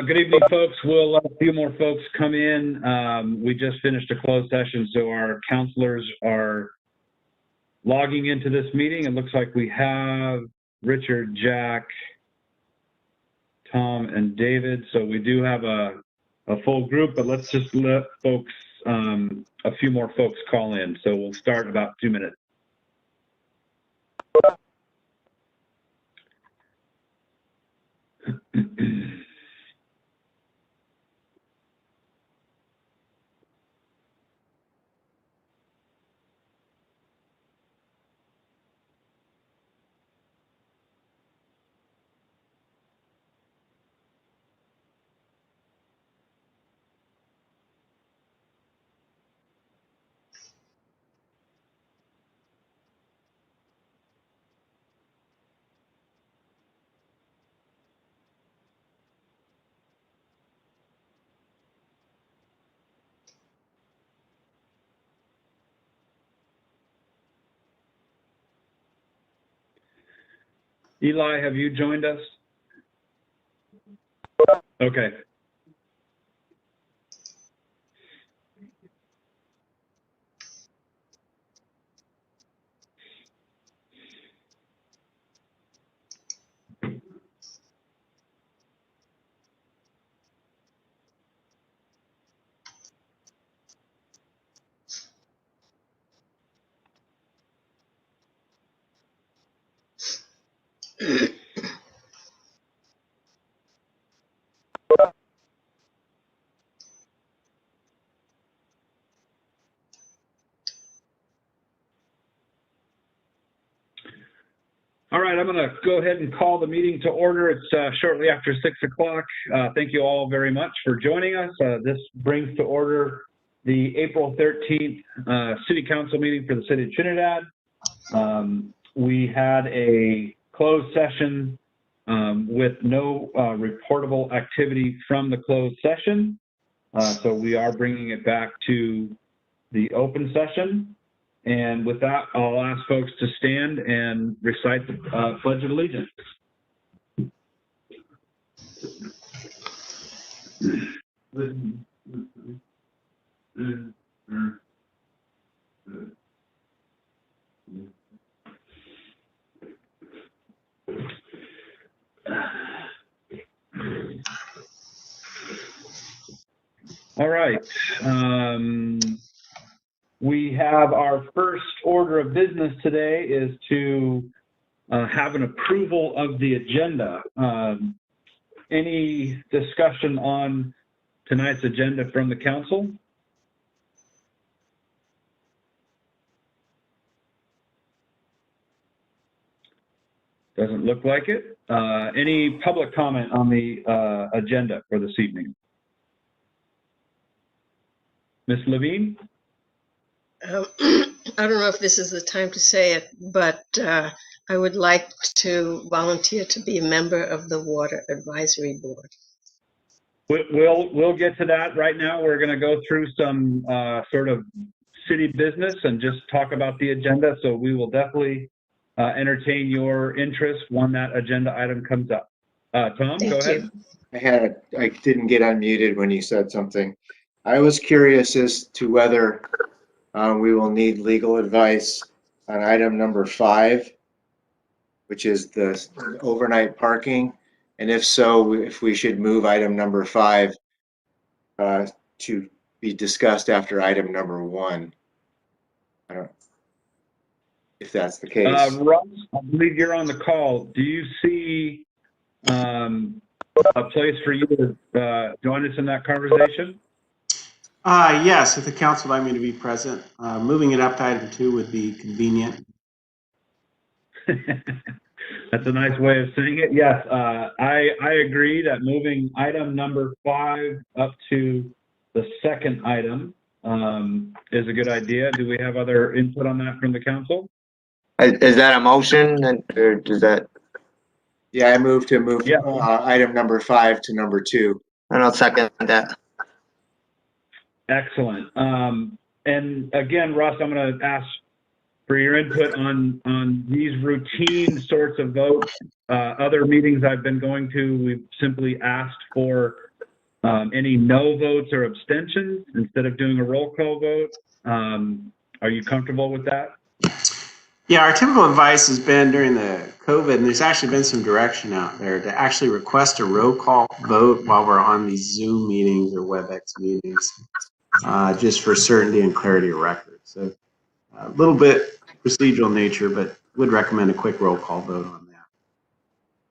Good evening, folks. We'll let a few more folks come in. We just finished a closed session, so our counselors are logging into this meeting. It looks like we have Richard, Jack, Tom, and David. So we do have a full group, but let's just let folks, a few more folks call in. So we'll start in about 2 minutes. Eli, have you joined us? Okay. All right, I'm going to go ahead and call the meeting to order. It's shortly after 6 o'clock. Thank you all very much for joining us. This brings to order the April 13th City Council meeting for the City of Trinidad. We had a closed session with no reportable activity from the closed session. So we are bringing it back to the open session. And with that, I'll ask folks to stand and recite the Pledge of Allegiance. All right. We have our first order of business today is to have an approval of the agenda. Any discussion on tonight's agenda from the council? Doesn't look like it. Any public comment on the agenda for this evening? Ms. Levine? I don't know if this is the time to say it, but I would like to volunteer to be a member of the Water Advisory Board. We'll get to that. Right now, we're going to go through some sort of city business and just talk about the agenda. So we will definitely entertain your interest when that agenda item comes up. Tom, go ahead. I didn't get unmuted when you said something. I was curious as to whether we will need legal advice on item number 5, which is the overnight parking. And if so, if we should move item number 5 to be discussed after item number 1. I don't know if that's the case. Russ, I believe you're on the call. Do you see a place for you to join us in that conversation? Yes, if the council would like me to be present. Moving it up to item 2 would be convenient. That's a nice way of saying it. Yes, I agree that moving item number 5 up to the second item is a good idea. Do we have other input on that from the council? Is that a motion, or does that? Yeah, I move Yeah. item number 5 to number 2. And I'll second that. Excellent. And again, Russ, I'm going to ask for your input on these routine sorts of votes. Other meetings I've been going to, we've simply asked for any no votes or abstentions instead of doing a roll call vote. Are you comfortable with that? Yeah, our typical advice has been during the COVID, and there's actually been some direction out there to actually request a roll call vote while we're on these Zoom meetings or WebEx meetings, just for certainty and clarity of record. So a little bit procedural nature, but would recommend a quick roll call vote on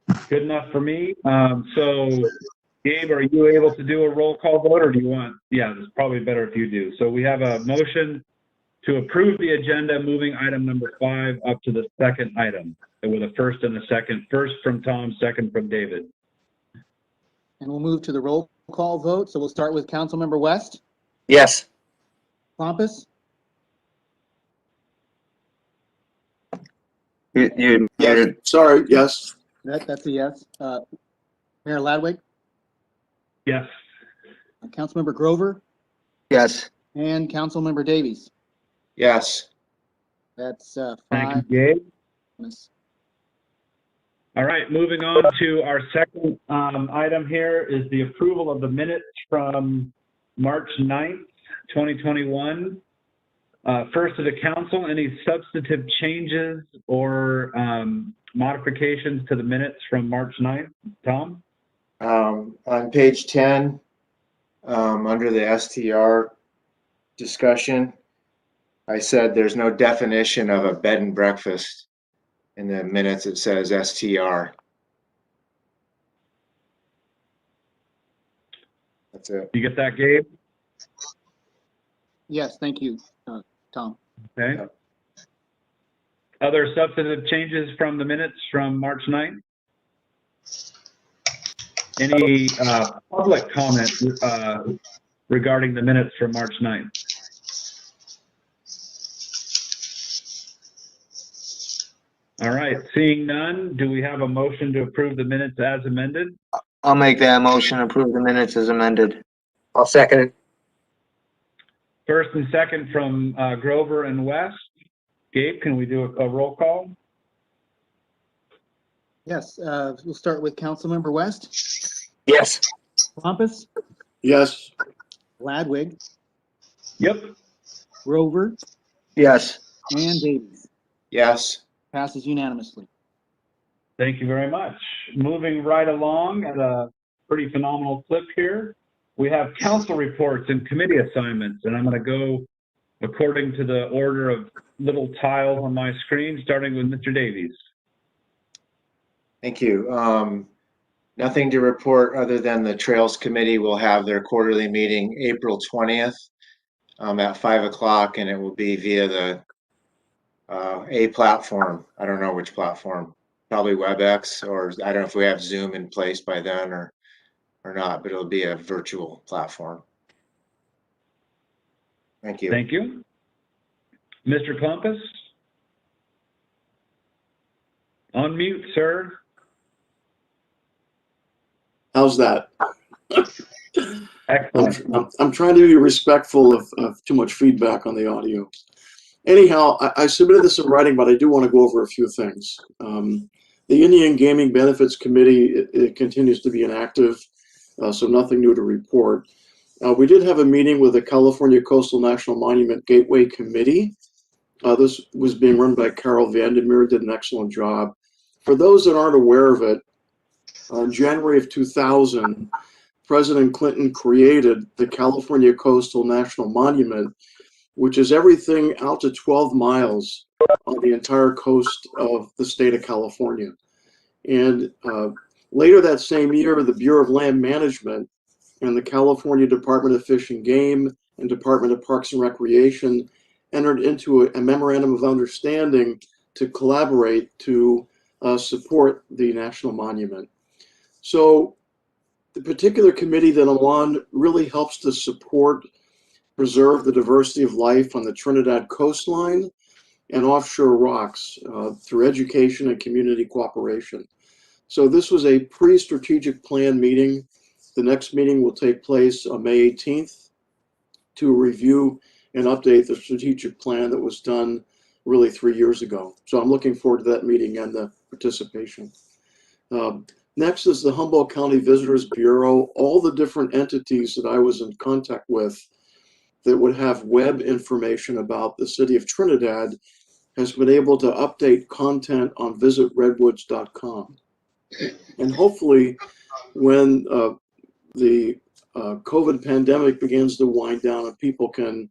that. Good enough for me. So Gabe, are you able to do a roll call vote, or do you want? Yeah, it's probably better if you do. So we have a motion to approve the agenda, moving item number 5 up to the second item with a first and a second. First from Tom, second from David. And we'll move to the roll call vote. So we'll start with Councilmember West, Yes. Pompous, You Yes. Sorry, yes. that's a yes. Mayor Ladwig, Yes. Councilmember Grover, yes. and Councilmember Davies. Yes. That's Thank 5. you, Gabe. All right, moving on to our second item here is the approval of the minutes from March 9th, 2021. First to the council, any substantive changes or modifications to the minutes from March 9th? Tom? On page 10, under the STR discussion, I said there's no definition of a bed and breakfast. In the minutes, it says STR. That's it. You get that, Gabe? Yes, thank you, Tom. Okay. Yep. Other substantive changes from the minutes from March 9th? Any public comment regarding the minutes from March 9th? All right, seeing none, do we have a motion to approve the minutes as amended? I'll make that motion, approve the minutes as amended. I'll second it. First and second from Grover and West. Gabe, can we do a roll call? Yes, we'll start with Councilmember West, Yes. Pompous, Yes. Ladwig, Yep. Grover, Yes. and Davies. Yes. Passes unanimously. Thank you very much. Moving right along at a pretty phenomenal clip here, we have council reports and committee assignments, and I'm going to go according to the order of little tiles on my screen, starting with Mr. Davies. Thank you. Nothing to report other than the Trails Committee will have their quarterly meeting April 20th at 5 o'clock, and it will be via the a platform. I don't know which platform, probably WebEx, or I don't know if we have Zoom in place by then or not, but it'll be a virtual platform. Thank you. Thank you. Mr. Klumpus? On mute, sir. How's that? Excellent. I'm trying to be respectful of too much feedback on the audio. Anyhow, I submitted this in writing, but I do want to go over a few things. The Indian Gaming Benefits Committee, it continues to be inactive, so nothing new to report. We did have a meeting with the California Coastal National Monument Gateway Committee. This was being run by Carol Vandermeer, did an excellent job. For those that aren't aware of it, in January of 2000, President Clinton created the California Coastal National Monument, which is everything out to 12 miles on the entire coast of the state of California. And later that same year, the Bureau of Land Management and the California Department of Fish and Game and Department of Parks and Recreation entered into a memorandum of understanding to collaborate to support the national monument. So the particular committee that I'm on really helps to support, preserve the diversity of life on the Trinidad coastline and offshore rocks through education and community cooperation. So this was a pre-strategic plan meeting. The next meeting will take place on May 18th to review and update the strategic plan that was done really 3 years ago. So I'm looking forward to that meeting and the participation. Next is the Humboldt County Visitors Bureau. All the different entities that I was in contact with that would have web information about the city of Trinidad has been able to update content on visitredwoods.com. And hopefully when the COVID pandemic begins to wind down and people can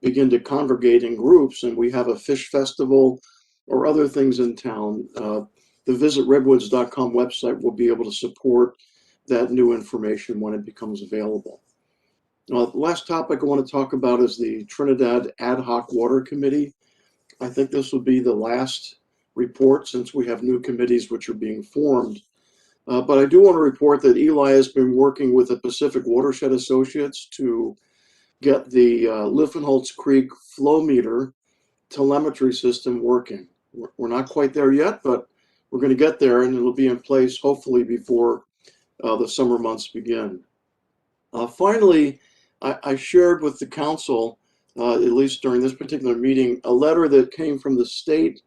begin to congregate in groups and we have a fish festival or other things in town, the visitredwoods.com website will be able to support that new information when it becomes available. The last topic I want to talk about is the Trinidad Ad Hoc Water Committee. I think this will be the last report since we have new committees which are being formed. But I do want to report that Eli has been working with the Pacific Watershed Associates to get the Liffenholtz Creek flow meter telemetry system working. We're not quite there yet, but we're going to get there, and it'll be in place hopefully before the summer months begin. Finally, I shared with the council, at least during this particular meeting, a letter that came from the State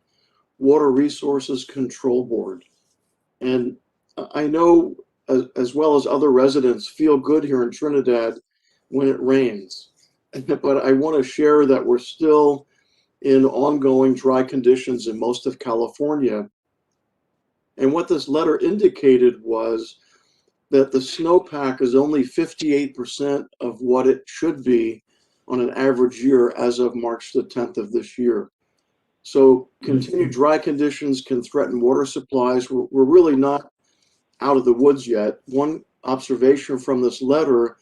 Water Resources Control Board. And I know, as well as other residents, feel good here in Trinidad when it rains. But I want to share that we're still in ongoing dry conditions in most of California. And what this letter indicated was that the snowpack is only 58% of what it should be on an average year as of March the 10th of this year. So continued dry conditions can threaten water supplies. We're really not out of the woods yet. One observation from this letter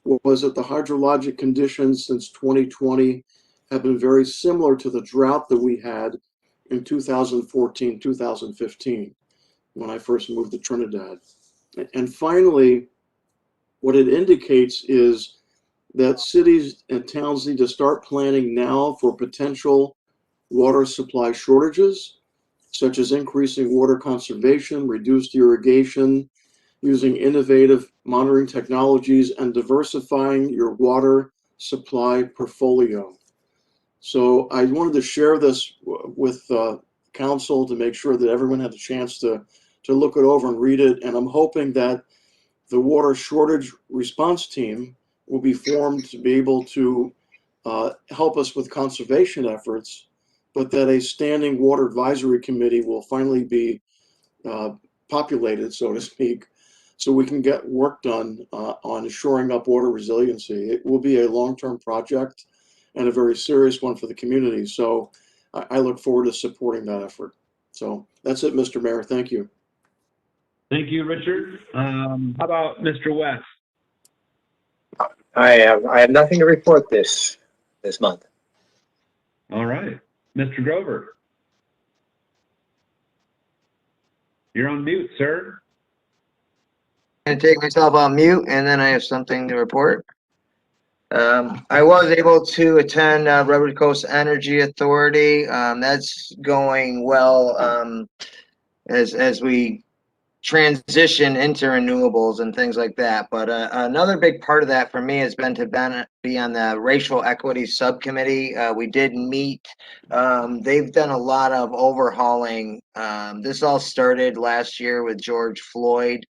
was that the hydrologic conditions since 2020 have been very similar to the drought that we had in 2014, 2015, when I first moved to Trinidad. And finally, what it indicates is that cities and towns need to start planning now for potential water supply shortages, such as increasing water conservation, reduced irrigation, using innovative monitoring technologies, and diversifying your water supply portfolio. So I wanted to share this with council to make sure that everyone had a chance to look it over and read it. And I'm hoping that the water shortage response team will be formed to be able to help us with conservation efforts, but that a standing water advisory committee will finally be populated, so to speak, so we can get work done on shoring up water resiliency. It will be a long-term project and a very serious one for the community. So I look forward to supporting that effort. So that's it, Mr. Mayor. Thank you. Thank you, Richard. How about Mr. West? I have nothing to report this month. All right. Mr. Grover. You're on mute, sir. I'm gonna take myself on mute, and then I have something to report. I was able to attend Redwood Coast Energy Authority. That's going well as we transition into renewables and things like that. But another big part of that for me has been to be on the racial equity subcommittee. We did meet. They've done a lot of overhauling. This all started last year with George Floyd.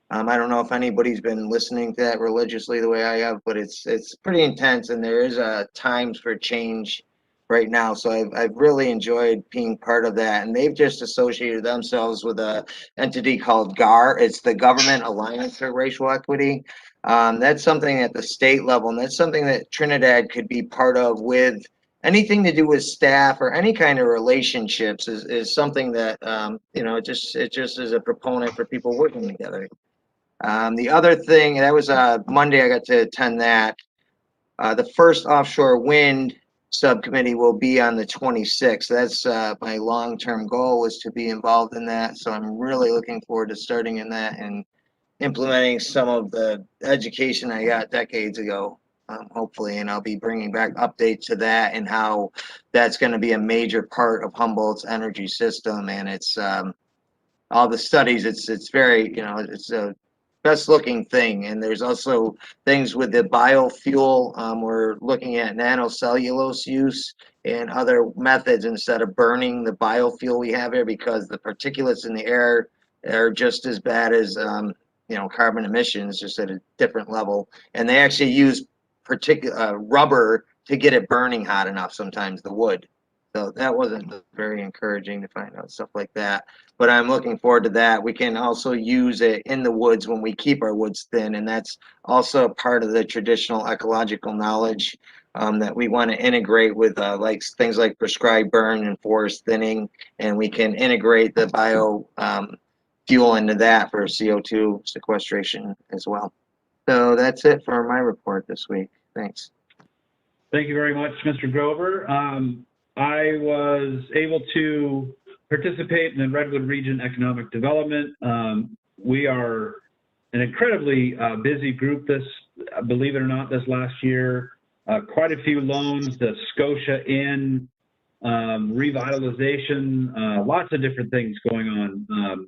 I don't know if anybody's been listening to that religiously the way I have, but it's pretty intense, and there is times for change right now. So I've really enjoyed being part of that, and they've just associated themselves with a entity called GAR. It's the Government Alliance for Racial Equity. That's something at the state level, and that's something that Trinidad could be part of with anything to do with staff or any kind of relationships is something that it just is a proponent for people working together. The other thing, that was Monday, I got to attend that. The first offshore wind subcommittee will be on the 26th. That's my long-term goal, was to be involved in that. So I'm really looking forward to starting in that and implementing some of the education I got decades ago, hopefully. And I'll be bringing back updates to that and how that's going to be a major part of Humboldt's energy system. And it's all the studies, it's very, it's a best looking thing. And there's also things with the biofuel. We're looking at nanocellulose use and other methods instead of burning the biofuel we have here, because the particulates in the air are just as bad as carbon emissions, just at a different level. And they actually use particular rubber to get it burning hot enough, sometimes the wood. So that wasn't very encouraging to find out stuff like that. But I'm looking forward to that. We can also use it in the woods when we keep our woods thin, and that's also part of the traditional ecological knowledge that we want to integrate with like things like prescribed burn and forest thinning, and we can integrate the bio fuel into that for CO2 sequestration as well. So that's it for my report this week. Thanks. Thank you very much, Mr. Grover. I was able to participate in the Redwood Region Economic Development. We are an incredibly busy group believe it or not, this last year. Quite a few loans, the Scotia Inn, revitalization, lots of different things going on.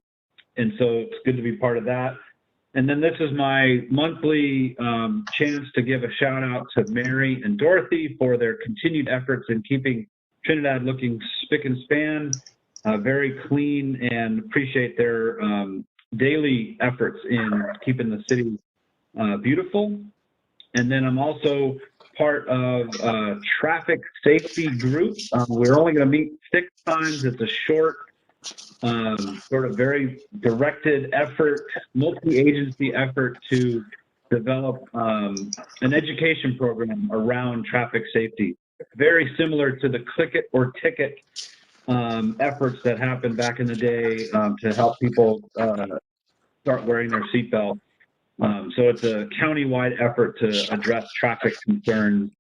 And so it's good to be part of that. And then this is my monthly chance to give a shout out to Mary and Dorothy for their continued efforts in keeping Trinidad looking spick and span, very clean, and appreciate their daily efforts in keeping the city beautiful. And then I'm also part of a traffic safety group. We're only going to meet 6 times. It's a short, sort of very directed effort, multi-agency effort to develop an education program around traffic safety, very similar to the click it or ticket efforts that happened back in the day to help people start wearing their seatbelt. So it's a county-wide effort to address traffic concerns,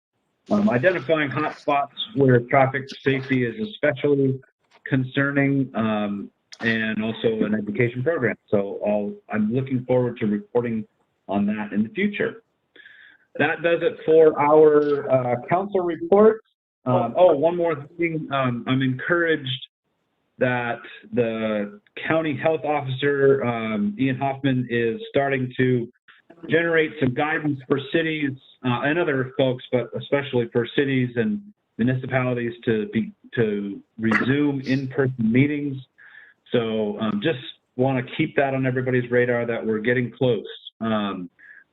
identifying hot spots where traffic safety is especially concerning, and also an education program. So I'm looking forward to reporting on that in the future. That does it for our council report. One more thing. I'm encouraged that the county health officer, Ian Hoffman, is starting to generate some guidance for cities and other folks, but especially for cities and municipalities to resume in-person meetings. So just want to keep that on everybody's radar that we're getting close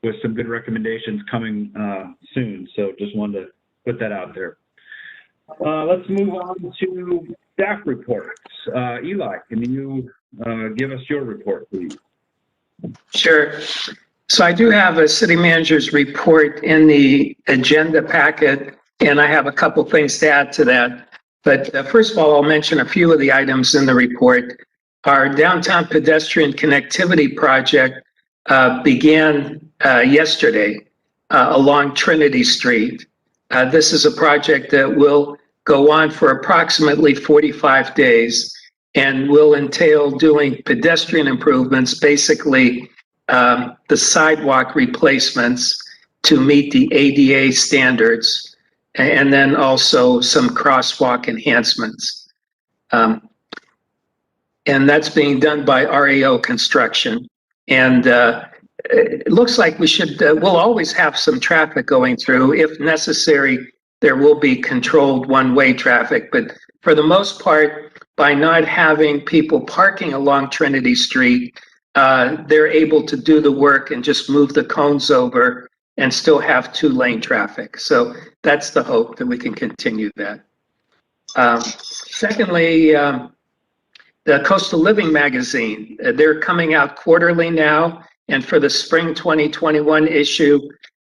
with some good recommendations coming soon. So just wanted to put that out there. Let's move on to staff reports. Eli, can you give us your report, please? Sure. So I do have a city manager's report in the agenda packet, and I have a couple things to add to that. But first of all, I'll mention a few of the items in the report. Our downtown pedestrian connectivity project began yesterday along Trinity Street. This is a project that will go on for approximately 45 days and will entail doing pedestrian improvements, basically the sidewalk replacements to meet the ADA standards, and then also some crosswalk enhancements. And that's being done by REO Construction. And it looks like we'll always have some traffic going through. If necessary, there will be controlled one-way traffic. But for the most part, by not having people parking along Trinity Street, they're able to do the work and just move the cones over and still have 2-lane traffic. So that's the hope, that we can continue that. Secondly, the Coastal Living magazine, they're coming out quarterly now. And for the spring 2021 issue,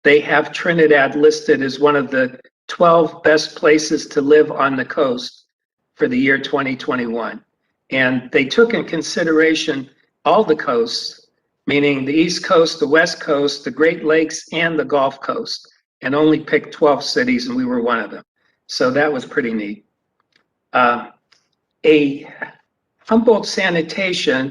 they have Trinidad listed as one of the 12 best places to live on the coast for the year 2021. And they took in consideration all the coasts, meaning the East Coast, the West Coast, the Great Lakes, and the Gulf Coast, and only picked 12 cities, and we were one of them. So that was pretty neat. A Humboldt sanitation,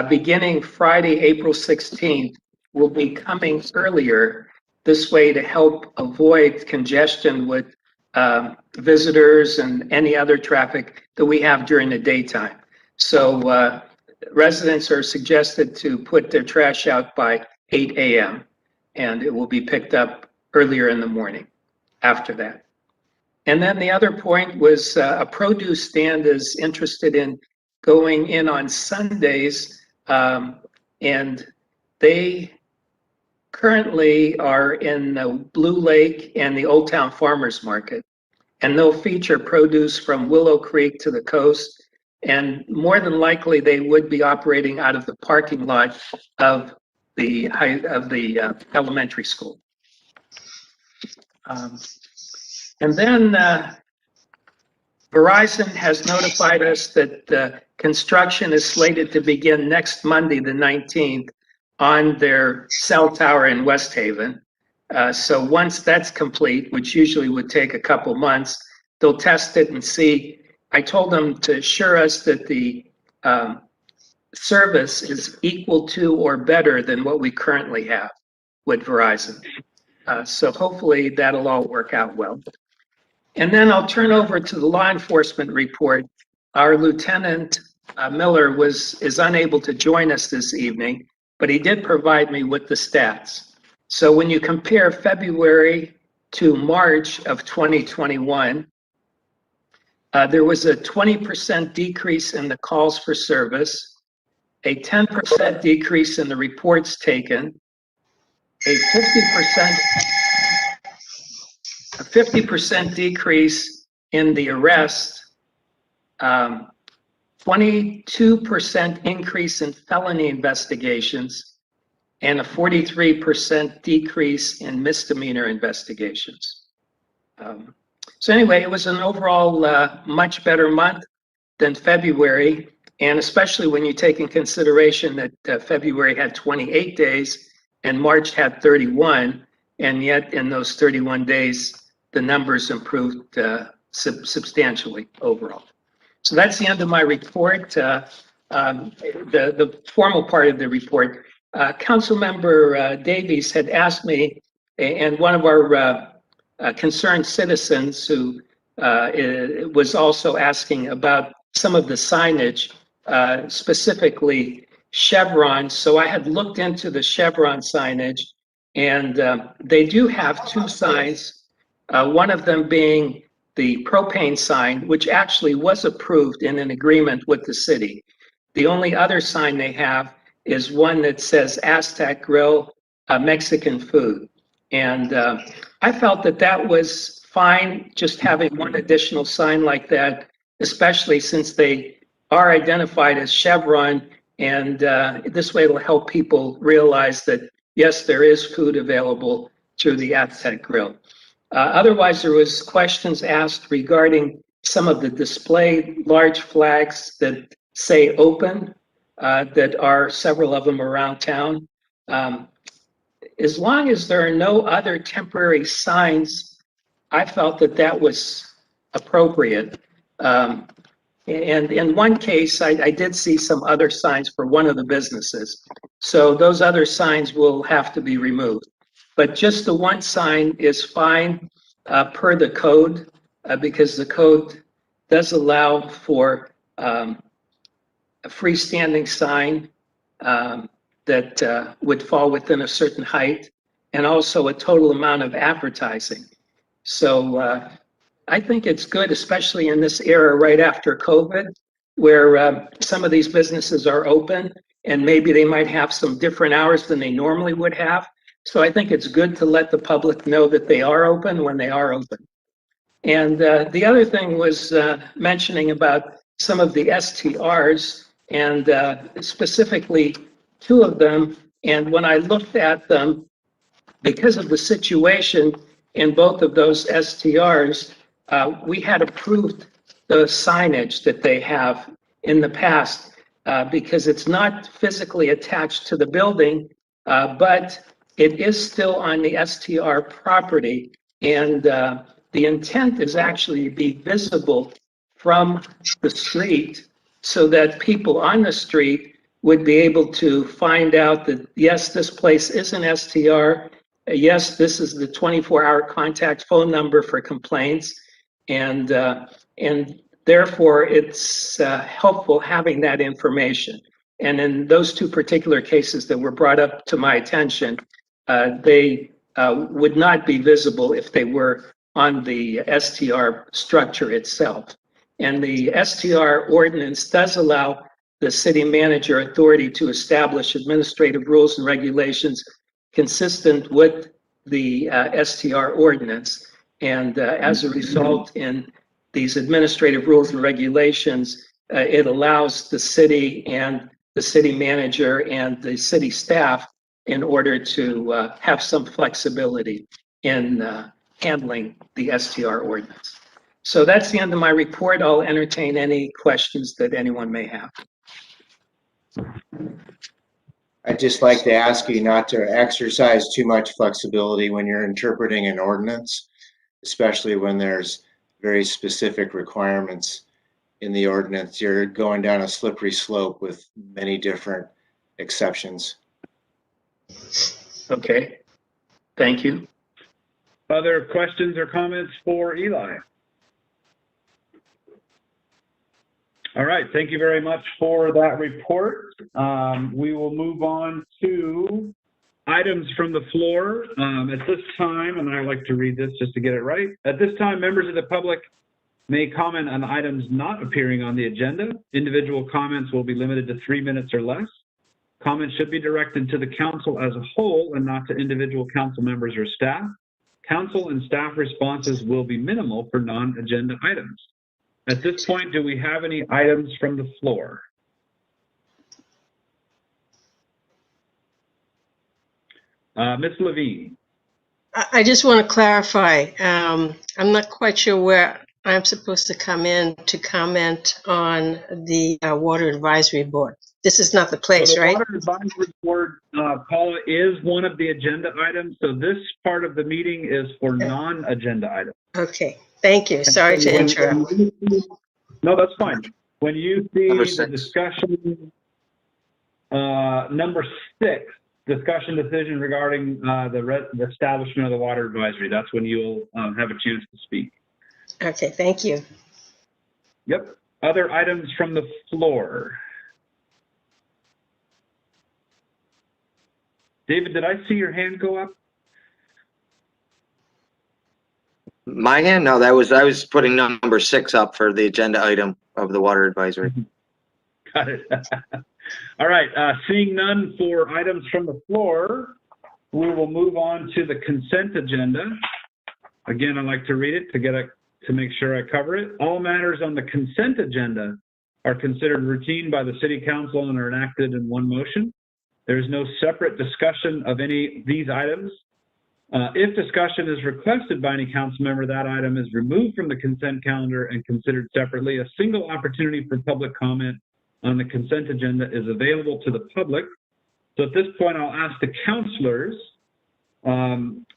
beginning Friday, April 16th, will be coming earlier this way to help avoid congestion with visitors and any other traffic that we have during the daytime. So residents are suggested to put their trash out by 8 a.m. and it will be picked up earlier in the morning after that. And then the other point was a produce stand is interested in going in on Sundays, and they currently are in the Blue Lake and the Old Town Farmers Market. And they'll feature produce from Willow Creek to the coast. And more than likely, they would be operating out of the parking lot of the elementary school. And then Verizon has notified us that construction is slated to begin next Monday, the 19th, on their cell tower in West Haven. So once that's complete, which usually would take a couple months, they'll test it and see. I told them to assure us that the service is equal to or better than what we currently have with Verizon. So hopefully that'll all work out well. And then I'll turn over to the law enforcement report. Our Lieutenant Miller is unable to join us this evening, but he did provide me with the stats. So when you compare February to March of 2021, there was a 20% decrease in the calls for service, a 10% decrease in the reports taken, a 50% decrease in the arrest, 22% increase in felony investigations, and a 43% decrease in misdemeanor investigations. So anyway, it was an overall much better month than February, and especially when you take in consideration that February had 28 days and March had 31, and yet in those 31 days, the numbers improved substantially overall. So that's the end of my report. The formal part of the report. Councilmember Davies had asked me, and one of our concerned citizens who was also asking about some of the signage, specifically Chevron. So I had looked into the Chevron signage, and they do have two signs, one of them being the propane sign, which actually was approved in an agreement with the city. The only other sign they have is one that says Aztec Grill, Mexican food. And I felt that that was fine, just having one additional sign like that, especially since they are identified as Chevron. And this way it'll help people realize that, yes, there is food available through the Aztec Grill. Otherwise, there was questions asked regarding some of the displayed large flags that say open, that are several of them around town. As long as there are no other temporary signs, I felt that that was appropriate. And in one case, I did see some other signs for one of the businesses. So those other signs will have to be removed. But just the one sign is fine per the code, because the code does allow for a freestanding sign that would fall within a certain height, and also a total amount of advertising. So I think it's good, especially in this era right after COVID, where some of these businesses are open and maybe they might have some different hours than they normally would have. So I think it's good to let the public know that they are open when they are open. And the other thing was mentioning about some of the STRs, and specifically two of them. And when I looked at them, because of the situation in both of those STRs, we had approved the signage that they have in the past, because it's not physically attached to the building, but it is still on the STR property. And the intent is actually to be visible from the street, so that people on the street would be able to find out that, yes, this place is an STR. Yes, this is the 24-hour contact phone number for complaints. And therefore, it's helpful having that information. And in those two particular cases that were brought up to my attention, they would not be visible if they were on the STR structure itself. And the STR ordinance does allow the city manager authority to establish administrative rules and regulations consistent with the STR ordinance. And as a result, in these administrative rules and regulations, it allows the city and the city manager and the city staff in order to have some flexibility in handling the STR ordinance. So that's the end of my report. I'll entertain any questions that anyone may have. I'd just like to ask you not to exercise too much flexibility when you're interpreting an ordinance, especially when there's very specific requirements in the ordinance. You're going down a slippery slope with many different exceptions. Okay, thank you. Other questions or comments for Eli? All right, thank you very much for that report. We will move on to items from the floor. At this time, and I like to read this just to get it right. At this time, members of the public may comment on items not appearing on the agenda. Individual comments will be limited to 3 minutes or less. Comments should be directed to the council as a whole and not to individual council members or staff. Council and staff responses will be minimal for non-agenda items. At this point, do we have any items from the floor? Ms. Levine. I just want to clarify. I'm not quite sure where I'm supposed to come in to comment on the Water Advisory Board. This is not the place, So the right? Water Advisory Board, Paula, is one of the agenda items. So this part of the meeting is for non-agenda items. Okay, thank you. Sorry to interrupt. No, that's fine. When you see Number the 6. discussion, number 6, discussion decision regarding the establishment of the Water Advisory, that's when you'll have a chance to speak. Okay, thank you. Yep. Other items from the floor. David, did I see your hand go up? My hand? No, I was putting number 6 up for the agenda item of the water advisory. Got it. All right. Seeing none for items from the floor, we will move on to the consent agenda. Again, I'd like to read it to make sure I cover it. All matters on the consent agenda are considered routine by the City Council and are enacted in one motion. There is no separate discussion of any of these items. If discussion is requested by any council member, that item is removed from the consent calendar and considered separately. A single opportunity for public comment on the consent agenda is available to the public. So at this point, I'll ask the councilors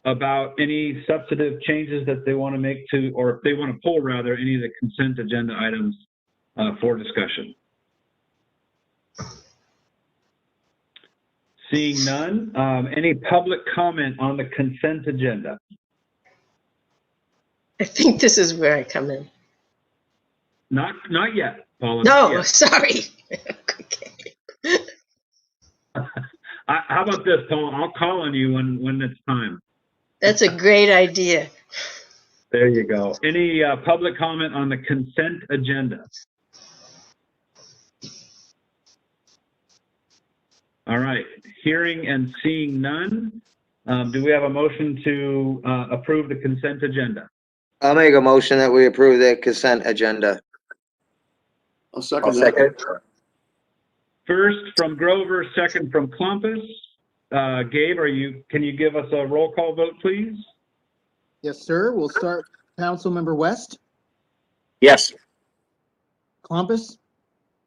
about any substantive changes that they want to make to, or if they want to pull rather, any of the consent agenda items for discussion. Seeing none, any public comment on the consent agenda? I think this is where I come in. Not yet, Paula. No, Yet. sorry. Okay. How about this, Paula? I'll call on you when it's time. That's a great idea. There you go. Any public comment on the consent agenda? All right. Hearing and seeing none, do we have a motion to approve the consent agenda? I'll make a motion that we approve the consent agenda. I'll second that. First from Grover, second from Klumpus. Gabe, can you give us a roll call vote, please? Yes, sir. We'll start Councilmember West, Yes. Klumpus,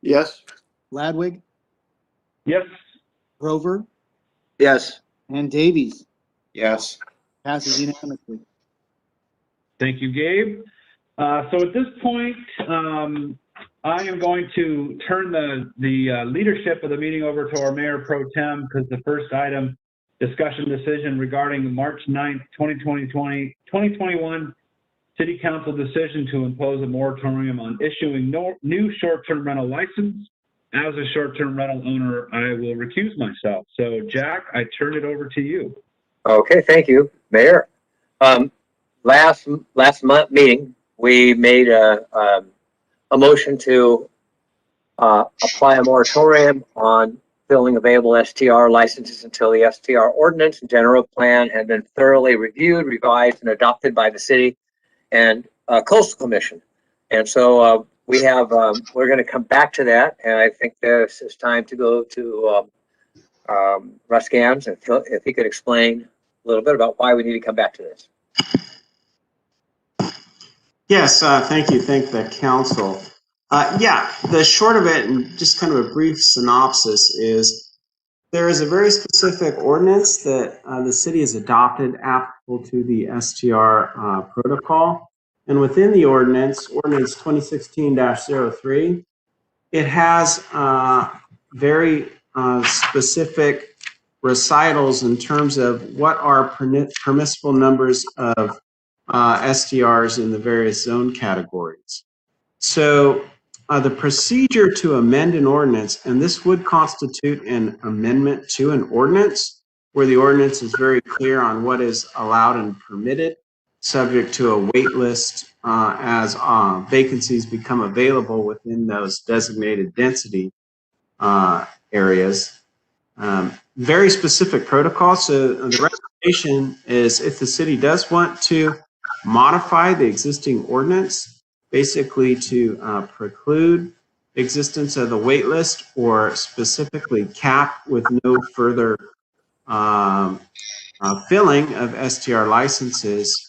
Yes. Ladwig, Yes. Grover, Yes. and Davies. Yes. Passes unanimously. Thank you, Gabe. So at this point, I am going to turn the leadership of the meeting over to our Mayor Pro Tem, because the first item, discussion decision regarding the March 9th, 2021 City Council decision to impose a moratorium on issuing new short-term rental license as a short-term rental owner, I will recuse myself. So Jack, I turn it over to you. Okay, thank you, Mayor. Last month meeting, we made a motion to apply a moratorium on filling available STR licenses until the STR ordinance and general plan had been thoroughly reviewed, revised, and adopted by the city and coastal commission. And so we have, we're going to come back to that. And I think this is time to go to Russ Gans, if he could explain a little bit about why we need to come back to this. Yes, thank you. Thank the council. Yeah, the short of it, and just kind of a brief synopsis, is there is a very specific ordinance that the city has adopted applicable to the STR protocol. And within the ordinance, Ordinance 2016-03, it has very specific recitals in terms of what are permissible numbers of STRs in the various zone categories. So the procedure to amend an ordinance, and this would constitute an amendment to an ordinance, where the ordinance is very clear on what is allowed and permitted, subject to a wait list as vacancies become available within those designated density areas. Very specific protocol. So the recommendation is, if the city does want to modify the existing ordinance, basically to preclude existence of the wait list or specifically cap with no further filling of STR licenses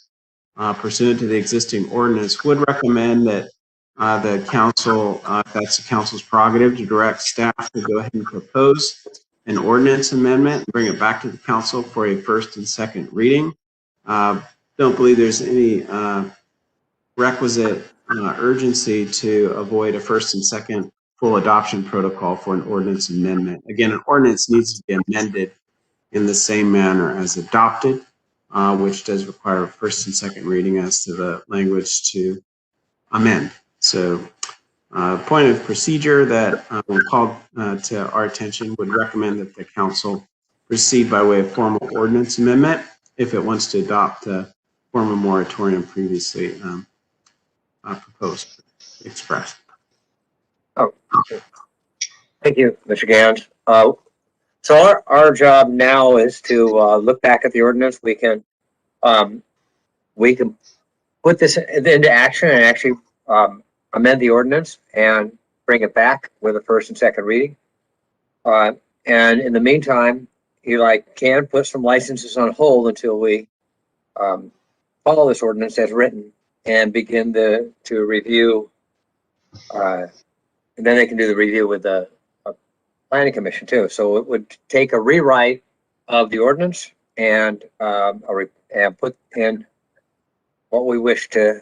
pursuant to the existing ordinance, would recommend that the council, if that's the council's prerogative, to direct staff to go ahead and propose an ordinance amendment and bring it back to the council for a first and second reading. Don't believe there's any requisite urgency to avoid a first and second full adoption protocol for an ordinance amendment. Again, an ordinance needs to be amended in the same manner as adopted, which does require a first and second reading as to the language to amend. So point of procedure that when called to our attention, would recommend that the council proceed by way of formal ordinance amendment if it wants to adopt a form of moratorium previously proposed, expressed. Oh, thank you, Mr. Gans. So our job now is to look back at the ordinance. We can put this into action and actually amend the ordinance and bring it back with a first and second reading. And in the meantime, you can put some licenses on hold until we follow this ordinance as written and begin to review. And then they can do the review with the planning commission too. So it would take a rewrite of the ordinance and put in what we wish to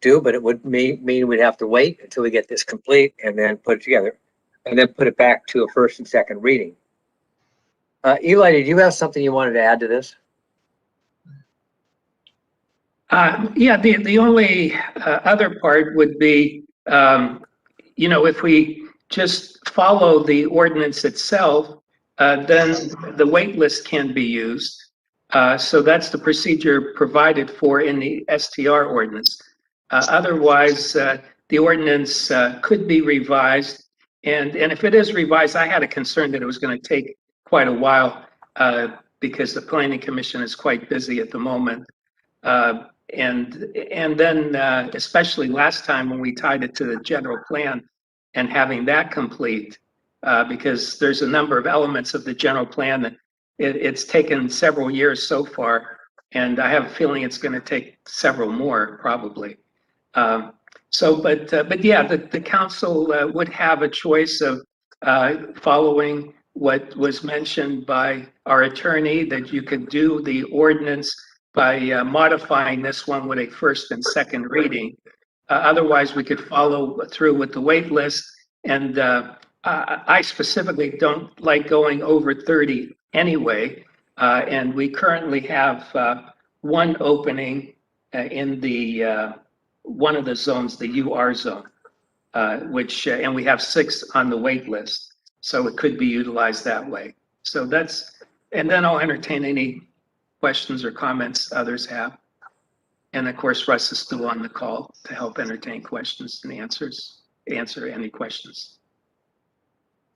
do, but it would mean we'd have to wait until we get this complete and then put it together and then put it back to a first and second reading. Eli, did you have something you wanted to add to this? Yeah, the only other part would be, if we just follow the ordinance itself, then the wait list can be used. So that's the procedure provided for in the STR ordinance. Otherwise, the ordinance could be revised. And if it is revised, I had a concern that it was going to take quite a while because the Planning Commission is quite busy at the moment. And then especially last time when we tied it to the general plan and having that complete, because there's a number of elements of the general plan that it's taken several years so far, and I have a feeling it's going to take several more probably. But yeah, the council would have a choice of following what was mentioned by our attorney, that you could do the ordinance by modifying this one with a first and second reading. Otherwise, we could follow through with the wait list. And I specifically don't like going over 30 anyway. And we currently have one opening in the one of the zones, the UR zone. which, and we have 6 on the wait list. So it could be utilized that way. So and then I'll entertain any questions or comments others have. And of course, Russ is still on the call to help entertain questions and answer any questions.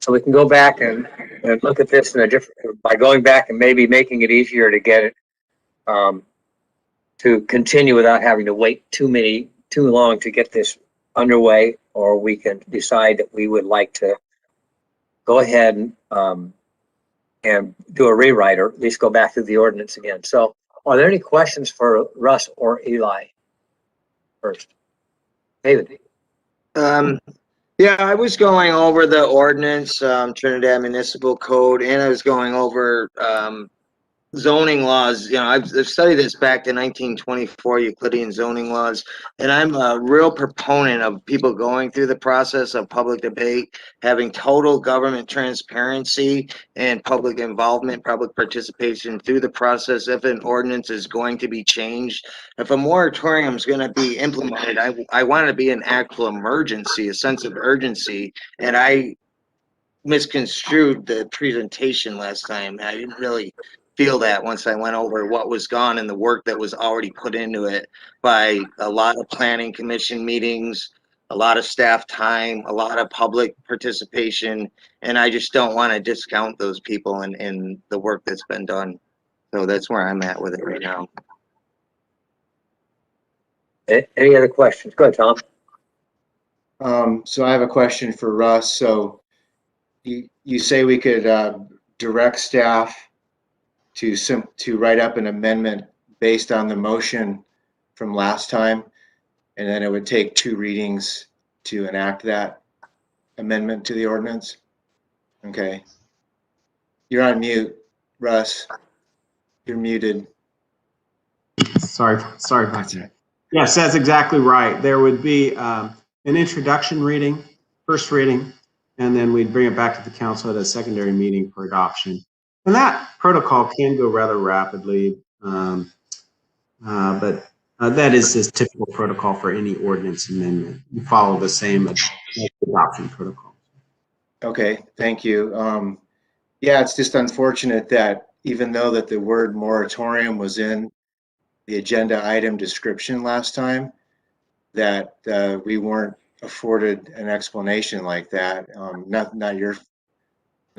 So we can go back and look at this in a different, by going back and maybe making it easier to get it, to continue without having to wait too long to get this underway, or we can decide that we would like to go ahead and do a rewrite, or at least go back through the ordinance again. So are there any questions for Russ or Eli first? David? Yeah, I was going over the ordinance, Trinidad Municipal Code, and I was going over zoning laws. You know, I've studied this back to 1924 Euclidean zoning laws, and I'm a real proponent of people going through the process of public debate, having total government transparency and public involvement, public participation through the process. If an ordinance is going to be changed, if a moratorium is going to be implemented, I want it to be an actual emergency, a sense of urgency, and I misconstrued the presentation last time. I didn't really feel that once I went over what was gone and the work that was already put into it by a lot of planning commission meetings, a lot of staff time, a lot of public participation, and I just don't want to discount those people and the work that's been done. So that's where I'm at with it right now. Any other questions? Go ahead, Tom. So I have a question for Russ. So you say we could direct staff to write up an amendment based on the motion from last time, and then it would take 2 readings to enact that amendment to the ordinance? Okay. You're on mute, Russ. You're muted. Sorry about that. Yes, that's exactly right. There would be an introduction reading, first reading, and then we'd bring it back to the council at a secondary meeting for adoption. And that protocol can go rather rapidly, but that is the typical protocol for any ordinance amendment. You follow the same adoption protocol. Okay, thank you. Yeah, it's just unfortunate that even though that the word moratorium was in the agenda item description last time, that we weren't afforded an explanation like that.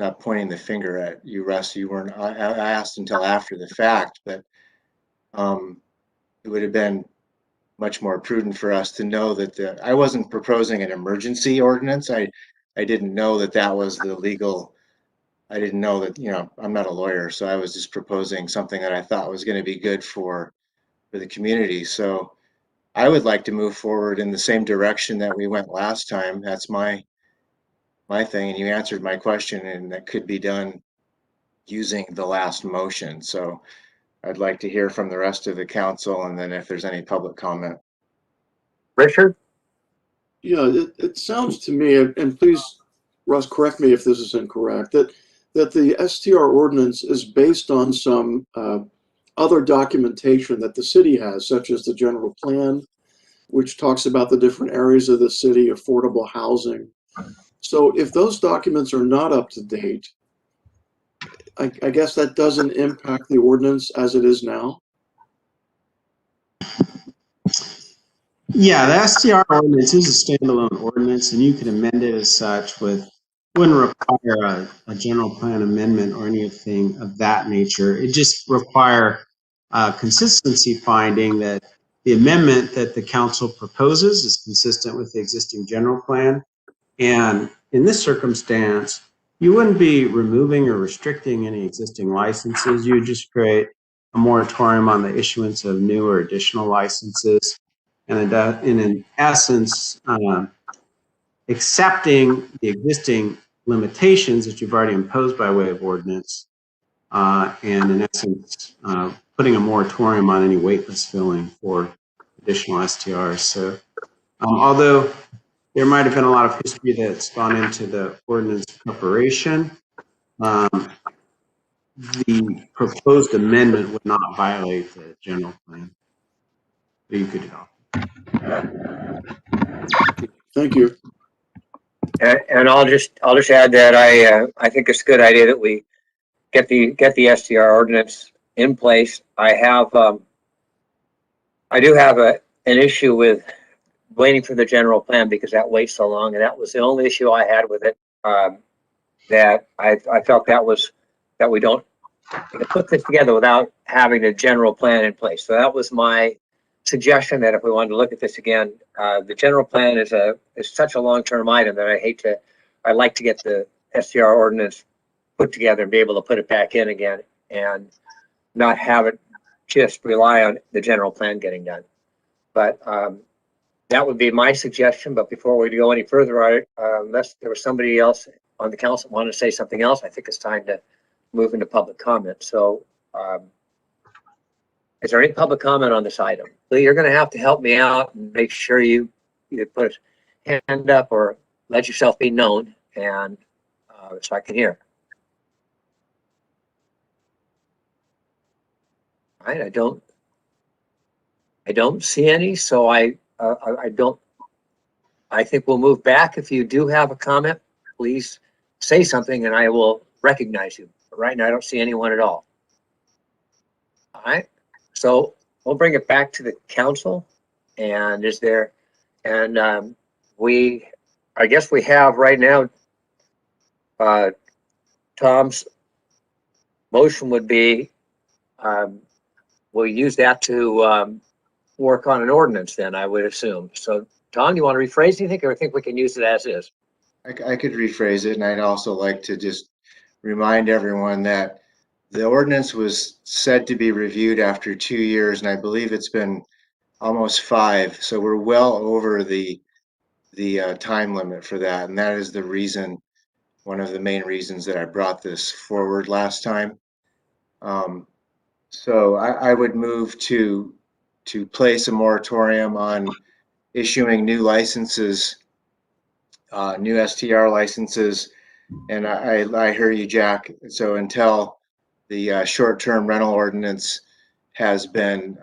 Not pointing the finger at you, Russ. You weren't asked until after the fact, but it would have been much more prudent for us to know that I wasn't proposing an emergency ordinance. I didn't know that was the legal. I didn't know that, you know, I'm not a lawyer, so I was just proposing something that I thought was going to be good for the community. So I would like to move forward in the same direction that we went last time. That's my thing, and you answered my question, and that could be done using the last motion. So I'd like to hear from the rest of the council, and then if there's any public comment. Richard? Yeah, it sounds to me, and please, Russ, correct me if this is incorrect, that the STR ordinance is based on some other documentation that the city has, such as the general plan, which talks about the different areas of the city, affordable housing. So if those documents are not up to date, I guess that doesn't impact the ordinance as it is now. Yeah, the STR ordinance is a standalone ordinance, and you can amend it as such. Wouldn't require a general plan amendment or anything of that nature. It just require consistency finding that the amendment that the council proposes is consistent with the existing general plan. And in this circumstance, you wouldn't be removing or restricting any existing licenses. You would just create a moratorium on the issuance of new or additional licenses. And in essence, accepting the existing limitations that you've already imposed by way of ordinance, and in essence, putting a moratorium on any waitlist filling for additional STRs. So although there might have been a lot of history that's gone into the ordinance preparation, the proposed amendment would not violate the general plan. So you could adopt. Thank you. And I'll just add that I think it's a good idea that we get the STR ordinance in place. I do have an issue with waiting for the general plan because that waits so long, and that was the only issue I had with it. That I felt that we don't put this together without having a general plan in place. So that was my suggestion, that if we wanted to look at this again, the general plan is such a long-term item that I'd like to get the STR ordinance put together and be able to put it back in again and not have it just rely on the general plan getting done. But that would be my suggestion. But before we go any further, unless there was somebody else on the council wanted to say something else, I think it's time to move into public comment. So is there any public comment on this item? Lee, you're going to have to help me out and make sure you put a hand up or let yourself be known, and so I can hear. All right, I don't see any, so I think we'll move back. If you do have a comment, please say something and I will recognize you. But right now, I don't see anyone at all. All right, so we'll bring it back to the council. And I guess we have right now, Tom's motion would be, we'll use that to work on an ordinance then, I would assume. So Tom, you want to rephrase anything, or I think we can use it as is? I could rephrase it, and I'd also like to just remind everyone that the ordinance was said to be reviewed after 2 years, and I believe it's been almost 5. So we're well over the time limit for that, and that is the reason, one of the main reasons that I brought this forward last time. So I would move to place a moratorium on issuing new licenses, new STR licenses. And I hear you, Jack. So until the short-term rental ordinance has been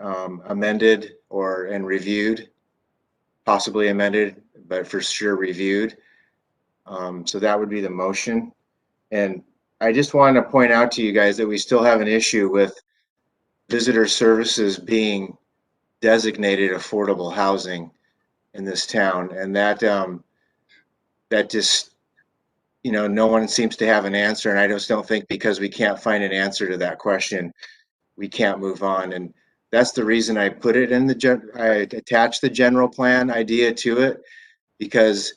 amended and reviewed, possibly amended, but for sure reviewed. So that would be the motion. And I just wanted to point out to you guys that we still have an issue with visitor services being designated affordable housing in this town, and that just, no one seems to have an answer, and I just don't think because we can't find an answer to that question, we can't move on. And that's the reason I put it in I attached the general plan idea to it, because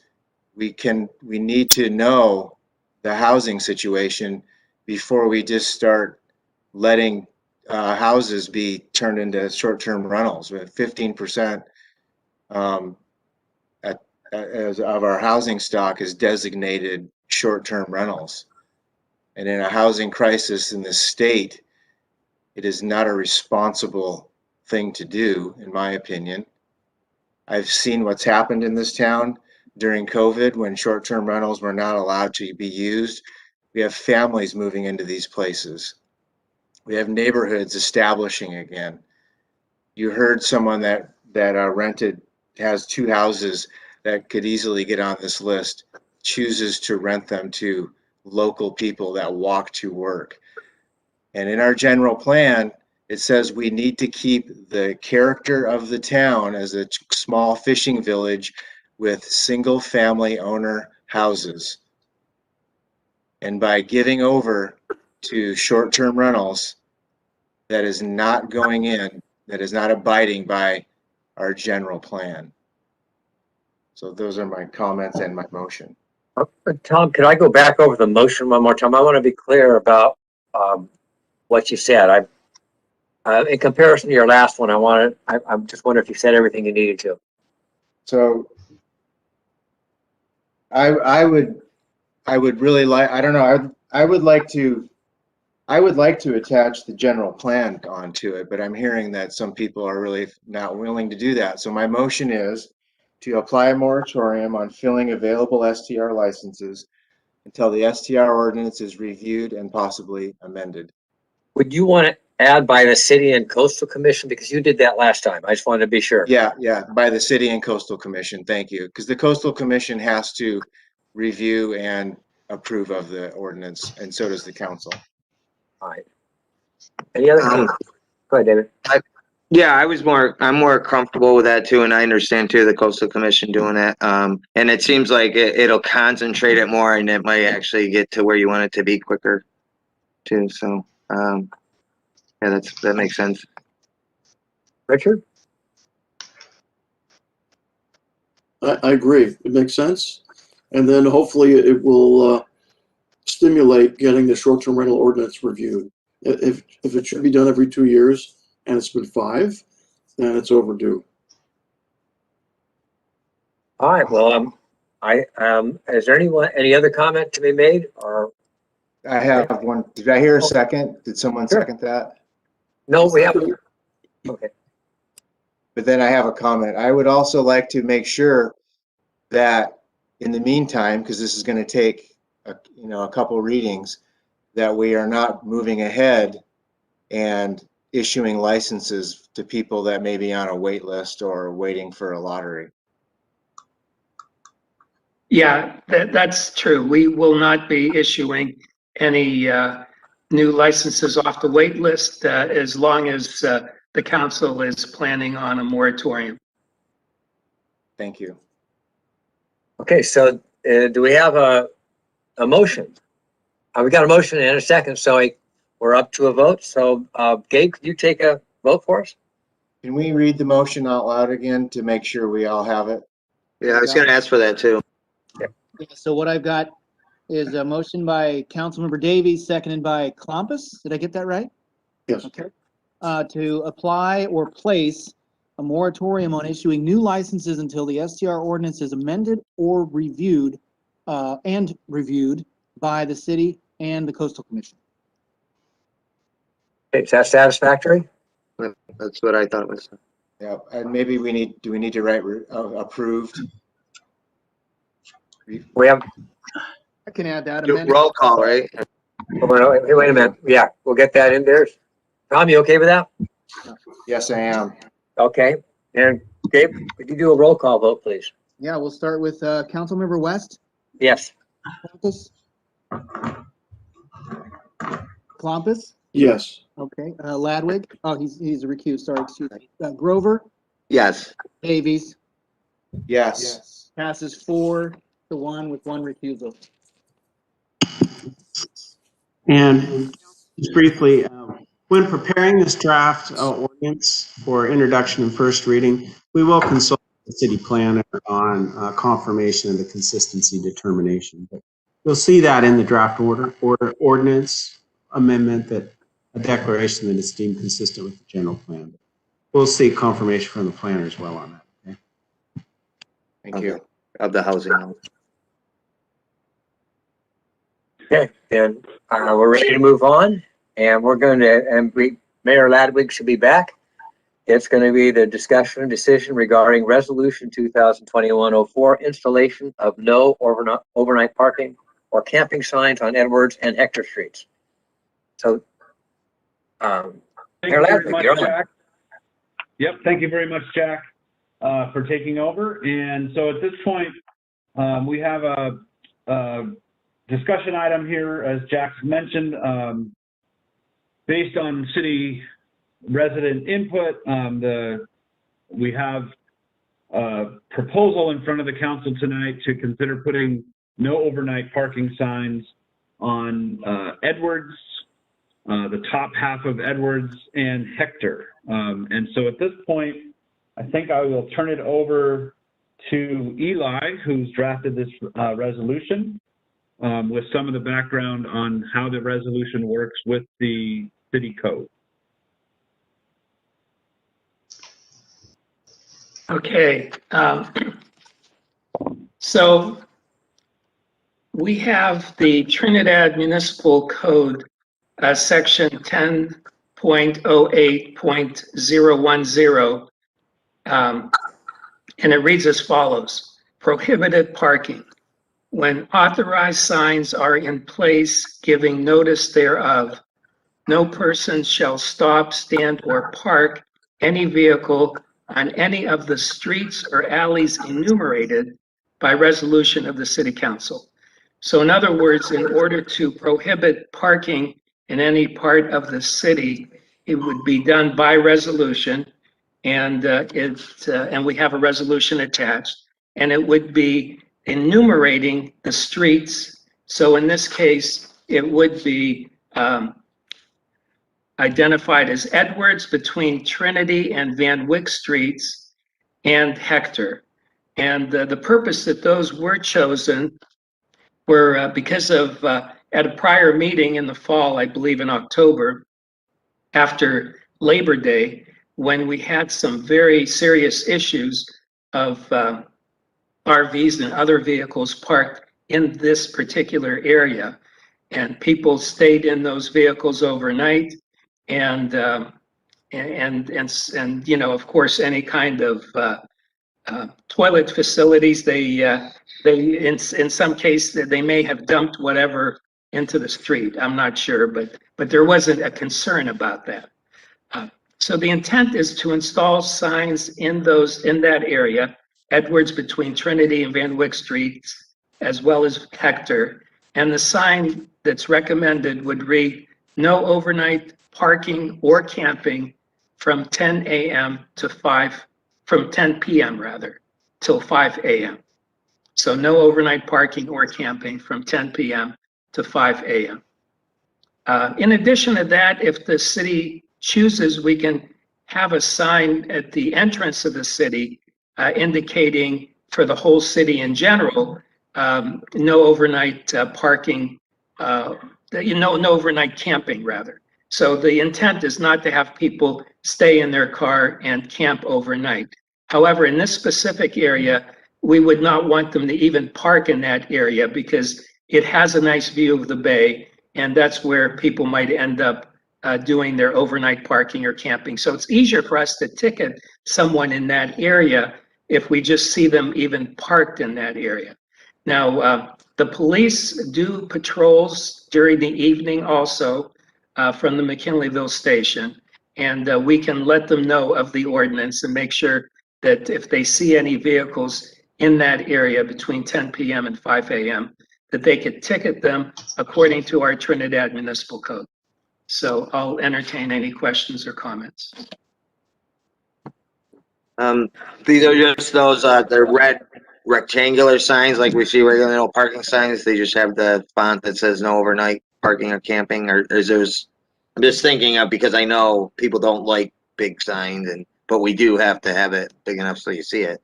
we need to know the housing situation before we just start letting houses be turned into short-term rentals. With 15% of our housing stock is designated short-term rentals. And in a housing crisis in this state, it is not a responsible thing to do, in my opinion. I've seen what's happened in this town during COVID when short-term rentals were not allowed to be used. We have families moving into these places. We have neighborhoods establishing again. You heard someone that has 2 houses that could easily get on this list, chooses to rent them to local people that walk to work. And in our general plan, it says we need to keep the character of the town as a small fishing village with single family owner houses. And by giving over to short-term rentals, that is not going in, that is not abiding by our general plan. So those are my comments and my motion. Tom, could I go back over the motion one more time? I want to be clear about what you said. In comparison to your last one, I'm just wondering if you said everything you needed to. So I would really like, I don't know, I would like to attach the general plan onto it, but I'm hearing that some people are really not willing to do that. So my motion is to apply a moratorium on filling available STR licenses until the STR ordinance is reviewed and possibly amended. Would you want to add by the City and Coastal Commission? Because you did that last time. I just wanted to be sure. Yeah, by the City and Coastal Commission. Thank you. Because the Coastal Commission has to review and approve of the ordinance, and so does the council. All right. Any other? Go ahead, David. Yeah, I'm more comfortable with that too, and I understand too the coastal commission doing that. And it seems like it'll concentrate it more, and it might actually get to where you want it to be quicker too. So, yeah, that makes sense. Richard? I agree. It makes sense. And then hopefully it will stimulate getting the short-term rental ordinance reviewed. If it should be done every 2 years and it's been 5, then it's overdue. All right, well, is there any other comment to be made, or? I have one. Did I hear a second? Did someone Sure. second that? No, we haven't. Okay. But then I have a comment. I would also like to make sure that in the meantime, because this is going to take a couple readings, that we are not moving ahead and issuing licenses to people that may be on a wait list or waiting for a lottery. Yeah, that's true. We will not be issuing any new licenses off the wait list as long as the council is planning on a moratorium. Thank you. Okay, so do we have a motion? We got a motion and a second, so we're up to a vote. So Gabe, could you take a vote for us? Can we read the motion out loud again to make sure we all have it? Yeah, I was going to ask for that too. Yeah, so what I've got is a motion by Councilmember Davies, seconded by Klompus. Did I get that right? Yes. Okay. To apply or place a moratorium on issuing new licenses until the STR ordinance is amended or reviewed by the city and the coastal commission. Okay, is that satisfactory? That's what I thought it was. Yeah, and maybe do we need to write approved? We have, I can add that. Roll call, right? wait a minute. Yeah, we'll get that in there. Tom, you okay with that? Yes, I am. Okay, and Gabe, could you do a roll call vote, please? Yeah, we'll start with Councilmember West. Yes. Klompus. Yes. Okay. Ladwig. Oh, he's recused. Sorry, excuse me. Grover. Yes. Davies. Yes. Passes 4-1 with 1 recusal. And just briefly, when preparing this draft ordinance for introduction and first reading, we will consult the city planner on confirmation of the consistency determination. But you'll see that in the draft ordinance amendment, that a declaration that is deemed consistent with the general plan. We'll seek confirmation from the planner as well on that. Okay? Thank you. Of the housing. Okay, then we're ready to move on, and we're going to, Mayor Ladwig should be back. It's going to be the discussion and decision regarding Resolution 2021-04, installation of no overnight parking or camping signs on Edwards and Hector Streets. So, Thank Mayor you very Ladwig, much, you're on. Jack. Yep, thank you very much, Jack, for taking over. And so at this point, we have a discussion item here, as Jack mentioned, based on city resident input. We have a proposal in front of the council tonight to consider putting no overnight parking signs on Edwards, the top half of Edwards and Hector. And so at this point, I think I will turn it over to Eli, who's drafted this resolution, with some of the background on how the resolution works with the city code. Okay, so we have the Trinidad Municipal Code, section 10.08.010, and it reads as follows: prohibited parking. When authorized signs are in place giving notice thereof, no person shall stop, stand, or park any vehicle on any of the streets or alleys enumerated by resolution of the city council. So in other words, in order to prohibit parking in any part of the city, it would be done by resolution, and and we have a resolution attached, and it would be enumerating the streets. So in this case, it would be identified as Edwards between Trinity and Van Wyck Streets and Hector. And the purpose that those were chosen were because of, at a prior meeting in the fall, I believe in October, after Labor Day, when we had some very serious issues of RVs and other vehicles parked in this particular area. And people stayed in those vehicles overnight. And you know, of course, any kind of toilet facilities, they in some case they may have dumped whatever into the street. I'm not sure, but there wasn't a concern about that. So the intent is to install signs in that area, Edwards between Trinity and Van Wyck Streets, as well as Hector. And the sign that's recommended would read, "No overnight parking or camping from 10 a.m. to 5, from 10 p.m. rather, till 5 a.m. So no overnight parking or camping from 10 p.m. to 5 a.m. In addition to that, if the city chooses, we can have a sign at the entrance of the city indicating for the whole city in general, no overnight parking, no overnight camping rather. So the intent is not to have people stay in their car and camp overnight. However, in this specific area, we would not want them to even park in that area because it has a nice view of the bay, and that's where people might end up doing their overnight parking or camping. So it's easier for us to ticket someone in that area if we just see them even parked in that area. Now, the police do patrols during the evening also from the McKinleyville station, and we can let them know of the ordinance and make sure that if they see any vehicles in that area between 10 p.m. and 5 a.m., that they could ticket them according to our Trinidad Municipal Code. So I'll entertain any questions or comments. These are just those, the red rectangular signs like we see regular little parking signs. They just have the font that says no overnight parking or camping, or is there's, I'm just thinking of, because I know people don't like big signs, but we do have to have it big enough so you see it.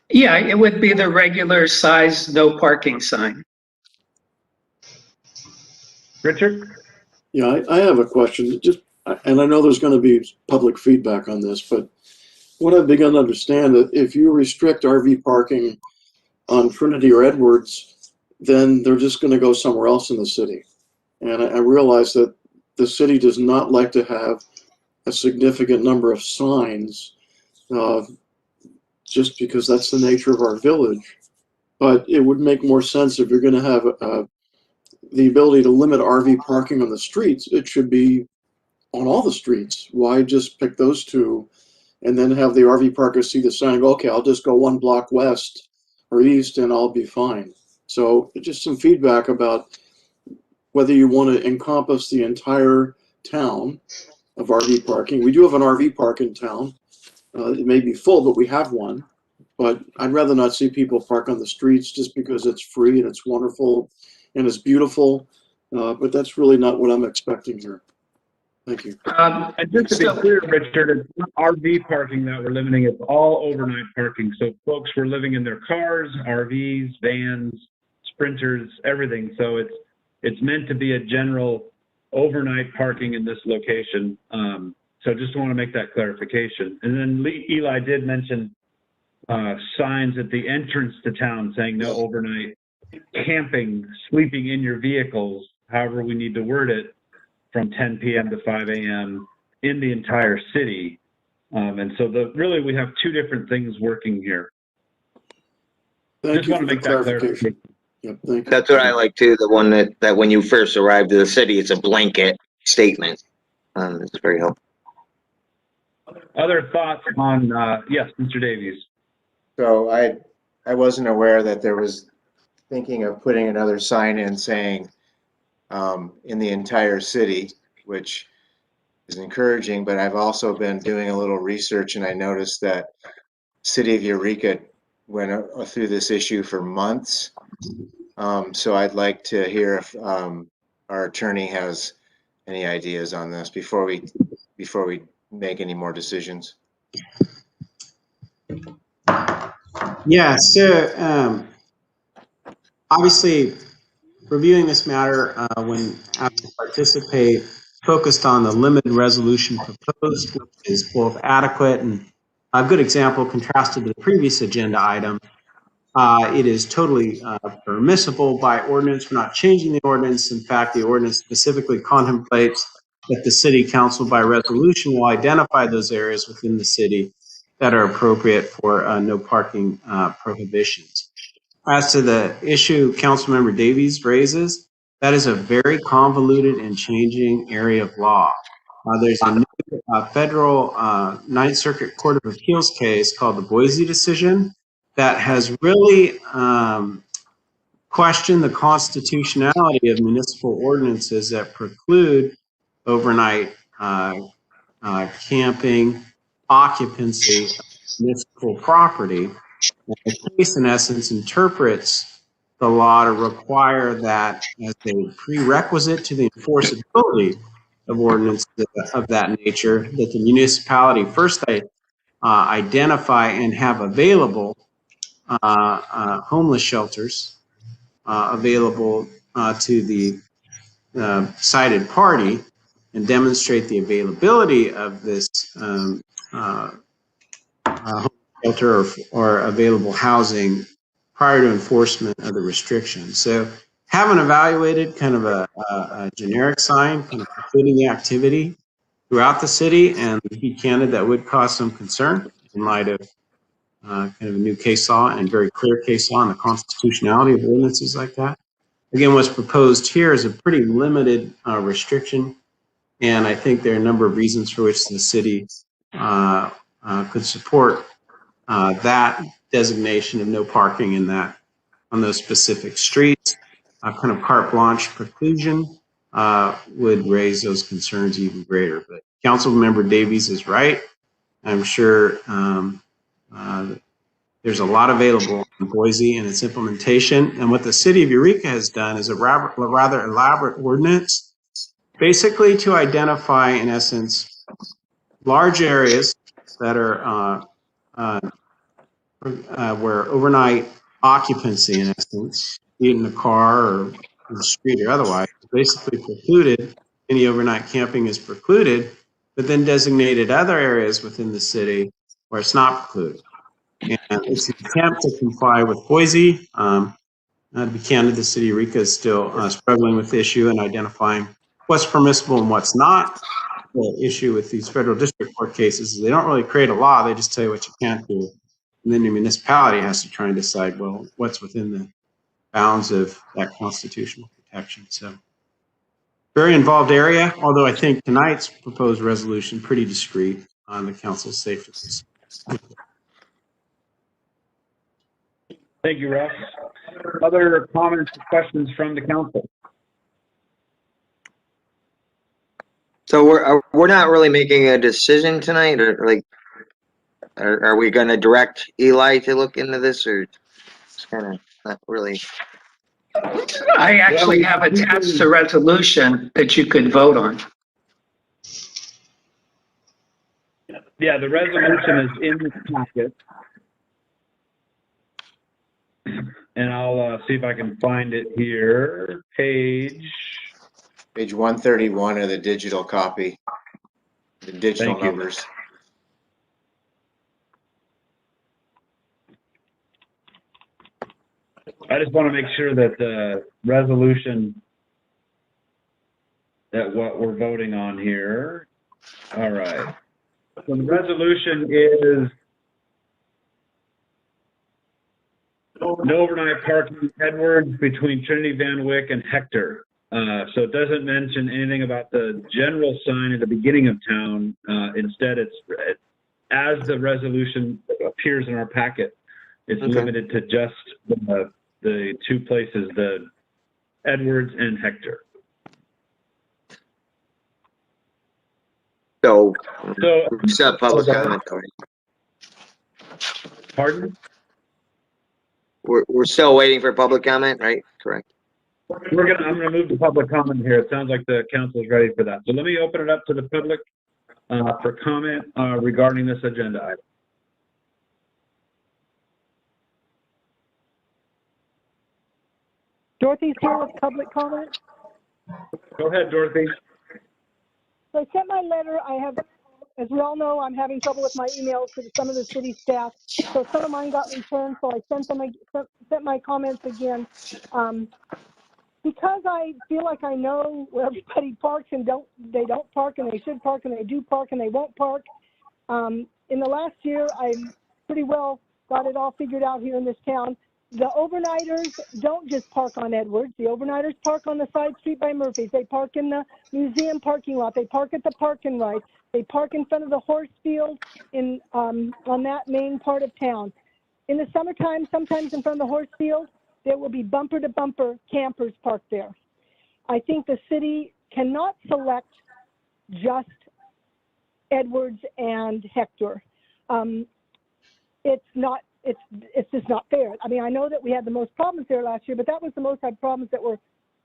Yeah, it would be the regular size no parking sign. Richard? Yeah, I have a question. Just, and I know there's going to be public feedback on this, but what I've begun to understand that if you restrict RV parking on Trinity or Edwards, then they're just going to go somewhere else in the city. And I realize that the city does not like to have a significant number of signs, just because that's the nature of our village. But it would make more sense if you're going to have the ability to limit RV parking on the streets. It should be on all the streets. Why just pick those two and then have the RV parkers see the sign and go, okay, I'll just go 1 block west or east and I'll be fine. So just some feedback about whether you want to encompass the entire town of RV parking. We do have an RV park in town. It may be full, but we have one. But I'd rather not see people park on the streets just because it's free and it's wonderful and it's beautiful. But that's really not what I'm expecting here. Thank you. And just to be clear, Richard, it's not RV parking that we're limiting, it's all overnight parking. So folks were living in their cars, RVs, vans, sprinters, everything. So it's meant to be a general overnight parking in this location. So just want to make that clarification. And then Eli did mention signs at the entrance to town saying no overnight camping, sleeping in your vehicles, however we need to word it, from 10 p.m. to 5 a.m. in the entire city. And so really we have two different things working here. Thank you for the clarification. Yep, thank you. That's what I like too, the one that when you first arrive to the city, it's a blanket statement. It's very helpful. Other thoughts on, yes, Mr. Davies? So I wasn't aware that there was thinking of putting another sign in saying in the entire city, which is encouraging, but I've also been doing a little research and I noticed that City of Eureka went through this issue for months. So I'd like to hear if our attorney has any ideas on this before we make any more decisions. Yeah, so obviously reviewing this matter when asked to participate focused on the limited resolution proposed, which is both adequate and a good example contrasted to the previous agenda item. It is totally permissible by ordinance. We're not changing the ordinance. In fact, the ordinance specifically contemplates that the city council by resolution will identify those areas within the city that are appropriate for no parking prohibitions. As to the issue Councilmember Davies raises, that is a very convoluted and changing area of law. There's a new federal Ninth Circuit Court of Appeals case called the Boise decision that has really questioned the constitutionality of municipal ordinances that preclude overnight camping, occupancy of municipal property. And the case, in essence, interprets the law to require that as a prerequisite to the enforceability of ordinances of that nature, that the municipality first identify and have available homeless shelters available to the cited party and demonstrate the availability of this shelter or available housing prior to enforcement of the restriction. So having evaluated kind of a generic sign, kind of precluding the activity throughout the city, and to be candid, that would cause some concern in light of kind of a new case law and very clear case law on the constitutionality of ordinances like that. Again, what's proposed here is a pretty limited restriction, and I think there are a number of reasons for which the city could support that designation of no parking in that on those specific streets. Kind of carte blanche preclusion would raise those concerns even greater. But Councilmember Davies is right. I'm sure there's a lot available in Boise and its implementation. And what the city of Eureka has done is a rather elaborate ordinance, basically to identify, in essence, large areas that are where overnight occupancy, in essence, be it in a car or in the street or otherwise, basically precluded. Any overnight camping is precluded, but then designated other areas within the city where it's not precluded. And it's an attempt to comply with Boise. To be candid, the city of Eureka is still struggling with the issue and identifying what's permissible and what's not. The issue with these federal district court cases is they don't really create a law, they just tell you what you can't do. And then the municipality has to try and decide, well, what's within the bounds of that constitutional protection. So very involved area, although I think tonight's proposed resolution pretty discreet on the council's safety. Thank you, Russ. Other comments or questions from the council? So we're not really making a decision tonight, or like, are we going to direct Eli to look into this, or it's kind of not really? I actually have attached a resolution that you could vote on. Yeah, the resolution is in the packet. And I'll see if I can find it here. Page 131 of the digital copy, the digital Thank you. numbers. I just want to make sure that the resolution, that what we're voting on here. All right. So the resolution is no overnight parking Edwards between Trinity, Van Wyck, and Hector. So it doesn't mention anything about the general sign at the beginning of town. Instead, it's as the resolution appears in our packet. It's Okay. limited to just the two places, the Edwards and Hector. So, So, we still have public Okay. comment, Tony. pardon? We're still waiting for public comment, right? Correct. I'm gonna move to public comment here. It sounds like the council is ready for that. So let me open it up to the public for comment regarding this agenda item. Dorothy's here with public comment. Go ahead, Dorothy. So I sent my letter. I have, as we all know, I'm having trouble with my emails to some of the city staff. So some of mine got returned, so I sent my comments again. Because I feel like I know where everybody parks and they don't park and they should park and they do park and they won't park. In the last year, I pretty well got it all figured out here in this town. The overnighters don't just park on Edwards. The overnighters park on the side street by Murphy's. They park in the museum parking lot. They park at the park and ride. They park in front of the horse field on that main part of town. In the summertime, sometimes in front of the horse field, there will be bumper to bumper campers parked there. I think the city cannot select just Edwards and Hector. It's just not fair. I mean, I know that we had the most problems there last year, but that was the most problems that were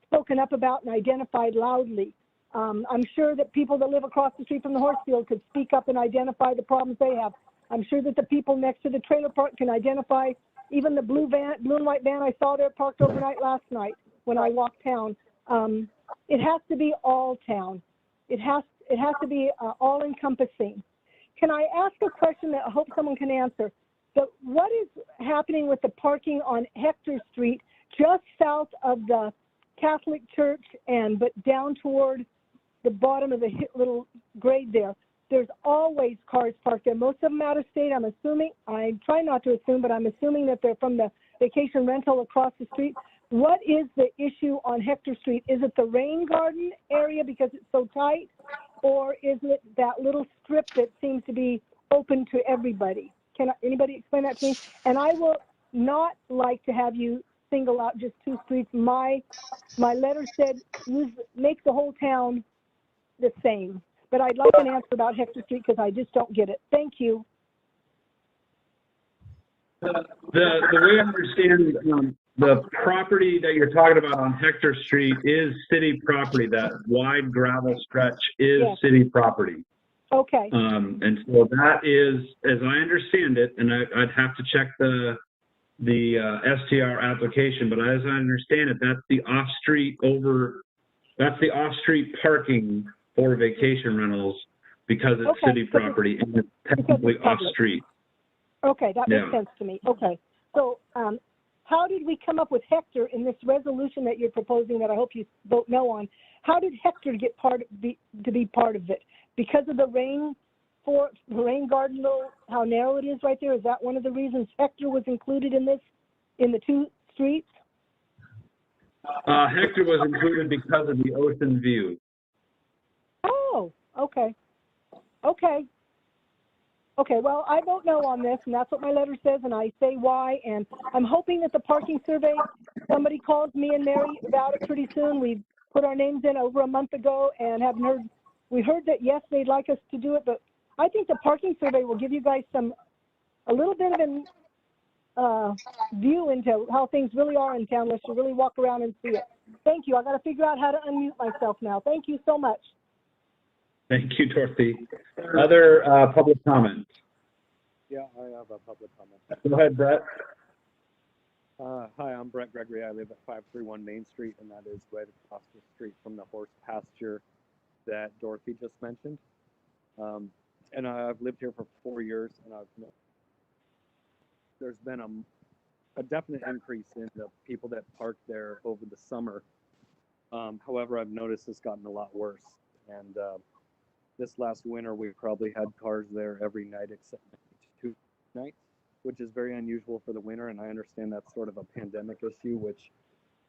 spoken up about and identified loudly. I'm sure that people that live across the street from the horse field could speak up and identify the problems they have. I'm sure that the people next to the trailer park can identify even the blue and white van I saw there parked overnight last night when I walked town. It has to be all town. It has to be all encompassing. Can I ask a question that I hope someone can answer? So what is happening with the parking on Hector Street, just south of the Catholic Church but down toward the bottom of the little grade there? There's always cars parked there. Most of them out of state, I'm assuming. I try not to assume, but I'm assuming that they're from the vacation rental across the street. What is the issue on Hector Street? Is it the rain garden area because it's so tight? Or is it that little strip that seems to be open to everybody? Can anybody explain that to me? And I will not like to have you single out just two streets. My letter said make the whole town the same. But I'd like an answer about Hector Street because I just don't get it. Thank you. The way I understand the property that you're talking about on Hector Street is city property. That wide gravel stretch is city property. Okay. And so that is, as I understand it, and I'd have to check the STR application, but as I understand it, that's the off-street parking for vacation rentals because it's city property and it's technically off-street. Okay, that makes sense to me. Okay. So how did we come up with Hector in this resolution that you're proposing that I hope you vote no on? How did Hector get to be part of it? Because of the rain garden, how narrow it is right there? Is that one of the reasons Hector was included in the two streets? Hector was included because of the ocean view. Oh, okay. Okay. Okay, well, I vote no on this, and that's what my letter says, and I say why. And I'm hoping that the parking survey, somebody calls me and Mary about it pretty soon. We put our names in over a month ago and haven't heard. We heard that, yes, they'd like us to do it, but I think the parking survey will give you guys a little bit of an view into how things really are in town, unless you really walk around and see it. Thank you. I got to figure out how to unmute myself now. Thank you so much. Thank you, Dorothy. Other public comments? Yeah, I have a public comment. Go ahead, Brett. Hi, I'm Brett Gregory. I live at 531 Main Street, and that is right across the street from the horse pasture that Dorothy just mentioned. And I've lived here for 4 years, and there's been a definite increase in the people that park there over the summer. However, I've noticed it's gotten a lot worse. And this last winter, we probably had cars there every night except 2 nights, which is very unusual for the winter. And I understand that's sort of a pandemic issue, which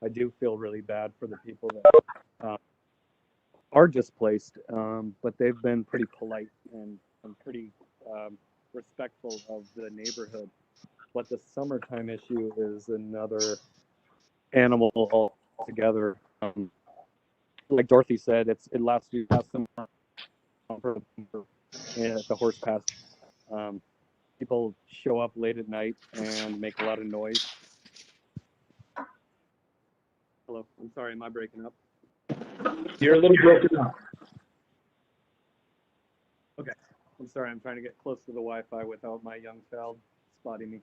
I do feel really bad for the people that are displaced. But they've been pretty polite and pretty respectful of the neighborhood. But the summertime issue is another animal altogether. Like Dorothy said, it last summer at the horse pasture. People show up late at night and make a lot of noise. Hello, I'm sorry, am I breaking up? You're a little broken up. Okay, I'm sorry, I'm trying to get close to the Wi-Fi without my young child spotting me.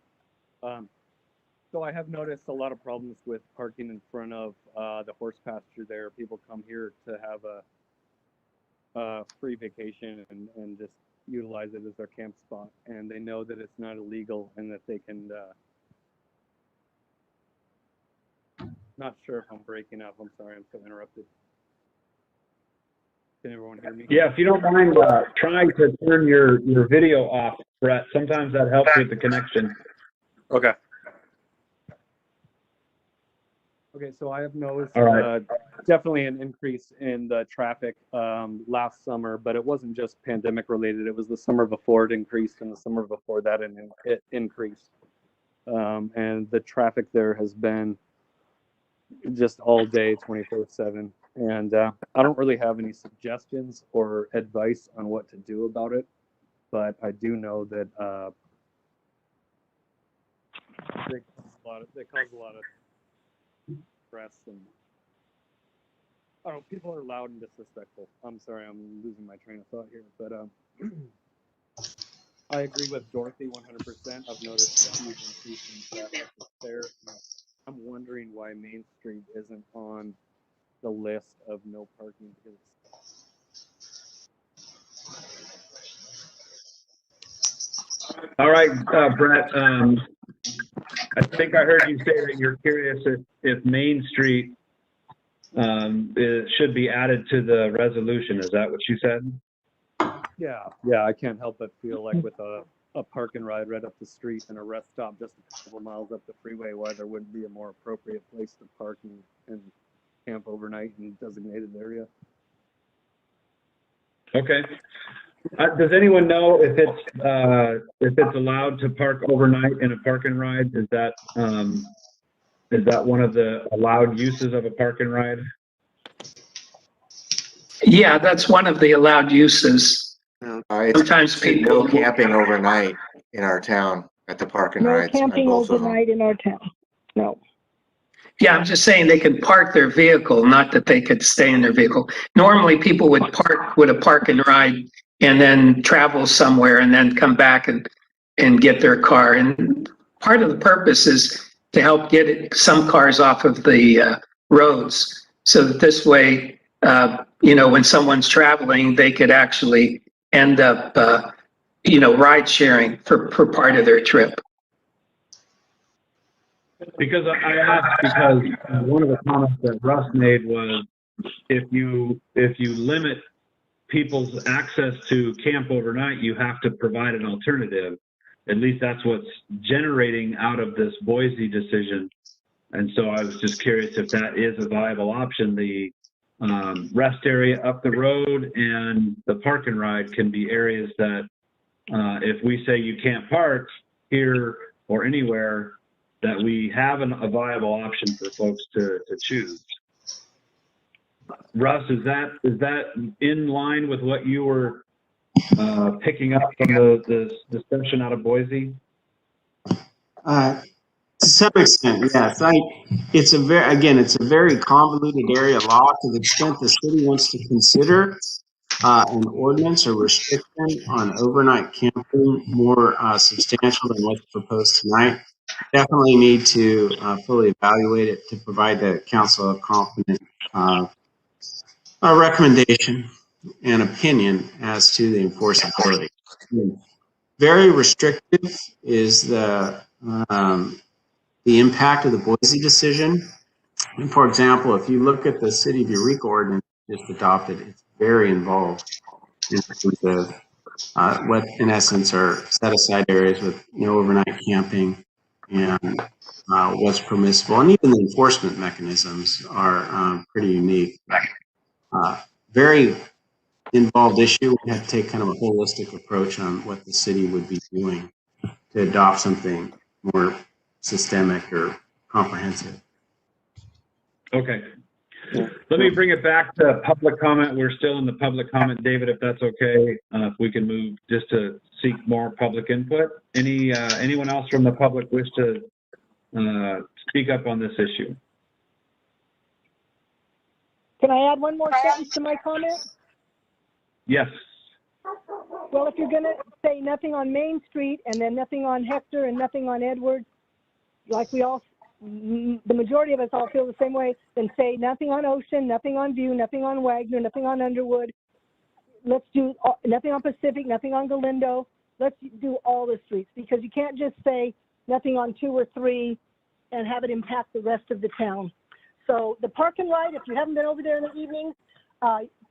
So I have noticed a lot of problems with parking in front of the horse pasture there. People come here to have a free vacation and just utilize it as their camp spot, and they know that it's not illegal and that they can. Not sure if I'm breaking up. I'm sorry, I'm so interrupted. Can everyone hear me? Yeah, if you don't mind trying to turn your video off, Brett. Sometimes that helps with the connection. Okay. Okay, so I have noticed All right. definitely an increase in the traffic last summer, but it wasn't just pandemic related. It was the summer before it increased, and the summer before that it increased. And the traffic there has been just all day, 24/7. And I don't really have any suggestions or advice on what to do about it, but I do know that they cause a lot of stress, and I don't know, people are loud and disrespectful. I'm sorry, I'm losing my train of thought here, but I agree with Dorothy 100%. I've noticed a huge increase in traffic there. I'm wondering why Main Street isn't on the list of no parking because All right, Brett. I think I heard you say that you're curious if Main Street should be added to the resolution. Is that what you said? yeah, I can't help but feel like with a park and ride right up the street and a rest stop just a couple miles up the freeway, why there wouldn't be a more appropriate place to park and camp overnight in a designated area. Okay. Does anyone know if it's allowed to park overnight in a park and ride? Is that one of the allowed uses of a park and ride? Yeah, that's one of the allowed uses. Sometimes It's people. no camping overnight in our town at the park and No rides. on camping both of them. overnight in our town. No. Yeah, I'm just saying they can park their vehicle, not that they could stay in their vehicle. Normally, people would park with a park and ride and then travel somewhere and then come back and get their car. And part of the purpose is to help get some cars off of the roads so that this way, when someone's traveling, they could actually end up, ride sharing for part of their trip. Because I asked because one of the comments that Russ made was if you limit people's access to camp overnight, you have to provide an alternative. At least that's what's generating out of this Boise decision. And so I was just curious if that is a viable option. The rest area up the road and the park and ride can be areas that if we say you can't park here or anywhere, that we have a viable option for folks to choose. Russ, is that in line with what you were picking up from the discussion out of Boise? To some extent, yes. It's a very convoluted area of law. To the extent the city wants to consider an ordinance or restriction on overnight camping more substantial than what's proposed tonight, definitely need to fully evaluate it to provide the council a competent recommendation and opinion as to the enforceability. Very restrictive is the impact of the Boise decision. And for example, if you look at the City of Eureka ordinance just adopted, it's very involved in terms of what in essence are set aside areas with no overnight camping and what's permissible, and even the enforcement mechanisms are pretty unique. Very involved issue. We have to take kind of a holistic approach on what the city would be doing to adopt something more systemic or comprehensive. Okay. Let me bring it back to public comment. We're still in the public comment, David, if that's okay. If we can move just to seek more public input. Anyone else from the public wish to speak up on this issue? Can I add one more sentence to my comment? Yes. Well, if you're going to say nothing on Main Street and then nothing on Hector and nothing on Edwards, like the majority of us all feel the same way, then say nothing on Ocean, nothing on View, nothing on Wagner, nothing on Underwood. Let's do nothing on Pacific, nothing on Galindo. Let's do all the streets, because you can't just say nothing on 2 or 3 and have it impact the rest of the town. So the park and ride, if you haven't been over there in the evening,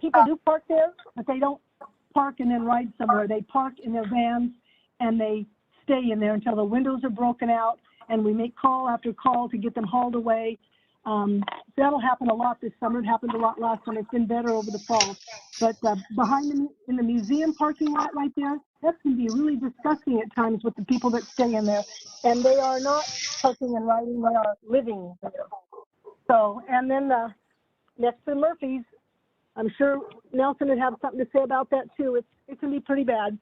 people do park there, but they don't park and then ride somewhere. They park in their vans and they stay in there until the windows are broken out, and we make call after call to get them hauled away. That'll happen a lot this summer. It happened a lot last summer. It's been better over the fall. But behind in the museum parking lot right there, that can be really disgusting at times with the people that stay in there. And they are not parking and riding, they are living there. So, and then next to Murphy's, I'm sure Nelson would have something to say about that too. It can be pretty bad.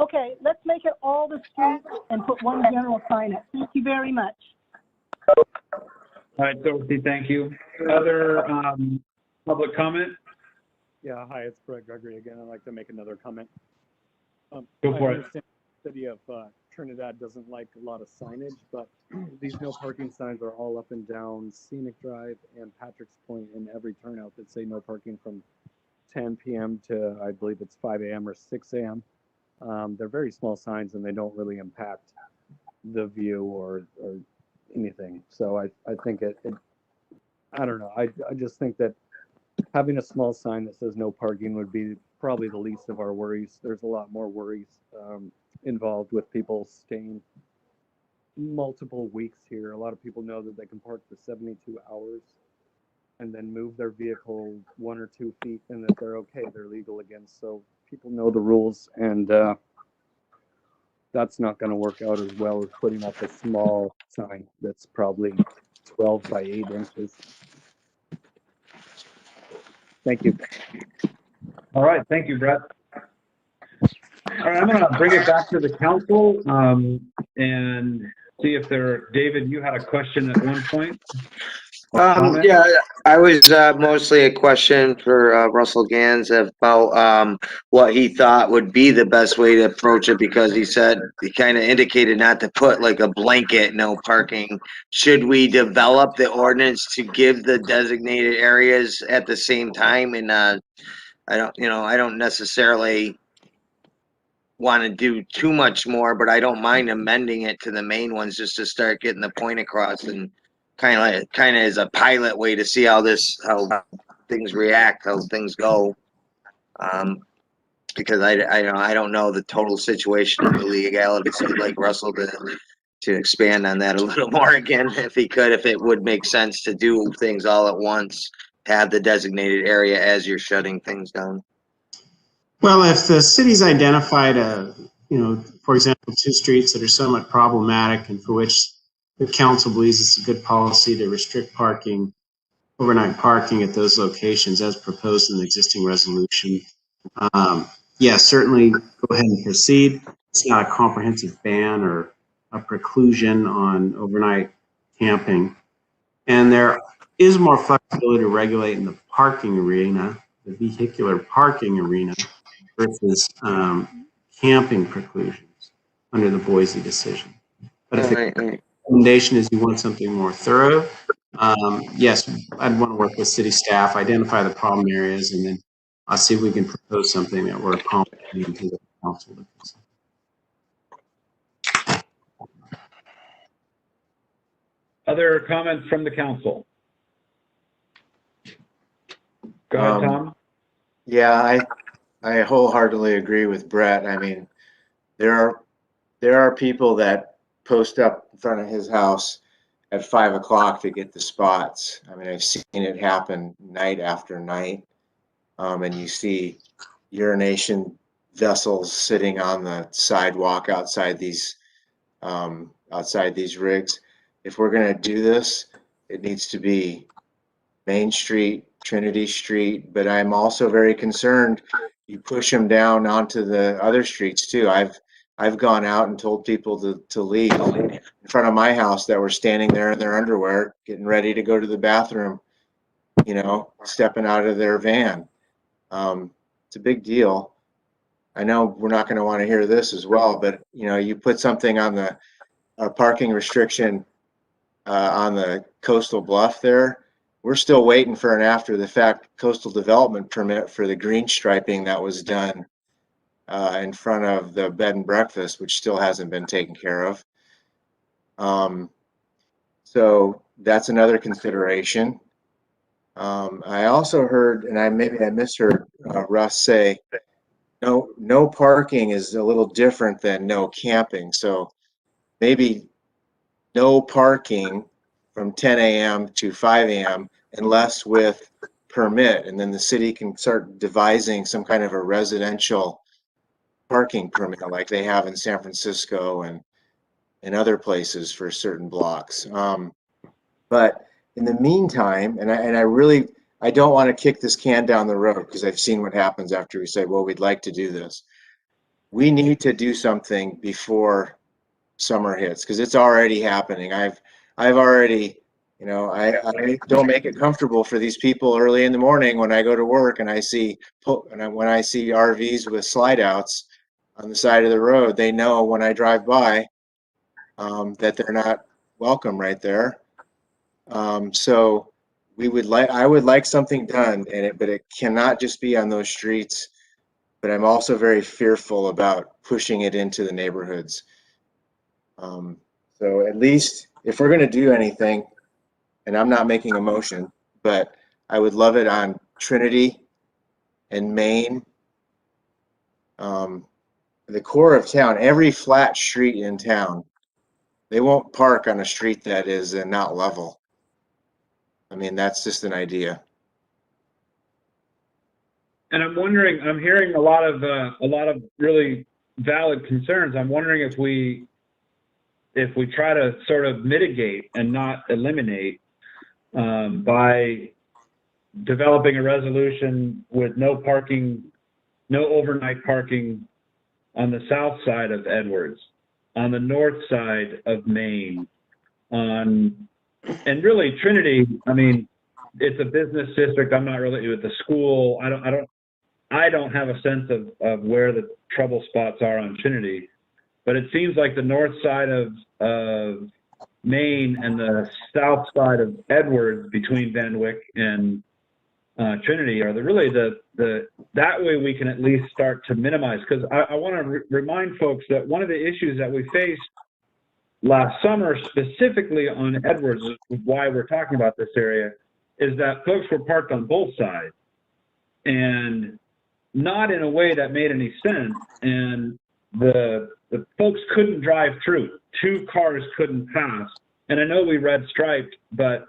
Okay, let's make it all the streets and put one general sign up. Thank you very much. All right, Dorothy, thank you. Other public comment? Yeah, hi, it's Gregory again. I'd like to make another comment. Go for it. I understand the city of Trinidad doesn't like a lot of signage, but these no parking signs are all up and down Scenic Drive and Patrick's Point in every turnout that say no parking from 10 p.m. to, I believe it's 5 a.m. or 6 a.m. They're very small signs and they don't really impact the view or anything. So I think I don't know. I just think that having a small sign that says no parking would be probably the least of our worries. There's a lot more worries involved with people staying multiple weeks here. A lot of people know that they can park for 72 hours and then move their vehicle 1 or 2 feet and that they're okay, they're legal again. So people know the rules, and that's not going to work out as well as putting up a small sign that's probably 12 by 8 inches. Thank you. All right, thank you, Brett. All right, I'm going to bring it back to the council and see if David, you had a question at one point. Yeah, I was mostly a question for Russell Gans about what he thought would be the best way to approach it, because he said, he kind of indicated not to put like a blanket no parking. Should we develop the ordinance to give the designated areas at the same time? And I don't necessarily want to do too much more, but I don't mind amending it to the main ones just to start getting the point across, and kind of as a pilot way to see how things react, how things go. Because I don't know the total situation of the legality. So I'd like Russell to expand on that a little more again, if he could, if it would make sense to do things all at once, have the designated area as you're shutting things down. Well, if the city's identified for example, 2 streets that are somewhat problematic and for which the council believes it's a good policy to restrict parking, overnight parking at those locations as proposed in the existing resolution, yeah, certainly go ahead and proceed. It's not a comprehensive ban or a preclusion on overnight camping. And there is more flexibility to regulate in the parking arena, the vehicular parking arena, versus camping preclusions under the Boise decision. But if the recommendation is you want something more thorough, yes, I'd want to work with city staff, identify the problem areas, and then I'll see if we can propose something that we're accommodating to the council. Other comments from the council? Go ahead, Tom. Yeah, I wholeheartedly agree with Brett. I mean, there are people that post up in front of his house at 5 o'clock to get the spots. I mean, I've seen it happen night after night. And you see urination vessels sitting on the sidewalk outside these outside these rigs. If we're gonna do this, it needs to be Main Street, Trinity Street, but I'm also very concerned you push them down onto the other streets too. I've gone out and told people to leave in front of my house that were standing there in their underwear, getting ready to go to the bathroom, you know, stepping out of their van. It's a big deal. I know we're not going to want to hear this as well, but you know, you put something on the parking restriction on the coastal bluff there. We're still waiting for an after the fact coastal development permit for the green striping that was done in front of the bed and breakfast, which still hasn't been taken care of. So that's another consideration. I also heard, and maybe I misheard Russ say, no parking is a little different than no camping. So maybe no parking from 10 a.m. to 5 a.m. unless with permit, and then the city can start devising some kind of a residential parking permit like they have in San Francisco and in other places for certain blocks. But in the meantime, and I don't want to kick this can down the road because I've seen what happens after we say, well, we'd like to do this. We need to do something before summer hits because it's already happening. I've already, you know, I don't make it comfortable for these people early in the morning when I go to work and when I see RVs with slide outs on the side of the road. They know when I drive by that they're not welcome right there. So I would like something done but it cannot just be on those streets. But I'm also very fearful about pushing it into the neighborhoods. So at least if we're going to do anything, and I'm not making a motion, but I would love it on Trinity and Main, the core of town, every flat street in town. They won't park on a street that is not level. I mean, that's just an idea. And I'm wondering, I'm hearing a lot of really valid concerns. I'm wondering if we try to sort of mitigate and not eliminate by developing a resolution with no overnight parking on the south side of Edwards, on the north side of Maine, and really Trinity. I mean, it's a business district. I'm not really with the school. I don't have a sense of where the trouble spots are on Trinity, but it seems like the north side of Maine and the south side of Edwards between Van Wyck and Trinity are that way we can at least start to minimize. Because I want to remind folks that one of the issues that we faced last summer, specifically on Edwards, why we're talking about this area, is that folks were parked on both sides and not in a way that made any sense. And the folks couldn't drive through. 2 cars couldn't pass. And I know we red striped, but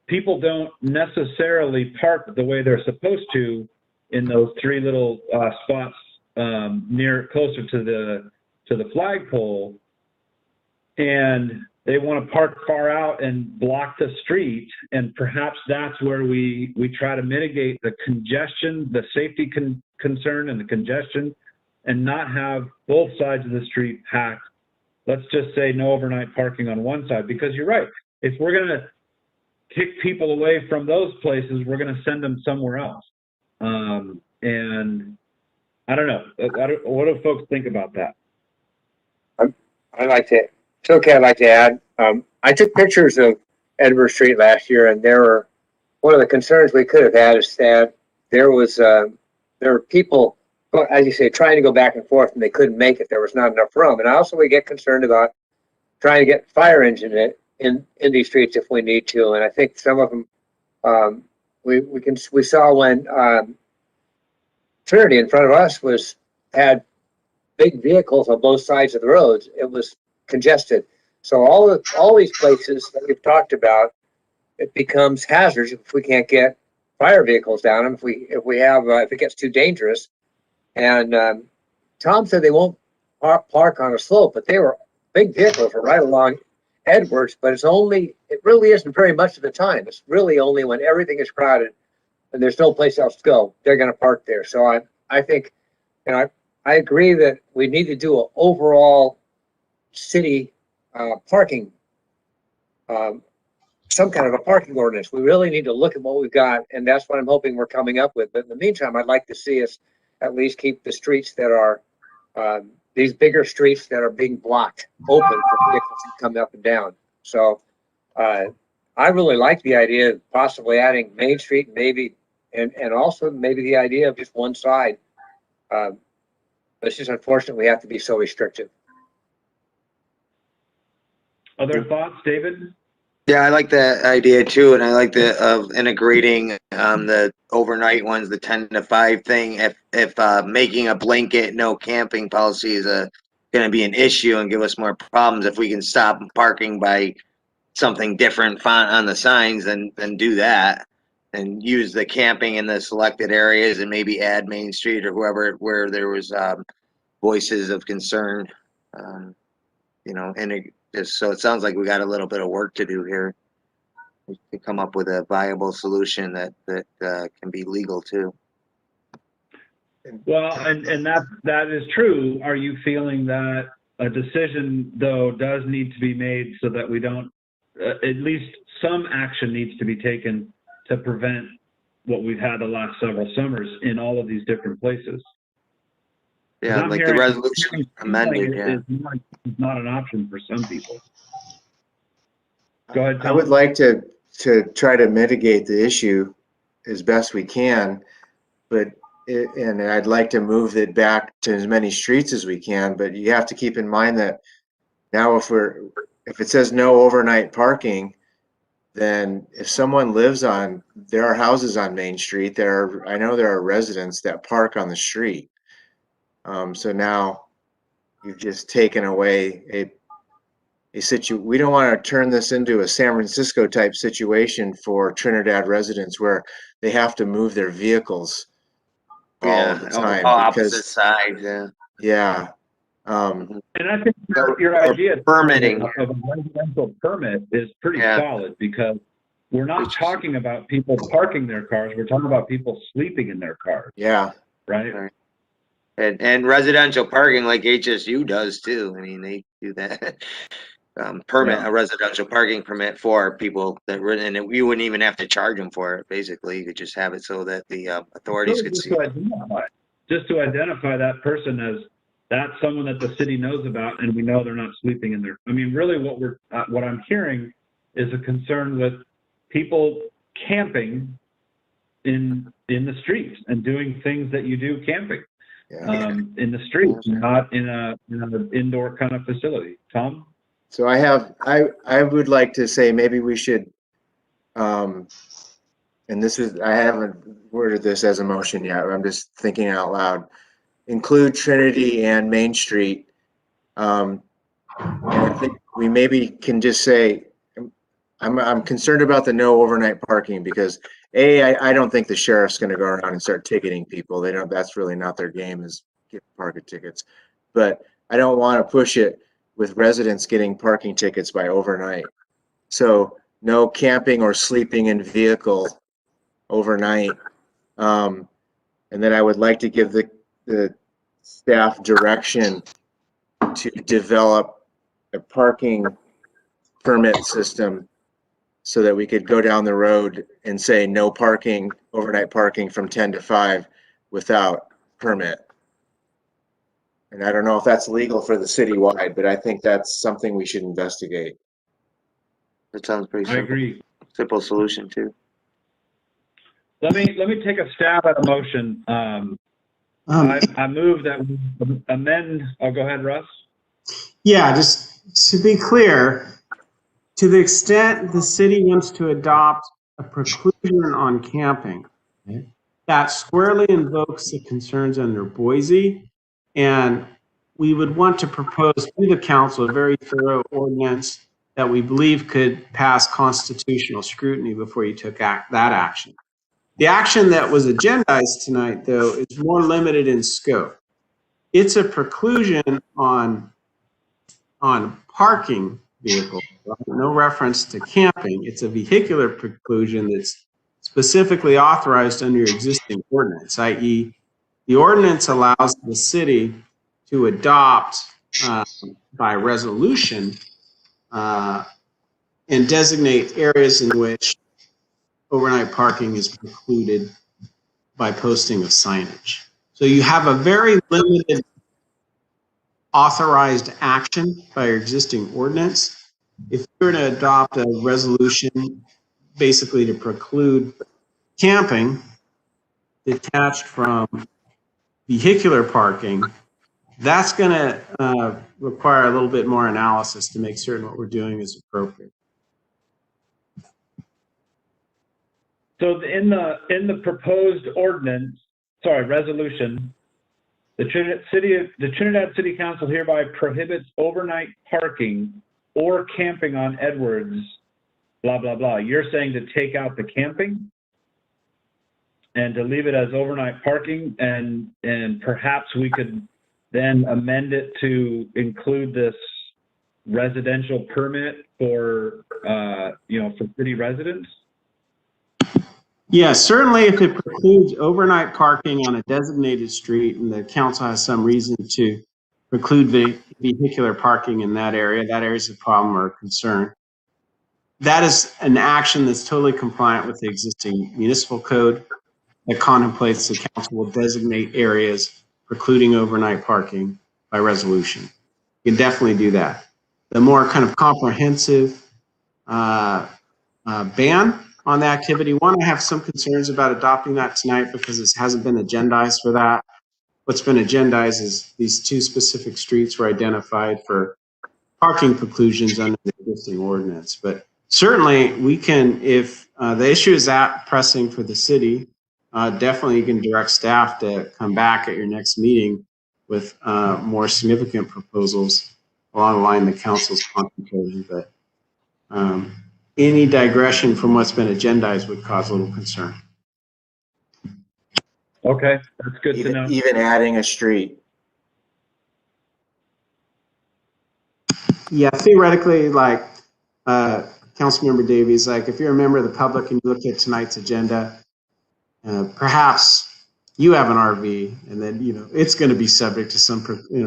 people don't necessarily park the way they're supposed to in those 3 little spots closer to the flagpole. And they want to park far out and block the street. And perhaps that's where we try to mitigate the congestion, the safety concern and the congestion, and not have both sides of the street packed. Let's just say no overnight parking on one side, because you're right. If we're going to kick people away from those places, we're going to send them somewhere else. And I don't know. What do folks think about that? I'd like to add, I took pictures of Edward Street last year, and one of the concerns we could have had is that there were people, as you say, trying to go back and forth, and they couldn't make it. There was not enough room. And also we get concerned about trying to get fire engine in these streets if we need to. And I think some of them, we saw when Trinity in front of us had big vehicles on both sides of the roads. It was congested. So all these places that we've talked about, it becomes hazards if we can't get fire vehicles down them. If it gets too dangerous. And Tom said they won't park on a slope, but they were big vehicles are right along Edwards, but it really isn't very much of the time. It's really only when everything is crowded and there's no place else to go, they're going to park there. So I think, I agree that we need to do an overall city parking, some kind of a parking ordinance. We really need to look at what we've got, and that's what I'm hoping we're coming up with. But in the meantime, I'd like to see us at least keep the streets that are these bigger streets that are being blocked open for vehicles to come up and down. So I really like the idea of possibly adding Main Street, maybe, and also maybe the idea of just one side. It's just unfortunate we have to be so restrictive. Other thoughts, David? Yeah, I like that idea too, and I like the of integrating the overnight ones, the 10 to 5 thing. If making a blanket no camping policy is going to be an issue and give us more problems, if we can stop parking by something different font on the signs, then do that, and use the camping in the selected areas, and maybe add Main Street or whoever where there was voices of concern, and just so it sounds like we got a little bit of work to do here to come up with a viable solution that can be legal too. Well, and that is true. Are you feeling that a decision though does need to be made so that we don't, at least some action needs to be taken to prevent what we've had the last several summers in all of these different places? Yeah, like the resolution amended, is not an option for some people. Go ahead, Tom. I would like to try to mitigate the issue as best we can, and I'd like to move it back to as many streets as we can, but you have to keep in mind that now if it says no overnight parking, then if someone lives there are houses on Main Street, I know there are residents that park on the street. So now you've just taken away we don't want to turn this into a San Francisco type situation for Trinidad residents where they have to move their vehicles all the time. Opposite sides, yeah. And I think your idea permitting of a residential permit is pretty solid, because we're not talking about people parking their cars. We're talking about people sleeping in their cars. Yeah. Right. And residential parking like HSU does too. I mean, they do that. A residential parking permit for people that were in it. You wouldn't even have to charge them for it. Basically, you could just have it so that the authorities could see it. Just to identify that person as that's someone that the city knows about, and we know they're not sleeping in there. I mean, really, what I'm hearing is a concern with people camping in the streets and doing things that you do camping in the streets, not in an indoor kind of facility. Tom? So I would like to say maybe we should, and I haven't worded this as a motion yet. I'm just thinking out loud. Include Trinity and Main Street. And I think we maybe can just say, I'm concerned about the no overnight parking because I don't think the sheriff's going to go around and start ticketing people. That's really not their game, is get parking tickets. But I don't want to push it with residents getting parking tickets by overnight. So no camping or sleeping in vehicle overnight. And then I would like to give the staff direction to develop a parking permit system so that we could go down the road and say no parking, overnight parking from 10 to 5 without permit. And I don't know if that's legal for the citywide, but I think that's something we should investigate. That sounds pretty simple. I agree. Simple solution too. Let me take a stab at a motion. I move that we amend. Oh, go ahead, Russ. Yeah, just to be clear, to the extent the city wants to adopt a preclusion on camping, that squarely invokes the concerns under Boise. And we would want to propose to the council a very thorough ordinance that we believe could pass constitutional scrutiny before you took that action. The action that was agendized tonight, though, is more limited in scope. It's a preclusion on on parking vehicles, no reference to camping. It's a vehicular preclusion that's specifically authorized under your existing ordinance, i.e. the ordinance allows the city to adopt by resolution and designate areas in which overnight parking is precluded by posting of signage. So you have a very limited authorized action by your existing ordinance. If you were to adopt a resolution basically to preclude camping detached from vehicular parking, that's going to require a little bit more analysis to make certain what we're doing is appropriate. So in the proposed ordinance, resolution, the Trinidad City Council hereby prohibits overnight parking or camping on Edwards, blah, blah, blah. You're saying to take out the camping and to leave it as overnight parking, and perhaps we could then amend it to include this residential permit for, for city residents? Yeah, certainly if it precludes overnight parking on a designated street and the council has some reason to preclude vehicular parking in that area is a problem or a concern. That is an action that's totally compliant with the existing municipal code that contemplates the council will designate areas precluding overnight parking by resolution. You can definitely do that. The more kind of comprehensive ban on the activity. One, I have some concerns about adopting that tonight because it hasn't been agendized for that. What's been agendized is these two specific streets were identified for parking preclusions under the existing ordinance. But certainly we can, if the issue is that pressing for the city, definitely you can direct staff to come back at your next meeting with more significant proposals along the line the council's contemplating. But any digression from what's been agendized would cause a little concern. Okay, that's good to know. Even adding a street. Yeah, theoretically, like Councilmember Davies, like if you're a member of the public and you look at tonight's agenda, perhaps you have an RV and then, it's going to be subject to some,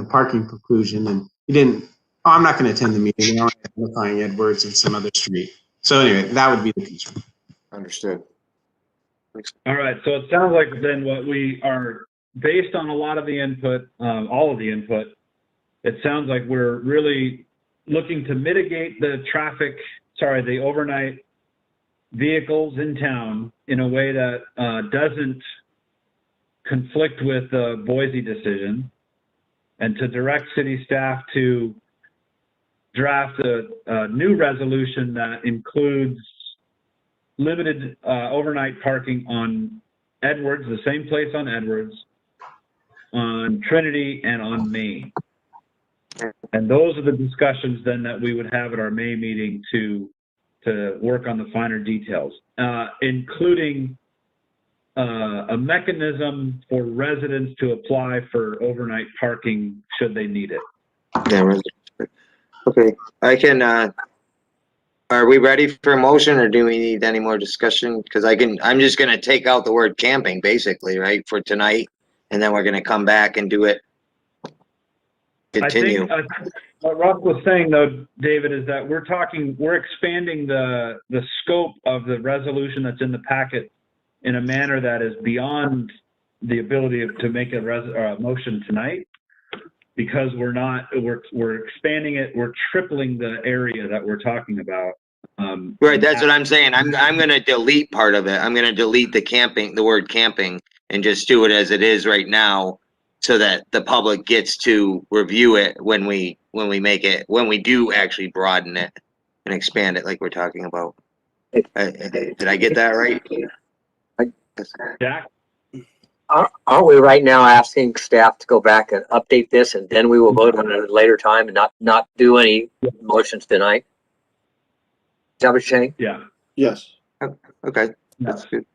parking preclusion, and you didn't, I'm not going to attend the meeting. I'm identifying Edwards and some other street. So anyway, that would be the concern. Understood. All right, so it sounds like then what we are, based on a lot of the input, all of the input, it sounds like we're really looking to mitigate the overnight vehicles in town in a way that doesn't conflict with the Boise decision, and to direct city staff to draft a new resolution that includes limited overnight parking on Edwards, the same place on Edwards, on Trinity, and on Main. And those are the discussions then that we would have at our May meeting to work on the finer details, including a mechanism for residents to apply for overnight parking should they need it. Yeah, okay, I can, are we ready for a motion, or do we need any more discussion? Because I'm just gonna take out the word camping basically, right, for tonight, and then we're gonna come back and do it. Continue. I think what Russ was saying though, David, is that we're expanding the scope of the resolution that's in the packet in a manner that is beyond the ability to make a motion tonight, because we're expanding it, we're tripling the area that we're talking about. Right, that's what I'm saying. I'm gonna delete part of it. I'm gonna delete the word camping, and just do it as it is right now, so that the public gets to review it when we do actually broaden it and expand it like we're talking about. Did I get that right? Jack? Aren't we right now asking staff to go back and update this, and then we will vote on it at a later time and not do any motions tonight? Is that what you're saying? Yeah. Yes. Okay, that's good.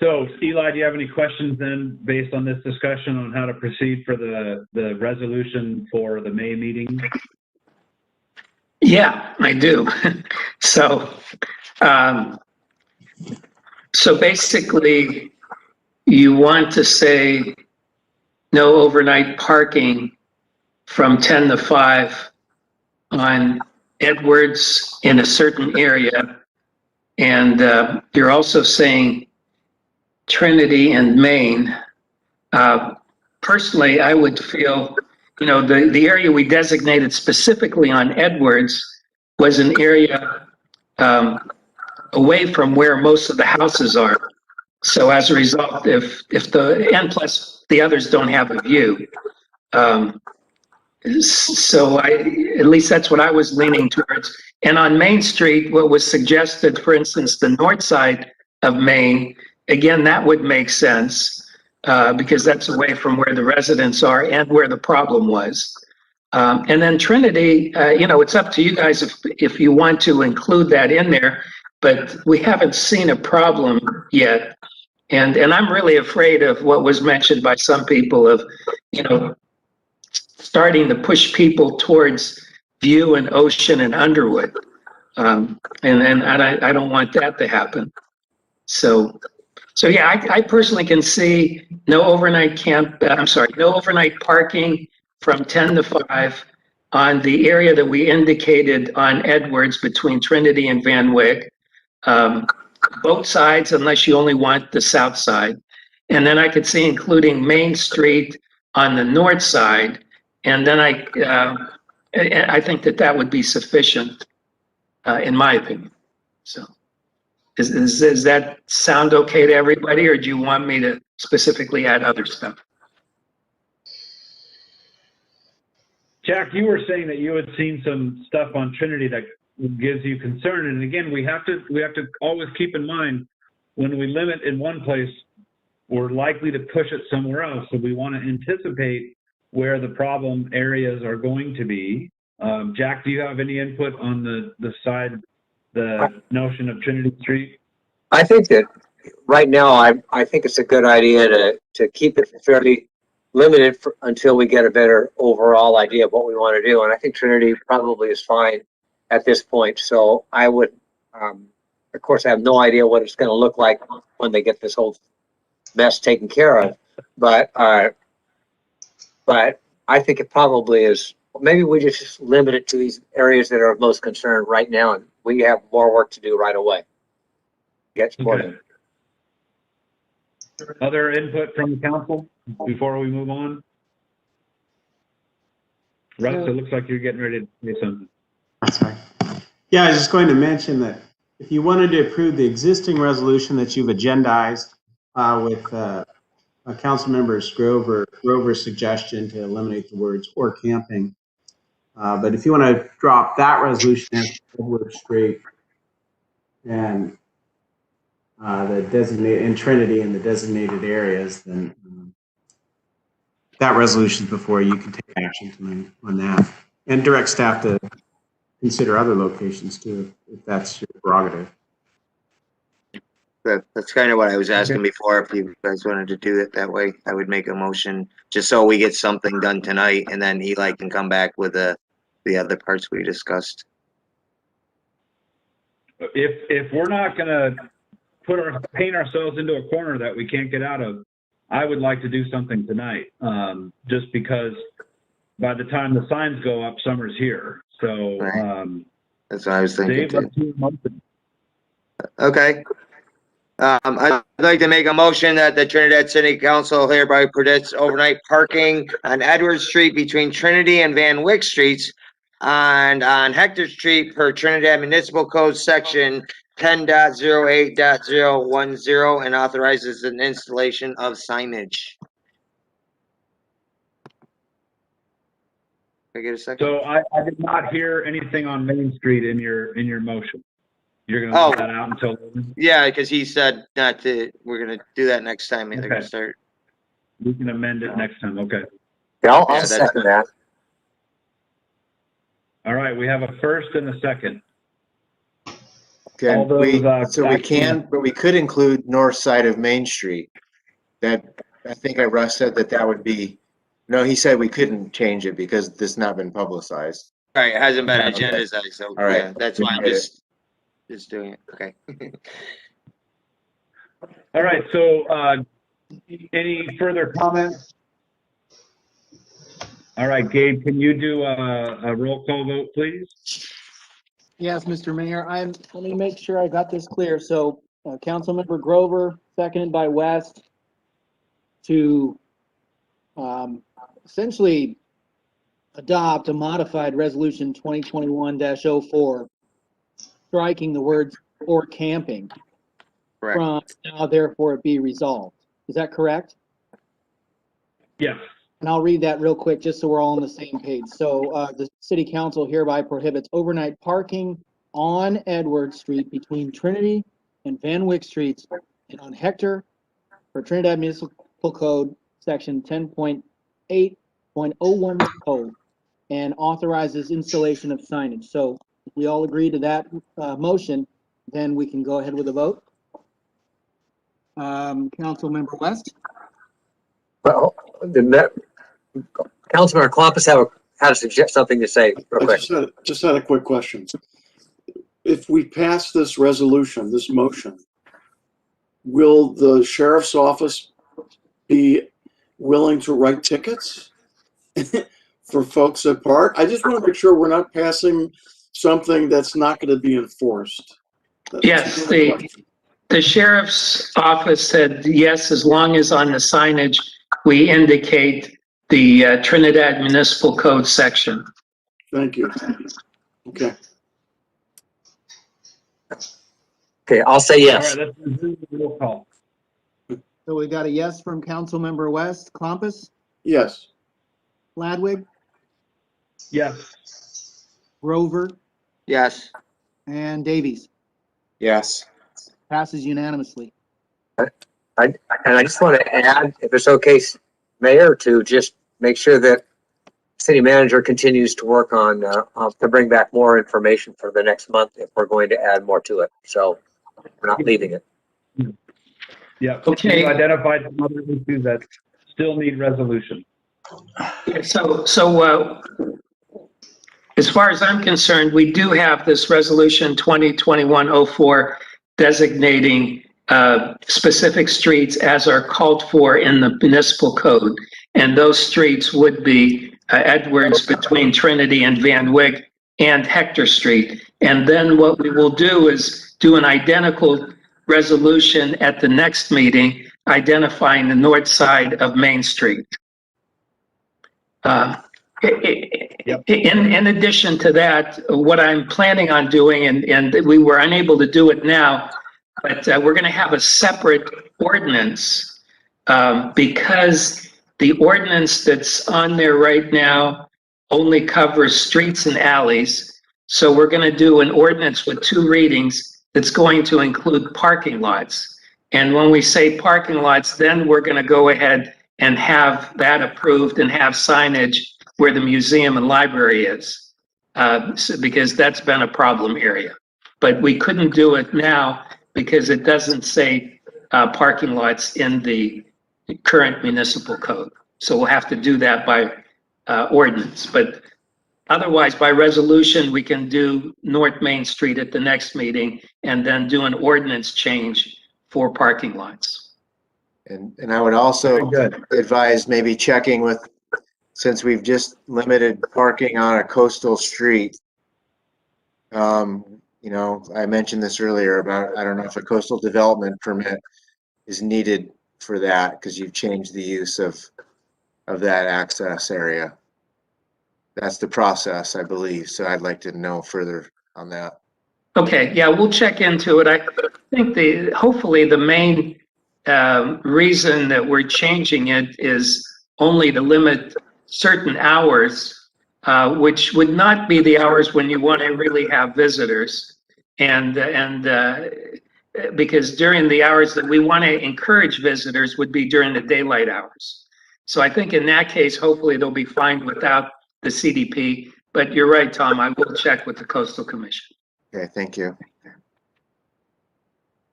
So Eli, do you have any questions then based on this discussion on how to proceed for the resolution for the May meeting? Yeah, I do. So, um, so basically, you want to say no overnight parking from 10 to 5 on Edwards in a certain area. And you're also saying Trinity and Main. Personally, I would feel, you know, the area we designated specifically on Edwards was an area away from where most of the houses are. So as a result, and plus the others don't have a view. So at least that's what I was leaning towards. And on Main Street, what was suggested, for instance, the north side of Main, again, that would make sense because that's away from where the residents are and where the problem was. And then Trinity, you know, it's up to you guys if you want to include that in there, but we haven't seen a problem yet. And I'm really afraid of what was mentioned by some people of, you know, starting to push people towards View and Ocean and Underwood. And I don't want that to happen. So yeah, I personally can see no overnight no overnight parking from 10 to 5 on the area that we indicated on Edwards between Trinity and Van Wyck. Both sides, unless you only want the south side. And then I could see including Main Street on the north side. And then I think that would be sufficient, in my opinion. So does that sound okay to everybody, or do you want me to specifically add other stuff? Jack, you were saying that you had seen some stuff on Trinity that gives you concern. And again, we have to always keep in mind when we limit in one place, we're likely to push it somewhere else. So we want to anticipate where the problem areas are going to be. Jack, do you have any input on the notion of Trinity Street? I think that right now, I think it's a good idea to keep it fairly limited until we get a better overall idea of what we want to do. And I think Trinity probably is fine at this point. So I would, of course, I have no idea what it's going to look like when they get this whole mess taken care of. But I think it probably is. Maybe we just limit it to these areas that are of most concern right now, and we have more work to do right away. Get more Okay. Other input from the council before we move on? Russ, it looks like you're getting ready to say something. Sorry. Yeah, I was just going to mention that if you wanted to approve the existing resolution that you've agendized with council members Grover's suggestion to eliminate the words "or camping," but if you want to drop that resolution as Edward Street and the designated in Trinity and the designated areas, then that resolution is before you can take action tonight on that, and direct staff to consider other locations too, if that's your prerogative. That's kind of what I was asking before. If you guys wanted to do it that way, I would make a motion just so we get something done tonight, and then Eli can come back with the other parts we discussed. If we're not going to paint ourselves into a corner that we can't get out of, I would like to do something tonight, just because by the time the signs go up, summer's here. So that's what I was thinking. Dave, okay. I'd like to make a motion that the Trinidad City Council hereby predicts overnight parking on Edward Street between Trinity and Van Wyck Streets and on Hector Street per Trinidad Municipal Code section 10.08.010 and authorizes an installation of signage. Can I get a second? So I did not hear anything on Main Street in your motion. You're going to leave that out until later? Yeah, because he said not to. We're going to do that next time. They're going to start. We can amend it next time. Okay. Yeah, I'll second that. All right. We have a first and a second. All those, So we can, but we could include north side of Main Street. That, I think Russ said that would be, no, he said we couldn't change it because this has not been publicized. Right, it hasn't been Okay. agendized, so All right. yeah, that's why I'm just doing it. Okay. All right, so any further comments? All right, Gabe, can you do a roll call vote, please? Yes, Mr. Mayor, let me make sure I got this clear. So, Councilmember Grover, seconded by West, to essentially adopt a modified resolution 2021-04, striking the words "or camping" Correct. from now therefore it be resolved. Is that correct? Yes. And I'll read that real quick just so we're all on the same page. So the city council hereby prohibits overnight parking on Edward Street between Trinity and Van Wyck Streets and on Hector for Trinidad Municipal Code section 10.8.01 code, and authorizes installation of signage. So if we all agree to that motion, then we can go ahead with a vote. Councilmember West? Well, Councilmember Klompus had to suggest something to say real quick. Just had a quick question. If we pass this resolution, this motion, will the sheriff's office be willing to write tickets for folks that park? I just want to make sure we're not passing something that's not going to be enforced. Yes, the sheriff's office said yes, as long as on the signage we indicate the Trinidad Municipal Code section. Thank you. Okay. Okay, I'll say yes. All right, let's resume the roll call. So we got a yes from Councilmember West. Klompus? Yes. Ladwig? Yes. Grover? Yes. And Davies? Yes. Passes unanimously. I just want to add, if it's okay, Mayor, to just make sure that city manager continues to work on to bring back more information for the next month if we're going to add more to it. So we're not leaving it. Yeah. Okay. You identified some other issues that still need resolution. So as far as I'm concerned, we do have this resolution 2021-04 designating specific streets as are called for in the municipal code. And those streets would be Edwards between Trinity and Van Wyck and Hector Street. And then what we will do is do an identical resolution at the next meeting identifying the north side of Main Street. In addition to that, what I'm planning on doing, and we were unable to do it now, but we're going to have a separate ordinance because the ordinance that's on there right now only covers streets and alleys. So we're going to do an ordinance with 2 readings that's going to include parking lots. And when we say parking lots, then we're going to go ahead and have that approved and have signage where the museum and library is, because that's been a problem area. But we couldn't do it now because it doesn't say parking lots in the current municipal code. So we'll have to do that by ordinance. But otherwise, by resolution, we can do North Main Street at the next meeting and then do an ordinance change for parking lots. And I would also advise maybe checking with, since we've just limited parking on a coastal street. You know, I mentioned this earlier about, I don't know if a coastal development permit is needed for that because you've changed the use of that access area. That's the process, I believe. So I'd like to know further on that. Okay, yeah, we'll check into it. I think hopefully the main reason that we're changing it is only to limit certain hours, which would not be the hours when you want to really have visitors. And because during the hours that we want to encourage visitors would be during the daylight hours. So I think in that case, hopefully they'll be fine without the CDP. But you're right, Tom, I will check with the Coastal Commission. Okay, thank you.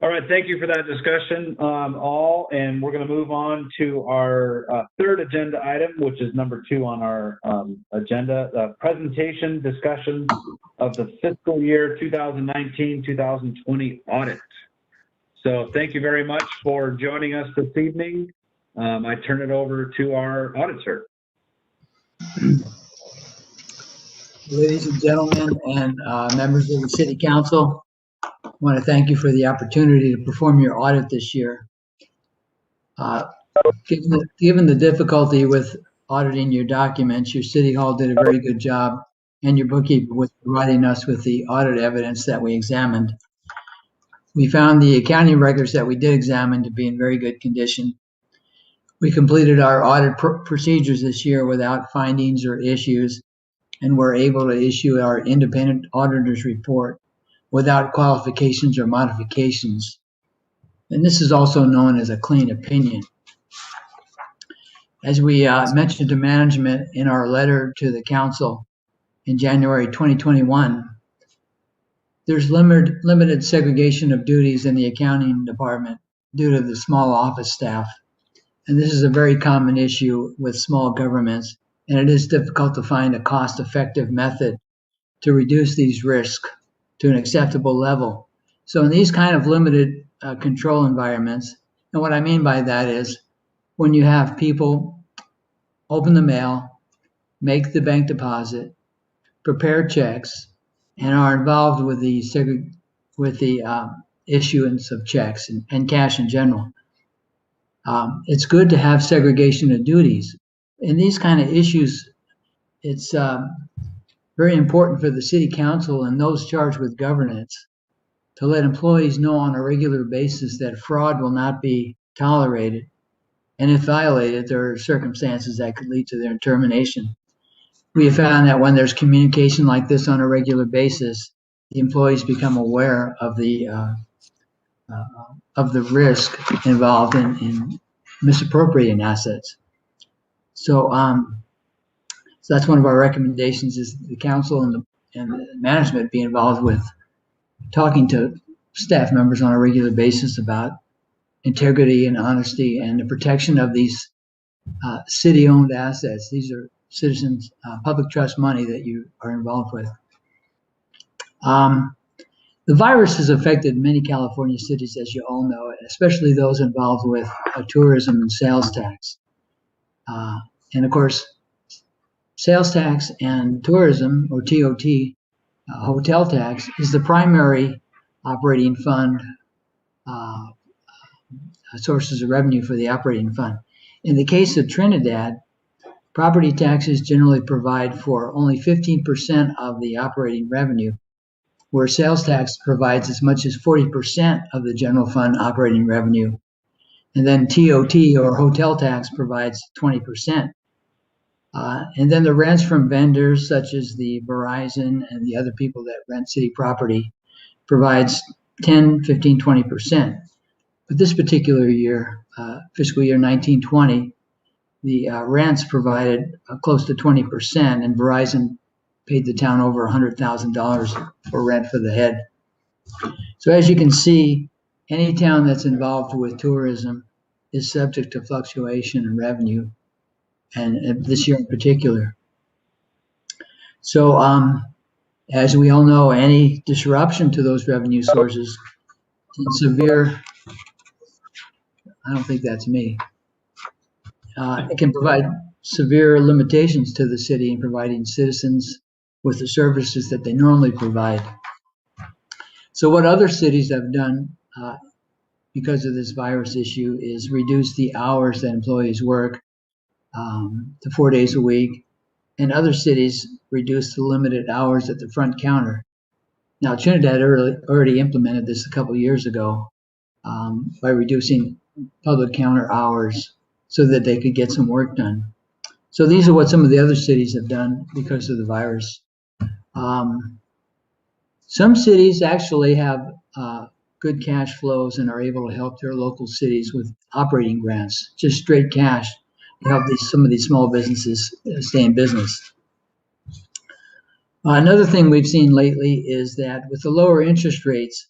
All right, thank you for that discussion, all, and we're going to move on to our third agenda item, which is number 2 on our agenda, presentation discussion of the fiscal year 2019-2020 audit. So thank you very much for joining us this evening. I turn it over to our auditor. Ladies and gentlemen, and members of the City Council, I want to thank you for the opportunity to perform your audit this year. Given the difficulty with auditing your documents, your City Hall did a very good job, and your bookkeeper with providing us with the audit evidence that we examined. We found the accounting records that we did examine to be in very good condition. We completed our audit procedures this year without findings or issues, and were able to issue our independent auditor's report without qualifications or modifications. And this is also known as a clean opinion. As we mentioned to management in our letter to the council in January 2021, there's limited segregation of duties in the accounting department due to the small office staff. And this is a very common issue with small governments, and it is difficult to find a cost-effective method to reduce these risks to an acceptable level. So in these kind of limited control environments, and what I mean by that is when you have people open the mail, make the bank deposit, prepare checks, and are involved with the issuance of checks and cash in general. It's good to have segregation of duties. In these kind of issues, it's very important for the City Council and those charged with governance to let employees know on a regular basis that fraud will not be tolerated. And if violated, there are circumstances that could lead to their termination. We have found that when there's communication like this on a regular basis, the employees become aware of the risk involved in misappropriating assets. So that's one of our recommendations, is the council and the management be involved with talking to staff members on a regular basis about integrity and honesty and the protection of these city-owned assets. These are citizens' public trust money that you are involved with. The virus has affected many California cities, as you all know, especially those involved with tourism and sales tax. And of course, sales tax and tourism, or TOT, hotel tax, is the primary operating fund sources of revenue for the operating fund. In the case of Trinidad, property taxes generally provide for only 15% of the operating revenue, where sales tax provides as much as 40% of the general fund operating revenue. And then TOT, or hotel tax, provides 20%. And then the rents from vendors such as the Verizon and the other people that rent city property provides 10, 15, 20%. But this particular year, fiscal year 1920, the rents provided close to 20%, and Verizon paid the town over $100,000 for rent for the head. So as you can see, any town that's involved with tourism is subject to fluctuation in revenue, and this year in particular. So as we all know, any disruption to those revenue sources can severe, I don't think that's me, it can provide severe limitations to the city in providing citizens with the services that they normally provide. So what other cities have done because of this virus issue is reduce the hours that employees work to 4 days a week, and other cities reduce the limited hours at the front counter. Now, Trinidad already implemented this a couple of years ago by reducing public counter hours so that they could get some work done. So these are what some of the other cities have done because of the virus. Some cities actually have good cash flows and are able to help their local cities with operating grants, just straight cash, to help some of these small businesses stay in business. Another thing we've seen lately is that with the lower interest rates,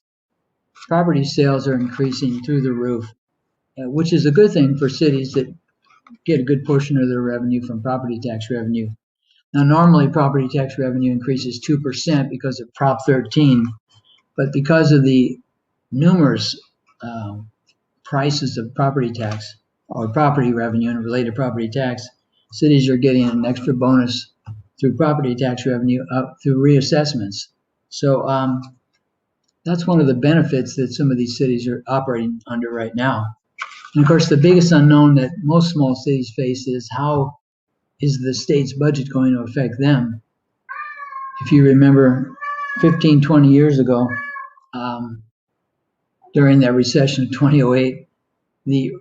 property sales are increasing through the roof, which is a good thing for cities that get a good portion of their revenue from property tax revenue. Now, normally property tax revenue increases 2% because of Prop 13, but because of the numerous prices of property tax or property revenue and related property tax, cities are getting an extra bonus through property tax revenue up through reassessments. So that's one of the benefits that some of these cities are operating under right now. And of course, the biggest unknown that most small cities face is how is the state's budget going to affect them? If you remember 15, 20 years ago, during that recession of 2008, the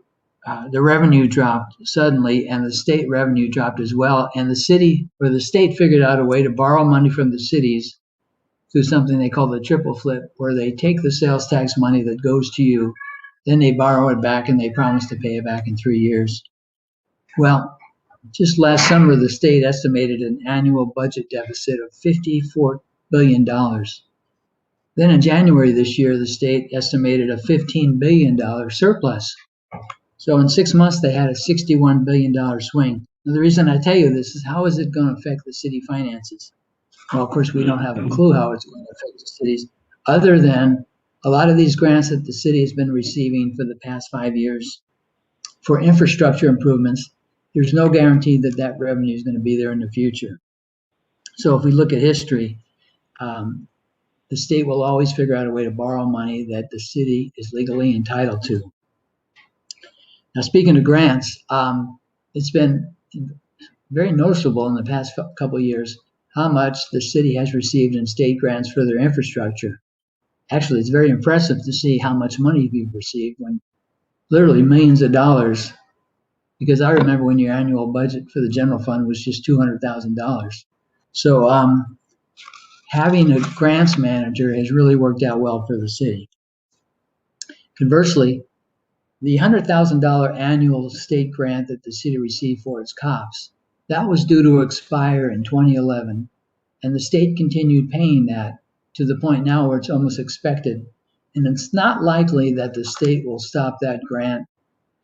revenue dropped suddenly and the state revenue dropped as well. And the city or the state figured out a way to borrow money from the cities through something they call the triple flip, where they take the sales tax money that goes to you, then they borrow it back and they promise to pay it back in 3 years. Well, just last summer, the state estimated an annual budget deficit of $54 billion. Then in January this year, the state estimated a $15 billion surplus. So in 6 months, they had a $61 billion swing. Now, the reason I tell you this is how is it going to affect the city finances? Well, of course, we don't have a clue how it's going to affect the cities, other than a lot of these grants that the city has been receiving for the past 5 years for infrastructure improvements. There's no guarantee that that revenue is going to be there in the future. So if we look at history, the state will always figure out a way to borrow money that the city is legally entitled to. Now, speaking of grants, it's been very noticeable in the past couple of years how much the city has received in state grants for their infrastructure. Actually, it's very impressive to see how much money you've received, when literally millions of dollars, because I remember when your annual budget for the general fund was just $200,000. So having a grants manager has really worked out well for the city. Conversely, the $100,000 annual state grant that the city received for its cops, that was due to expire in 2011, and the state continued paying that to the point now where it's almost expected. And it's not likely that the state will stop that grant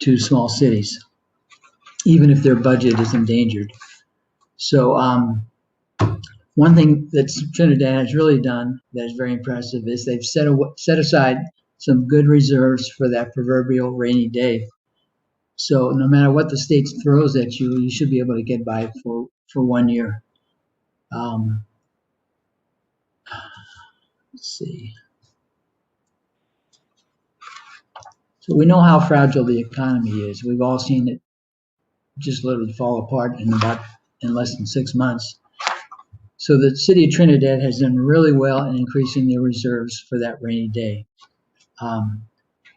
to small cities, even if their budget is endangered. So one thing that Trinidad has really done that is very impressive is they've set aside some good reserves for that proverbial rainy day. So no matter what the state throws at you, you should be able to get by for 1 year. Let's see. So we know how fragile the economy is. We've all seen it just literally fall apart in less than 6 months. So the city of Trinidad has done really well in increasing their reserves for that rainy day.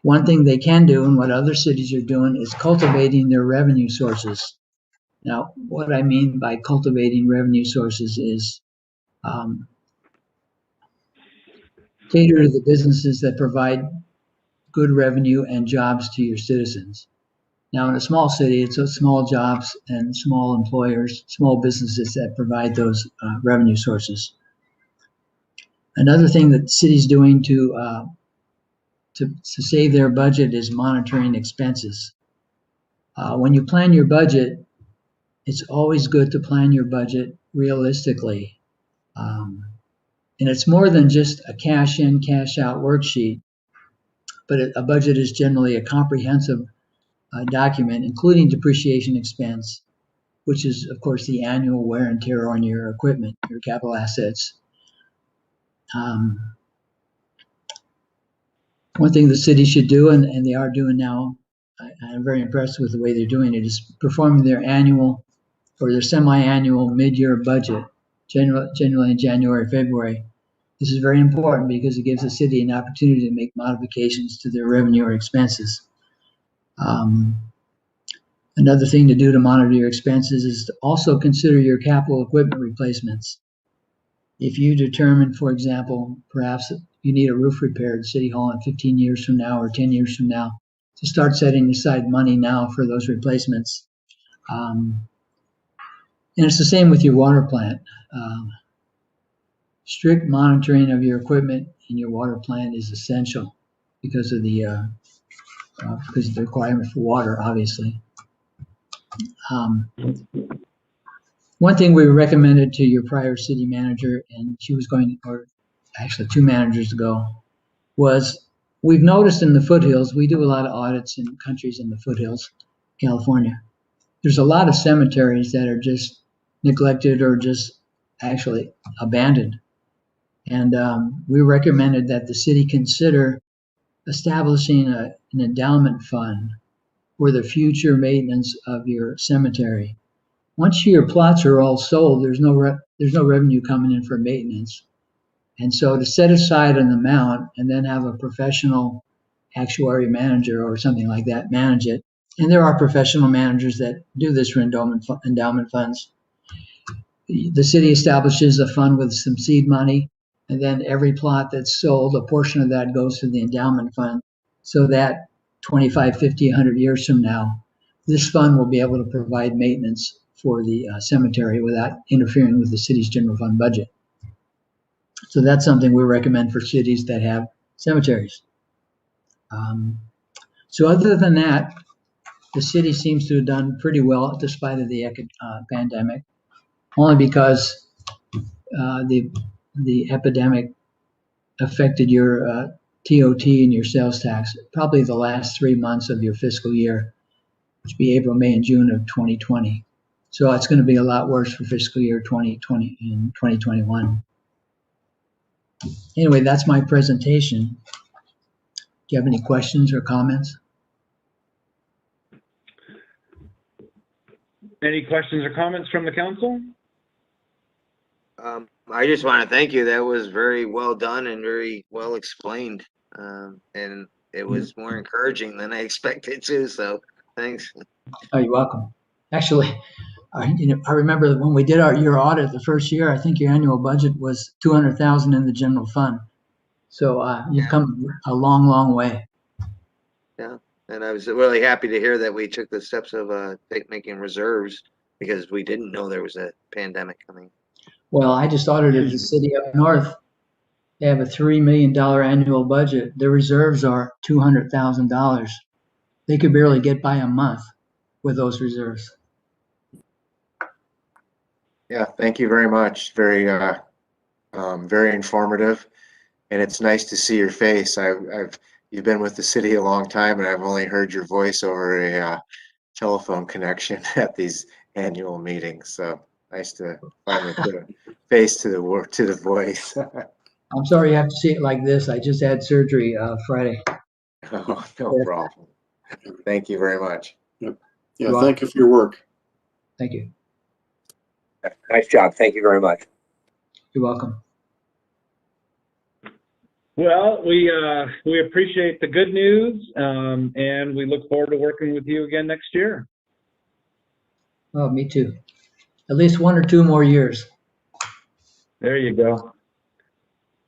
One thing they can do, and what other cities are doing, is cultivating their revenue sources. Now, what I mean by cultivating revenue sources is cater to the businesses that provide good revenue and jobs to your citizens. Now, in a small city, it's small jobs and small employers, small businesses that provide those revenue sources. Another thing that the city's doing to save their budget is monitoring expenses. When you plan your budget, it's always good to plan your budget realistically. And it's more than just a cash in, cash out worksheet, but a budget is generally a comprehensive document, including depreciation expense, which is, of course, the annual wear and tear on your equipment, your capital assets. One thing the city should do, and they are doing now, I'm very impressed with the way they're doing it, is performing their annual or their semi-annual mid-year budget, generally in January, February. This is very important because it gives the city an opportunity to make modifications to their revenue or expenses. Another thing to do to monitor your expenses is to also consider your capital equipment replacements. If you determine, for example, perhaps you need a roof repaired at City Hall in 15 years from now or 10 years from now, to start setting aside money now for those replacements. And it's the same with your water plant. Strict monitoring of your equipment in your water plant is essential. because of the requirement for water, obviously. One thing we recommended to your prior city manager, and she was going, or actually 2 managers ago, was we've noticed in the foothills, we do a lot of audits in countries in the foothills, California. There's a lot of cemeteries that are just neglected or just actually abandoned. And we recommended that the city consider establishing an endowment fund for the future maintenance of your cemetery. Once your plots are all sold, there's no revenue coming in for maintenance. And so to set aside an amount and then have a professional actuary manager or something like that manage it. And there are professional managers that do this for endowment funds. The city establishes a fund with some seed money, and then every plot that's sold, a portion of that goes to the endowment fund, so that 25, 50, 100 years from now, this fund will be able to provide maintenance for the cemetery without interfering with the city's general fund budget. So that's something we recommend for cities that have cemeteries. So other than that, the city seems to have done pretty well despite of the pandemic, only because the epidemic affected your TOT and your sales tax, probably the last 3 months of your fiscal year, which would be April, May, and June of 2020. So it's going to be a lot worse for fiscal year 2020 and 2021. Anyway, that's my presentation. Do you have any questions or comments? Any questions or comments from the council? I just want to thank you. That was very well done and very well explained. And it was more encouraging than I expected to. So thanks. Oh, you're welcome. Actually, I remember when we did your audit the first year, I think your annual budget was $200,000 in the general fund. So you've come a long, long way. Yeah. And I was really happy to hear that we took the steps of making reserves because we didn't know there was a pandemic coming. Well, I just audited the city up north. They have a $3 million annual budget. Their reserves are $200,000. They could barely get by a month with those reserves. Yeah, thank you very much. Very, very informative, and it's nice to see your face. You've been with the city a long time, and I've only heard your voice over a telephone connection at these annual meetings. So nice to finally put a face to the voice. I'm sorry you have to see it like this. I just had surgery Friday. Oh, no problem. Thank you very much. Yep. Yeah, thank you for your work. Thank you. Nice job. Thank you very much. You're welcome. Well, we appreciate the good news, and we look forward to working with you again next year. Oh, me too. At least 1 or 2 more years. There you go.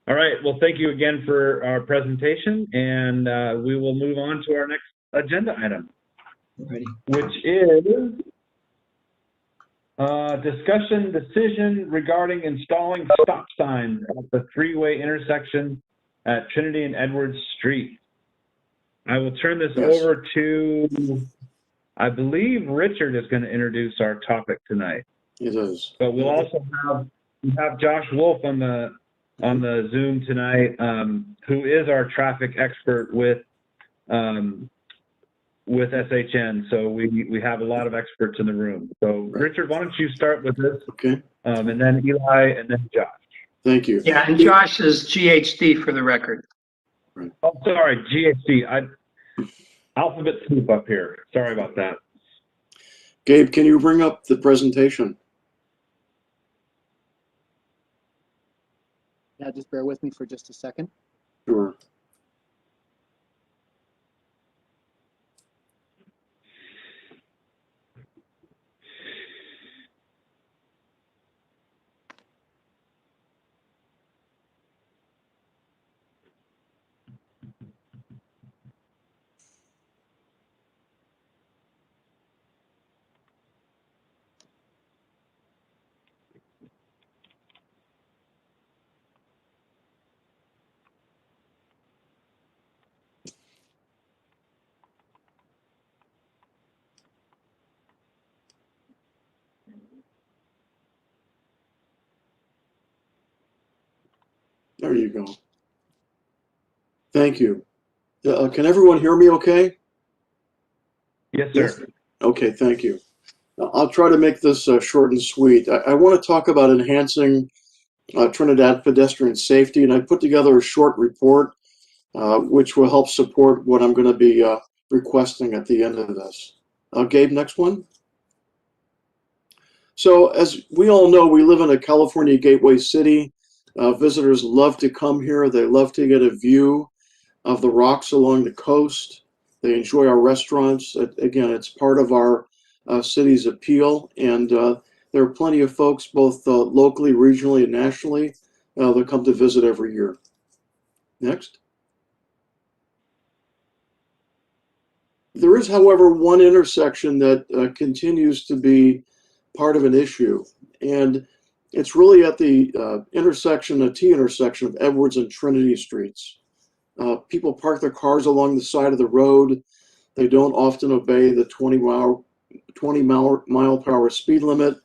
All right. Well, thank you again for our presentation, and we will move on to our next agenda item, which is discussion decision regarding installing stop signs at the 3-way intersection at Trinity and Edwards Street. I will turn this over to, I believe Richard is going to introduce our topic tonight. It is. But we'll also have Josh Wolf on the Zoom tonight, who is our traffic expert with SHN. So we have a lot of experts in the room. So Richard, why don't you start with this? Okay. And then Eli, and then Josh. Thank you. Yeah, and Josh is GHD for the record. Oh, sorry, GHD. Alphabet soup up here. Sorry about that. Gabe, can you bring up the presentation? Yeah, just bear with me for just a second. Sure. There you go. Thank you. Can everyone hear me okay? Yes, sir. Okay, thank you. I'll try to make this short and sweet. I want to talk about enhancing Trinidad pedestrian safety, and I put together a short report which will help support what I'm going to be requesting at the end of this. Gabe, next one. So as we all know, we live in a California gateway city. Visitors love to come here. They love to get a view of the rocks along the coast. They enjoy our restaurants. Again, it's part of our city's appeal. And there are plenty of folks, both locally, regionally, and nationally, that come to visit every year. Next. There is, however, one intersection that continues to be part of an issue. And it's really at the intersection, the T intersection of Edwards and Trinity Streets. People park their cars along the side of the road. They don't often obey the 20 mile per hour speed limit.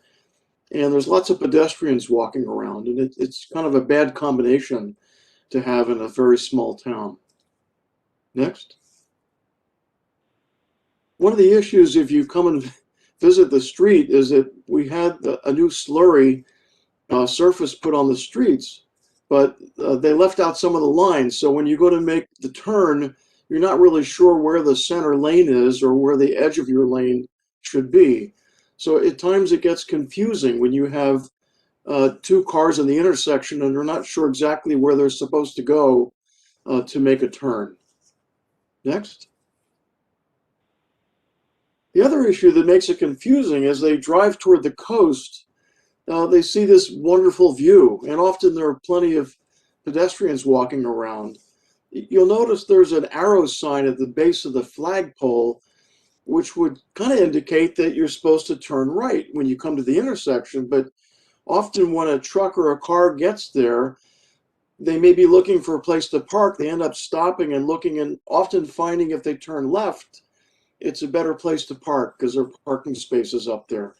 And there's lots of pedestrians walking around. And it's kind of a bad combination to have in a very small town. Next. One of the issues, if you come and visit the street, is that we had a new slurry surface put on the streets, but they left out some of the lines. So when you go to make the turn, you're not really sure where the center lane is or where the edge of your lane should be. So at times it gets confusing when you have two cars in the intersection and they're not sure exactly where they're supposed to go to make a turn. Next. The other issue that makes it confusing is they drive toward the coast. They see this wonderful view, and often there are plenty of pedestrians walking around. You'll notice there's an arrow sign at the base of the flagpole, which would kind of indicate that you're supposed to turn right when you come to the intersection. But often when a truck or a car gets there, they may be looking for a place to park. They end up stopping and looking, and often finding if they turn left, it's a better place to park because there are parking spaces up there.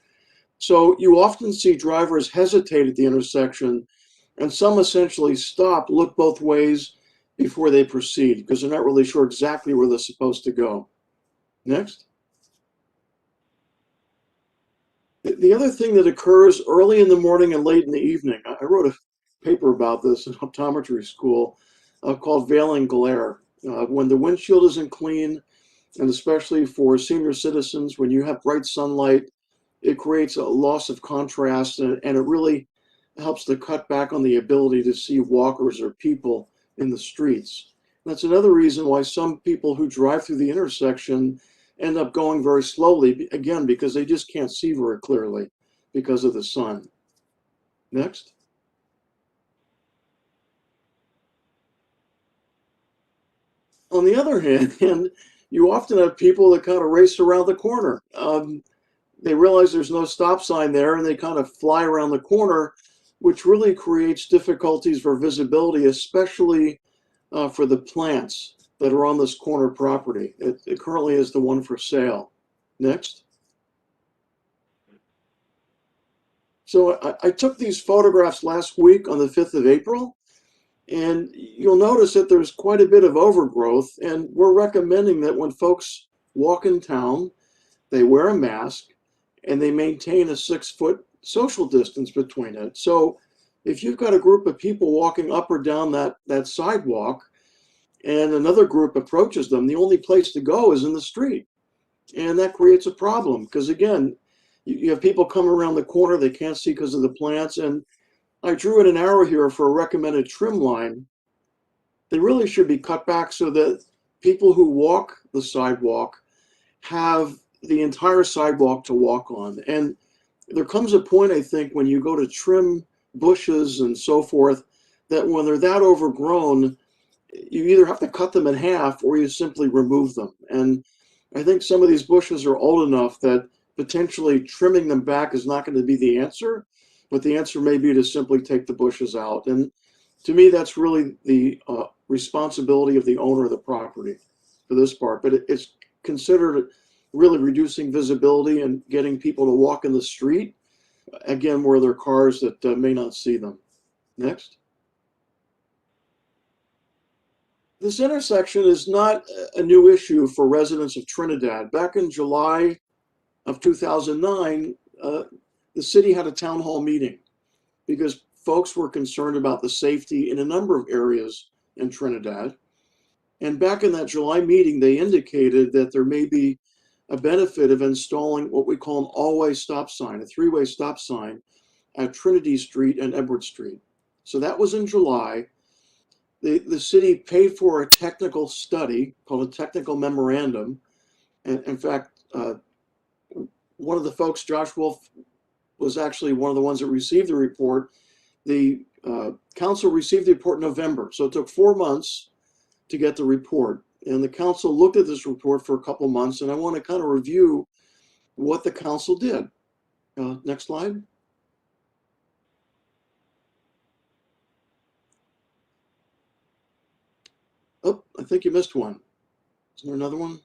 So you often see drivers hesitate at the intersection, and some essentially stop, look both ways before they proceed because they're not really sure exactly where they're supposed to go. Next. The other thing that occurs early in the morning and late in the evening, I wrote a paper about this in optometry school called veiling glare. When the windshield isn't clean, and especially for senior citizens, when you have bright sunlight, it creates a loss of contrast, and it really helps to cut back on the ability to see walkers or people in the streets. That's another reason why some people who drive through the intersection end up going very slowly, again, because they just can't see very clearly because of the sun. Next. On the other hand, you often have people that kind of race around the corner. They realize there's no stop sign there and they kind of fly around the corner, which really creates difficulties for visibility, especially for the plants that are on this corner property. It currently is the one for sale. Next. So I took these photographs last week on the 5th of April. And you'll notice that there's quite a bit of overgrowth, and we're recommending that when folks walk in town, they wear a mask and they maintain a 6-foot social distance between it. So if you've got a group of people walking up or down that sidewalk and another group approaches them, the only place to go is in the street. And that creates a problem because, again, you have people come around the corner, they can't see because of the plants, and I drew in an arrow here for a recommended trim line. They really should be cut back so that people who walk the sidewalk have the entire sidewalk to walk on. And there comes a point, I think, when you go to trim bushes and so forth, that when they're that overgrown, you either have to cut them in half or you simply remove them. And I think some of these bushes are old enough that potentially trimming them back is not going to be the answer. But the answer may be to simply take the bushes out. And to me, that's really the responsibility of the owner of the property for this part. But it's considered really reducing visibility and getting people to walk in the street, again, where there are cars that may not see them. Next. This intersection is not a new issue for residents of Trinidad. Back in July of 2009, the city had a town hall meeting because folks were concerned about the safety in a number of areas in Trinidad. And back in that July meeting, they indicated that there may be a benefit of installing what we call an all-way stop sign, a three-way stop sign at Trinity Street and Edward Street. So that was in July. The city paid for a technical study called a technical memorandum. And in fact, one of the folks, Josh Wolf, was actually one of the ones that received the report. The council received the report in November. So it took 4 months to get the report. And the council looked at this report for a couple months, and I want to kind of review what the council did. Next slide. Oh, I think you missed one. Is there another one?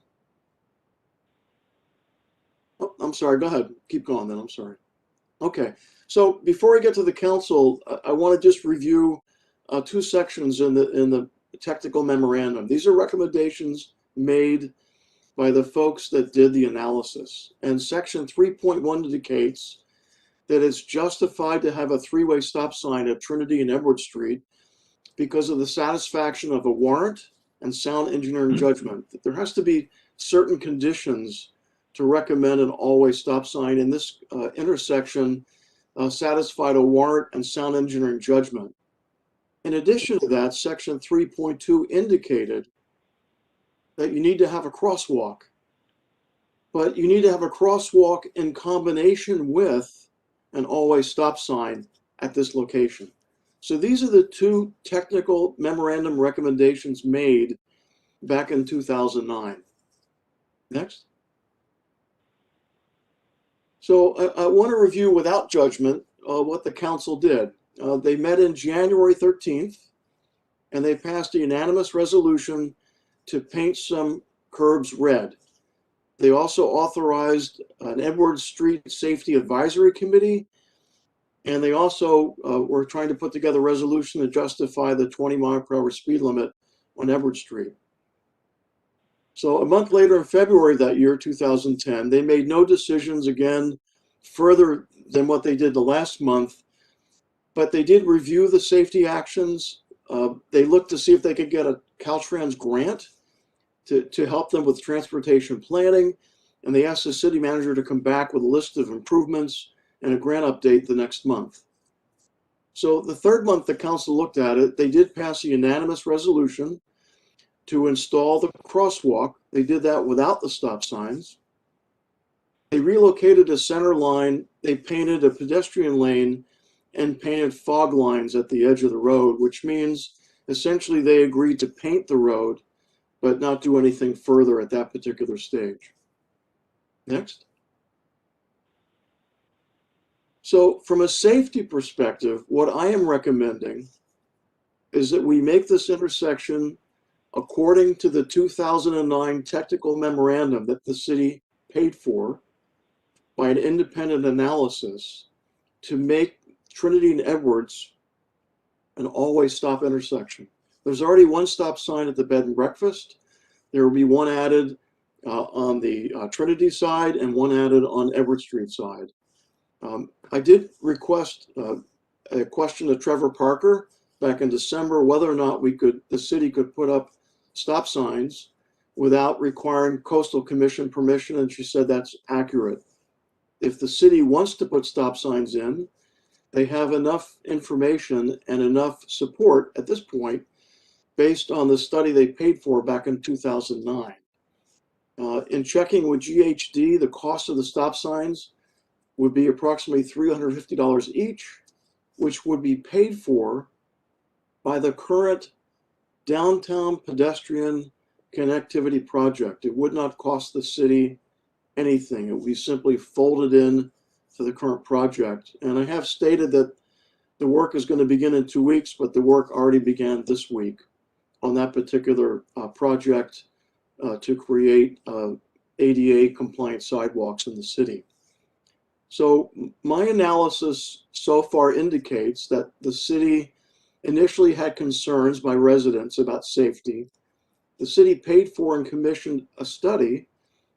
Oh, I'm sorry. Go ahead. Keep going then. I'm sorry. Okay. So before I get to the council, I want to just review 2 sections in the technical memorandum. These are recommendations made by the folks that did the analysis. And section 3.1 indicates that it's justified to have a three-way stop sign at Trinity and Edward Street because of the satisfaction of a warrant and sound engineering judgment. There has to be certain conditions to recommend an all-way stop sign. In this intersection, satisfied a warrant and sound engineering judgment. In addition to that, section 3.2 indicated that you need to have a crosswalk, but you need to have a crosswalk in combination with an all-way stop sign at this location. So these are the 2 technical memorandum recommendations made back in 2009. Next. So I want to review without judgment what the council did. They met in January 13th, and they passed a unanimous resolution to paint some curbs red. They also authorized an Edward Street Safety Advisory Committee, and they also were trying to put together a resolution to justify the 20-mile-per-hour speed limit on Edward Street. So a month later, in February that year, 2010, they made no decisions again further than what they did the last month, but they did review the safety actions. They looked to see if they could get a Caltrans grant to help them with transportation planning, and they asked the city manager to come back with a list of improvements and a grant update the next month. So the third month the council looked at it, they did pass a unanimous resolution to install the crosswalk. They did that without the stop signs. They relocated a center line, they painted a pedestrian lane, and painted fog lines at the edge of the road, which means essentially they agreed to paint the road, but not do anything further at that particular stage. Next. So from a safety perspective, what I am recommending is that we make this intersection according to the 2009 technical memorandum that the city paid for by an independent analysis to make Trinity and Edwards an always stop intersection. There's already one stop sign at the bed and breakfast. There will be one added on the Trinity side and one added on Edward Street side. I did request a question to Trevor Parker back in December whether or not the city could put up stop signs without requiring Coastal Commission permission, and she said that's accurate. If the city wants to put stop signs in, they have enough information and enough support at this point based on the study they paid for back in 2009. In checking with GHD, the cost of the stop signs would be approximately $350 each, which would be paid for by the current downtown pedestrian connectivity project. It would not cost the city anything. It would be simply folded in to the current project. And I have stated that the work is going to begin in 2 weeks, but the work already began this week on that particular project to create ADA compliant sidewalks in the city. So my analysis so far indicates that the city initially had concerns by residents about safety. the city paid for and commissioned a study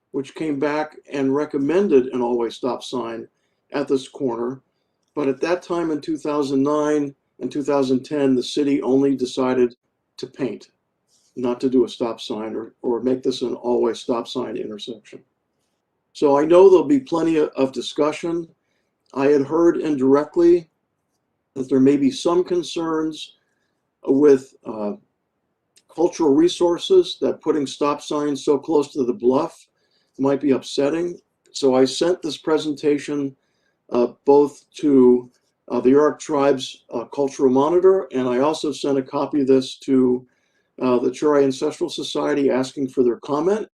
which came back and recommended an always stop sign at this corner. But at that time in 2009 and 2010, the city only decided to paint, not to do a stop sign or make this an always stop sign intersection. So I know there'll be plenty of discussion. I had heard indirectly that there may be some concerns with cultural resources, that putting stop signs so close to the bluff might be upsetting. So I sent this presentation both to the Yurok Tribe's Cultural Monitor, and I also sent a copy of this to the Churi Ancestral Society asking for their comment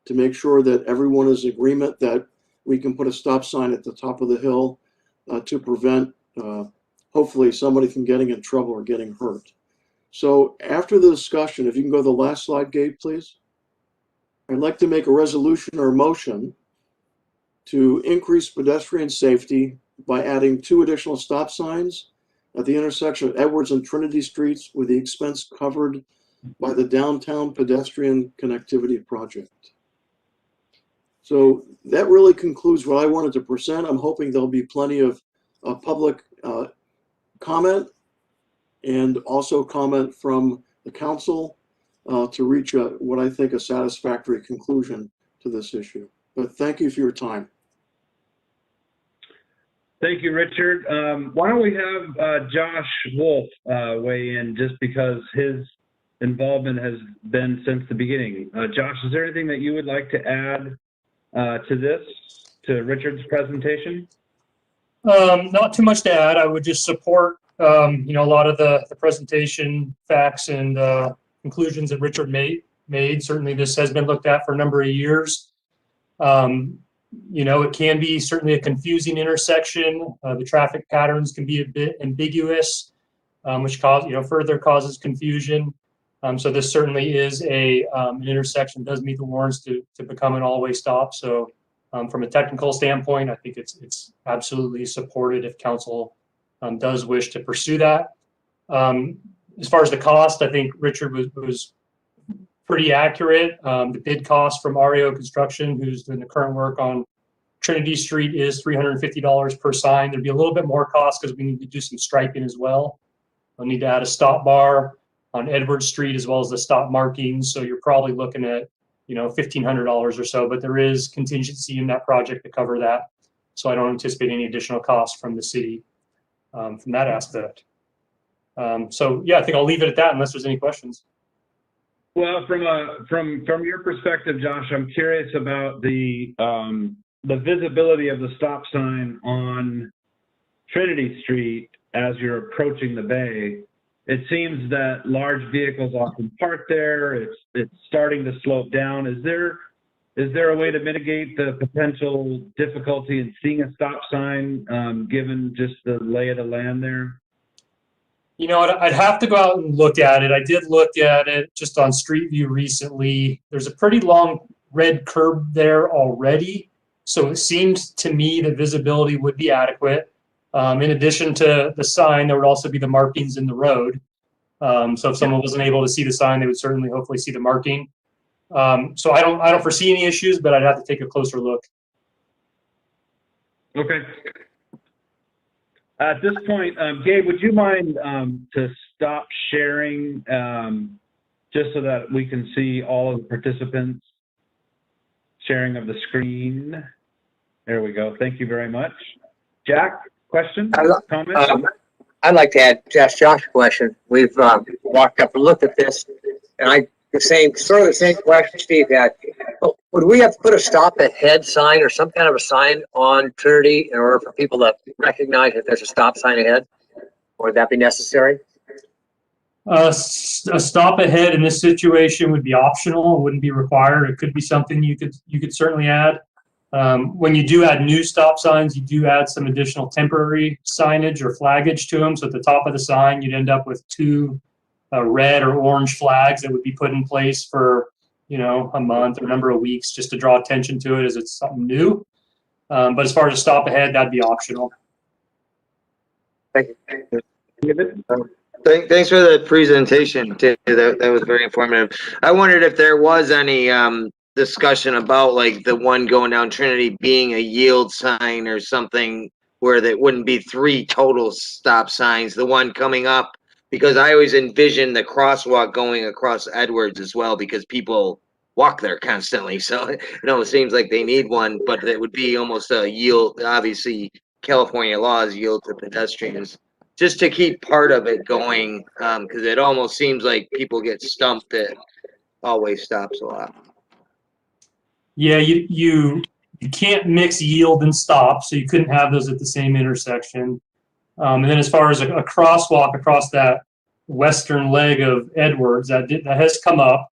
to make sure that everyone is in agreement that we can put a stop sign at the top of the hill to prevent hopefully somebody from getting in trouble or getting hurt. So after the discussion, if you can go to the last slide, Gabe, please. I'd like to make a resolution or a motion to increase pedestrian safety by adding 2 additional stop signs at the intersection of Edwards and Trinity Streets with the expense covered by the Downtown Pedestrian Connectivity Project. So that really concludes what I wanted to present. I'm hoping there'll be plenty of public comment and also comment from the council to reach what I think a satisfactory conclusion to this issue. But thank you for your time. Thank you, Richard. Why don't we have Josh Wolf weigh in, just because his involvement has been since the beginning. Josh, is there anything that you would like to add to Richard's presentation? Not too much to add. I would just support, a lot of the presentation facts and conclusions that Richard made. Certainly this has been looked at for a number of years. It can be certainly a confusing intersection. The traffic patterns can be a bit ambiguous, which further causes confusion. So this certainly is an intersection, does meet the warrants to become an all-way stop. So from a technical standpoint, I think it's absolutely supported if council does wish to pursue that. As far as the cost, I think Richard was pretty accurate. The bid cost from REO Construction, who's doing the current work on Trinity Street, is $350 per sign. There'd be a little bit more cost because we need to do some striping as well. We'll need to add a stop bar on Edward Street as well as the stop markings. So you're probably looking at, $1,500 or so, but there is contingency in that project to cover that. So I don't anticipate any additional costs from the city from that aspect. So yeah, I think I'll leave it at that unless there's any questions. Well, from your perspective, Josh, I'm curious about the visibility of the stop sign on Trinity Street as you're approaching the bay. It seems that large vehicles often park there. It's starting to slope down. Is there a way to mitigate the potential difficulty in seeing a stop sign, given just the lay of the land there? I'd have to go out and look at it. I did look at it just on Street View recently. There's a pretty long red curb there already. So it seemed to me that visibility would be adequate. In addition to the sign, there would also be the markings in the road. So if someone wasn't able to see the sign, they would certainly hopefully see the marking. So I don't foresee any issues, but I'd have to take a closer look. Okay. At this point, Gabe, would you mind to stop sharing just so that we can see all of the participants? Sharing of the screen. There we go. Thank you very much. Jack, question? Comment? I'd like to ask Josh a question. We've walked up and looked at this, and the same question Steve had. Would we have to put a stop ahead sign or some kind of a sign on Trinity in order for people to recognize that there's a stop sign ahead? Or would that be necessary? A stop ahead in this situation would be optional. It wouldn't be required. It could be something you could certainly add. When you do add new stop signs, you do add some additional temporary signage or flaggage to them. So at the top of the sign, you'd end up with 2 red or orange flags that would be put in place for, a month or a number of weeks just to draw attention to it as it's something new. But as far as a stop ahead, that'd be optional. Thank you. David? Thanks for the presentation, too. That was very informative. I wondered if there was any discussion about like the one going down Trinity being a yield sign or something where there wouldn't be 3 total stop signs, the one coming up, because I always envision the crosswalk going across Edwards as well, because people walk there constantly. So it seems like they need one, but it would be almost a yield. Obviously, California laws yield to pedestrians, just to keep part of it going, because it almost seems like people get stumped at always stops a lot. Yeah, you can't mix yield and stop, so you couldn't have those at the same intersection. And then as far as a crosswalk across that western leg of Edwards, that has come up.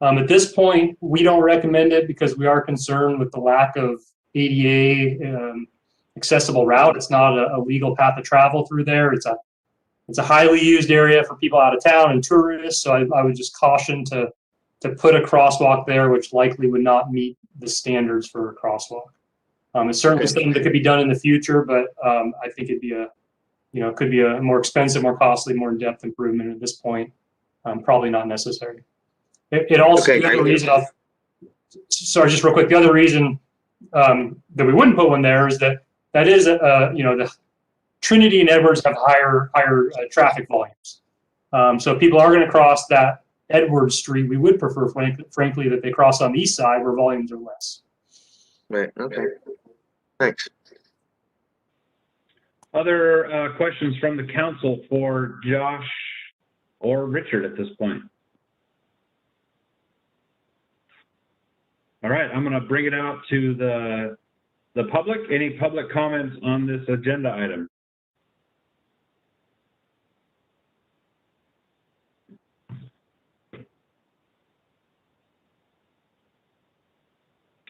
At this point, we don't recommend it because we are concerned with the lack of ADA accessible route. It's not a legal path of travel through there. It's a highly used area for people out of town and tourists. So I would just caution to put a crosswalk there, which likely would not meet the standards for a crosswalk. It's certainly something that could be done in the future, but I think it'd be could be a more expensive, more costly, more in-depth improvement at this point. Probably not necessary. It also, the other reason, sorry, just real quick, the other reason that we wouldn't put one there is that is, the Trinity and Edwards have higher traffic volumes. So people are going to cross that Edwards Street. We would prefer, frankly, that they cross on the east side where volumes are less. Right. Okay. Thanks. Other questions from the council for Josh or Richard at this point? All right, I'm going to bring it out to the public. Any public comments on this agenda item?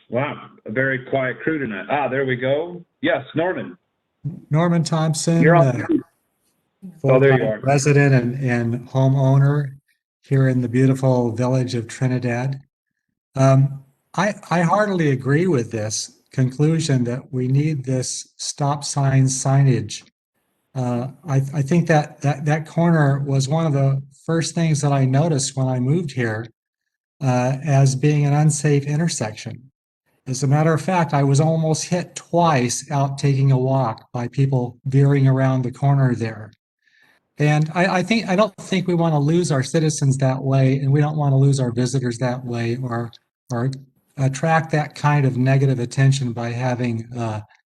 Wow, a very quiet crew tonight. There we go. Yes, Norman. Norman Thompson, You're on. There you are. Resident and homeowner here in the beautiful village of Trinidad. I heartily agree with this conclusion that we need this stop sign signage. I think that corner was one of the first things that I noticed when I moved here as being an unsafe intersection. As a matter of fact, I was almost hit twice out taking a walk by people veering around the corner there. And I don't think we want to lose our citizens that way, and we don't want to lose our visitors that way, or attract that kind of negative attention by having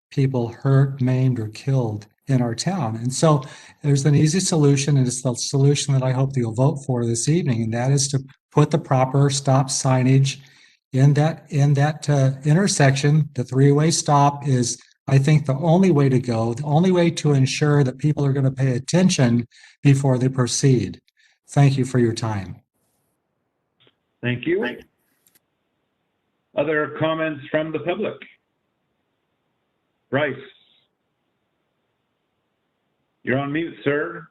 people hurt, maimed, or killed in our town. And so there's an easy solution, and it's the solution that I hope that you'll vote for this evening, and that is to put the proper stop signage in that intersection. The 3-way stop is, I think, the only way to go, the only way to ensure that people are going to pay attention before they proceed. Thank you for your time. Thank you. Other comments from the public? Bryce. You're on mute, sir.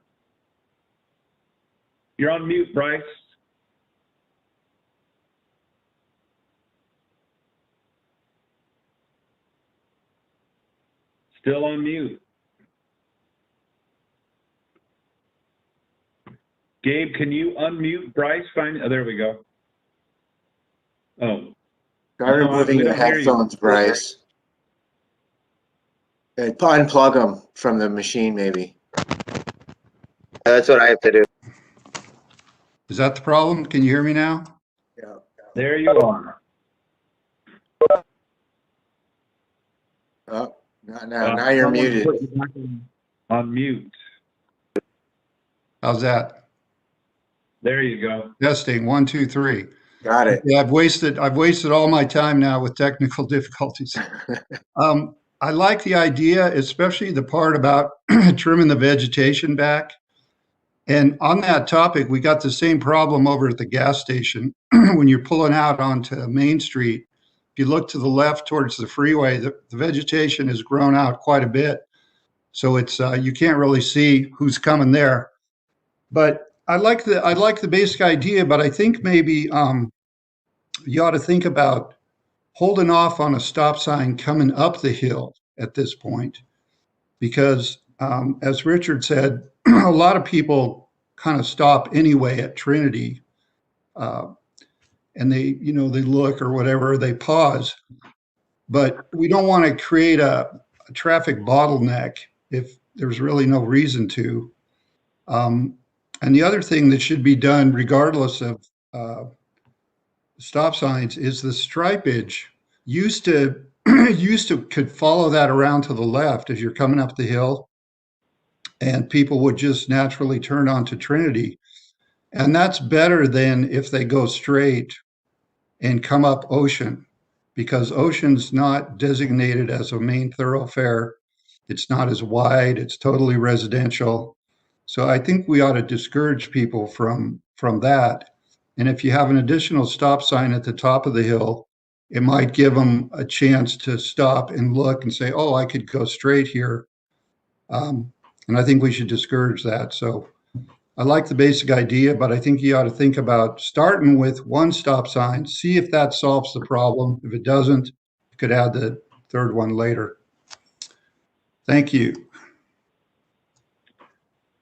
You're on mute, Bryce. Still on mute. Gabe, can you unmute Bryce? There we go. Oh. Try removing the headphones, Bryce. Unplug them from the machine, maybe. That's what I have to do. Is that the problem? Can you hear me now? Yeah. There you are. Oh, not now. Now you're muted. On mute. How's that? There you go. Testing 1, 2, 3. Got it. Yeah, I've wasted all my time now with technical difficulties. I like the idea, especially the part about trimming the vegetation back. And on that topic, we got the same problem over at the gas station. When you're pulling out onto Main Street, if you look to the left towards the freeway, the vegetation has grown out quite a bit. So it's you can't really see who's coming there. But I like the basic idea, but I think maybe you ought to think about holding off on a stop sign coming up the hill at this point, because as Richard said, a lot of people kind of stop anyway at Trinity. And they, you know, they look or whatever, they pause. But we don't want to create a traffic bottleneck if there's really no reason to. And the other thing that should be done, regardless of stop signs, is the stripage. Used to could follow that around to the left as you're coming up the hill, and people would just naturally turn onto Trinity. And that's better than if they go straight and come up Ocean, because Ocean's not designated as a main thoroughfare. It's not as wide, it's totally residential. So I think we ought to discourage people from that. And if you have an additional stop sign at the top of the hill, it might give them a chance to stop and look and say, oh, I could go straight here. And I think we should discourage that. So I like the basic idea, but I think you ought to think about starting with one stop sign, see if that solves the problem. If it doesn't, you could add the third one later. Thank you.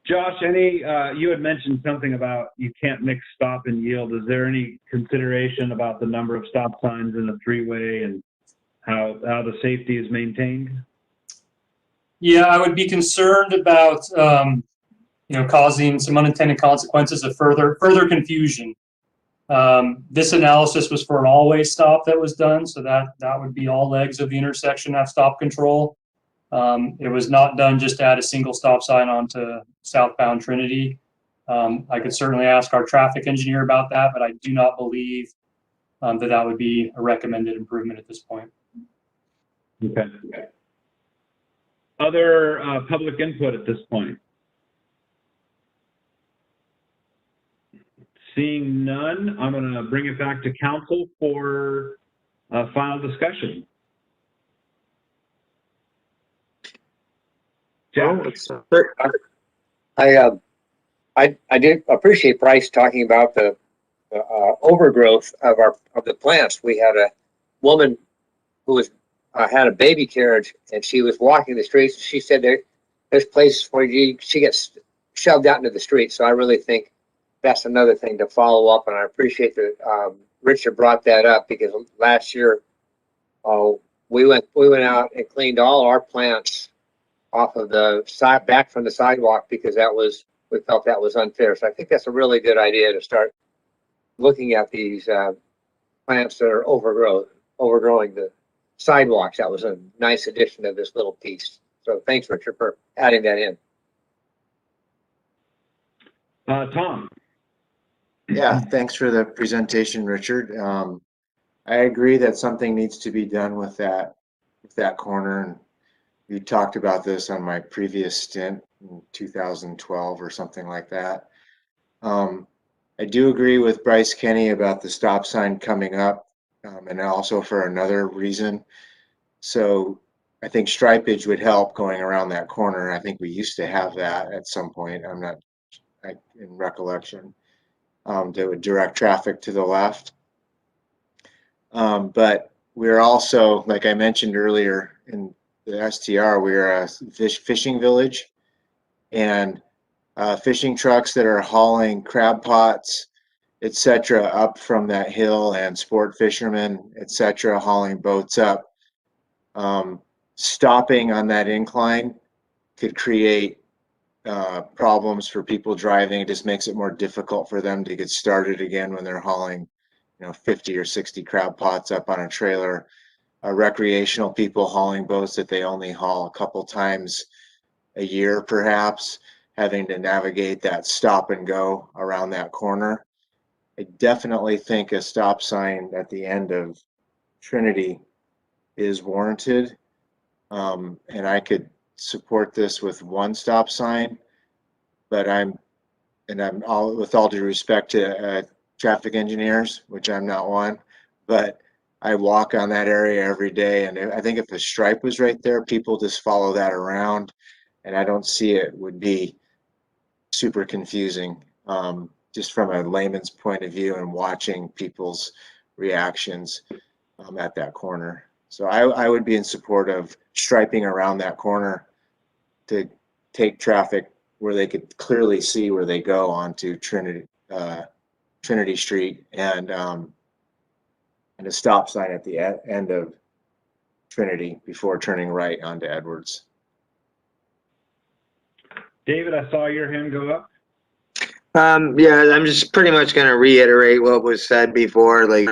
Josh, you had mentioned something about you can't mix stop and yield. Is there any consideration about the number of stop signs in the three-way and how the safety is maintained? Yeah, I would be concerned about causing some unintended consequences of further confusion. This analysis was for an all-way stop that was done, so that would be all legs of the intersection have stop control. It was not done just to add a single stop sign onto southbound Trinity. I could certainly ask our traffic engineer about that, but I do not believe that would be a recommended improvement at this point. Okay. Other public input at this point? Seeing none, I'm going to bring it back to council for final discussion. I did appreciate Bryce talking about the overgrowth of the plants. We had a woman who was had a baby carriage, and she was walking the streets. She said there's places where she gets shoved out into the street. So I really think that's another thing to follow up, and I appreciate that Richard brought that up, because last year we went out and cleaned all our plants off of the side, back from the sidewalk, because we felt that was unfair. So I think that's a really good idea to start looking at these plants that are overgrowing the sidewalks. That was a nice addition to this little piece. So thanks, Richard, for adding that in. Tom. Yeah, thanks for the presentation, Richard. I agree that something needs to be done with that corner. And you talked about this on my previous stint in 2012 or something like that. I do agree with Bryce Kenny about the stop sign coming up, and also for another reason. So I think stripage would help going around that corner. I think we used to have that at some point. I'm not in recollection. That would direct traffic to the left. But we're also, like I mentioned earlier in the STR, we're a fishing village, and fishing trucks that are hauling crab pots, etc., up from that hill, and sport fishermen, etc., hauling boats up. Stopping on that incline could create problems for people driving. It just makes it more difficult for them to get started again when they're hauling 50 or 60 crab pots up on a trailer. Recreational people hauling boats that they only haul a couple times a year, perhaps, having to navigate that stop and go around that corner. I definitely think a stop sign at the end of Trinity is warranted, and I could support this with one stop sign, but with all due respect to traffic engineers, which I'm not one, but I walk on that area every day, and I think if a stripe was right there, people just follow that around, and I don't see it would be super confusing, just from a layman's point of view and watching people's reactions at that corner. So I would be in support of striping around that corner to take traffic where they could clearly see where they go onto Trinity Street, and a stop sign at the end of Trinity before turning right onto Edwards. David, I saw your hand go up. Yeah, I'm just pretty much going to reiterate what was said before. Like,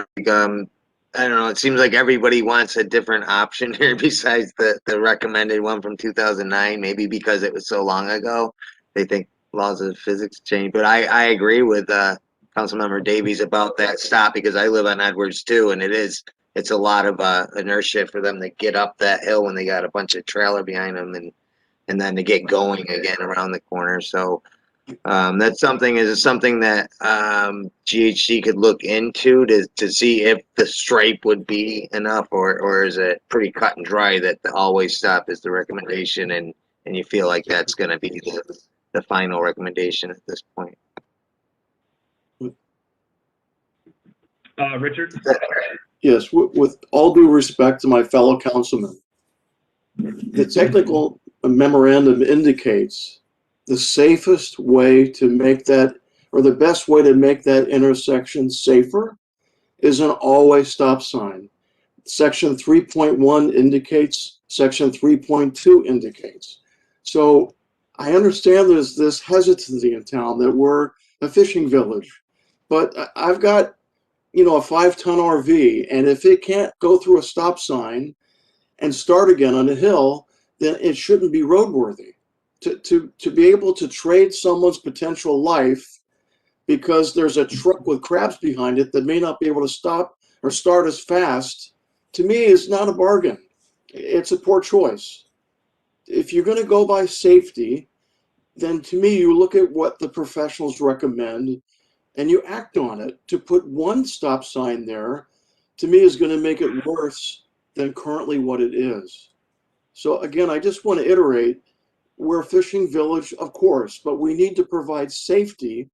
I don't know, it seems like everybody wants a different option here besides the recommended one from 2009, maybe because it was so long ago. They think laws of physics change. But I agree with Councilmember Davies about that stop, because I live on Edwards too, and it's a lot of inertia for them to get up that hill when they got a bunch of trailer behind them, and then to get going again around the corner. So that's something that GHC could look into to see if the stripe would be enough, or is it pretty cut and dry that the always stop is the recommendation, and you feel like that's going to be the final recommendation at this point. Richard? Yes, with all due respect to my fellow councilmen, the technical memorandum indicates the safest way to make that, or the best way to make that intersection safer, is an always stop sign. Section 3.1 indicates, section 3.2 indicates. So I understand there's this hesitancy in town that we're a fishing village, but I've got, you know, a 5-ton RV, and if it can't go through a stop sign and start again on a hill, then it shouldn't be roadworthy. To be able to trade someone's potential life because there's a truck with crabs behind it that may not be able to stop or start as fast, to me is not a bargain. It's a poor choice. If you're going to go by safety, then to me, you look at what the professionals recommend and you act on it. To put one stop sign there, to me, is going to make it worse than currently what it is. So again, I just want to iterate, we're a fishing village, of course, but we need to provide safety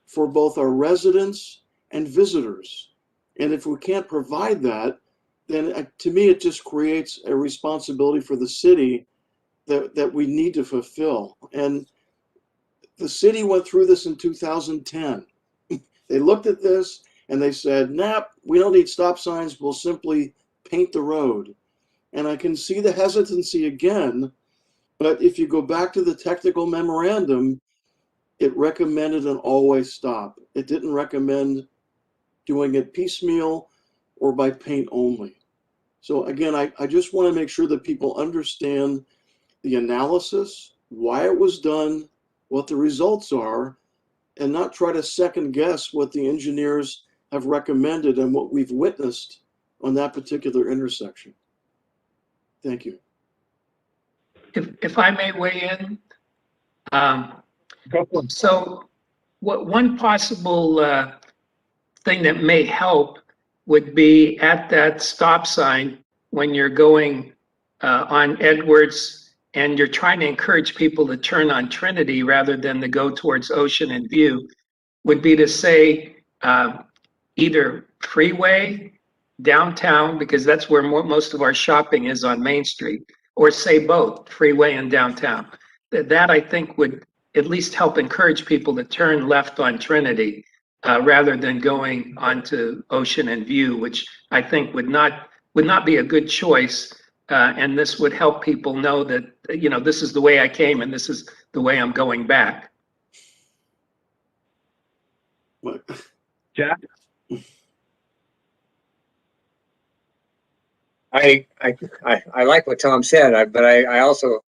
for both our residents and visitors. And if we can't provide that, then to me, it just creates a responsibility for the city that we need to fulfill. And the city went through this in 2010. They looked at this and they said, nah, we don't need stop signs, we'll simply paint the road. And I can see the hesitancy again, but if you go back to the technical memorandum, it recommended an always stop. It didn't recommend doing it piecemeal or by paint only. So again, I just want to make sure that people understand the analysis, why it was done, what the results are, and not try to second guess what the engineers have recommended and what we've witnessed on that particular intersection. Thank you. If I may weigh in, so one possible thing that may help would be at that stop sign when you're going on Edwards and you're trying to encourage people to turn on Trinity rather than to go towards Ocean and View, would be to say either freeway, downtown, because that's where most of our shopping is on Main Street, or say both, freeway and downtown. That I think would at least help encourage people to turn left on Trinity rather than going onto Ocean and View, which I think would not be a good choice. And this would help people know that, you know, this is the way I came and this is the way I'm going back. Jack? I like what Tom said, but I also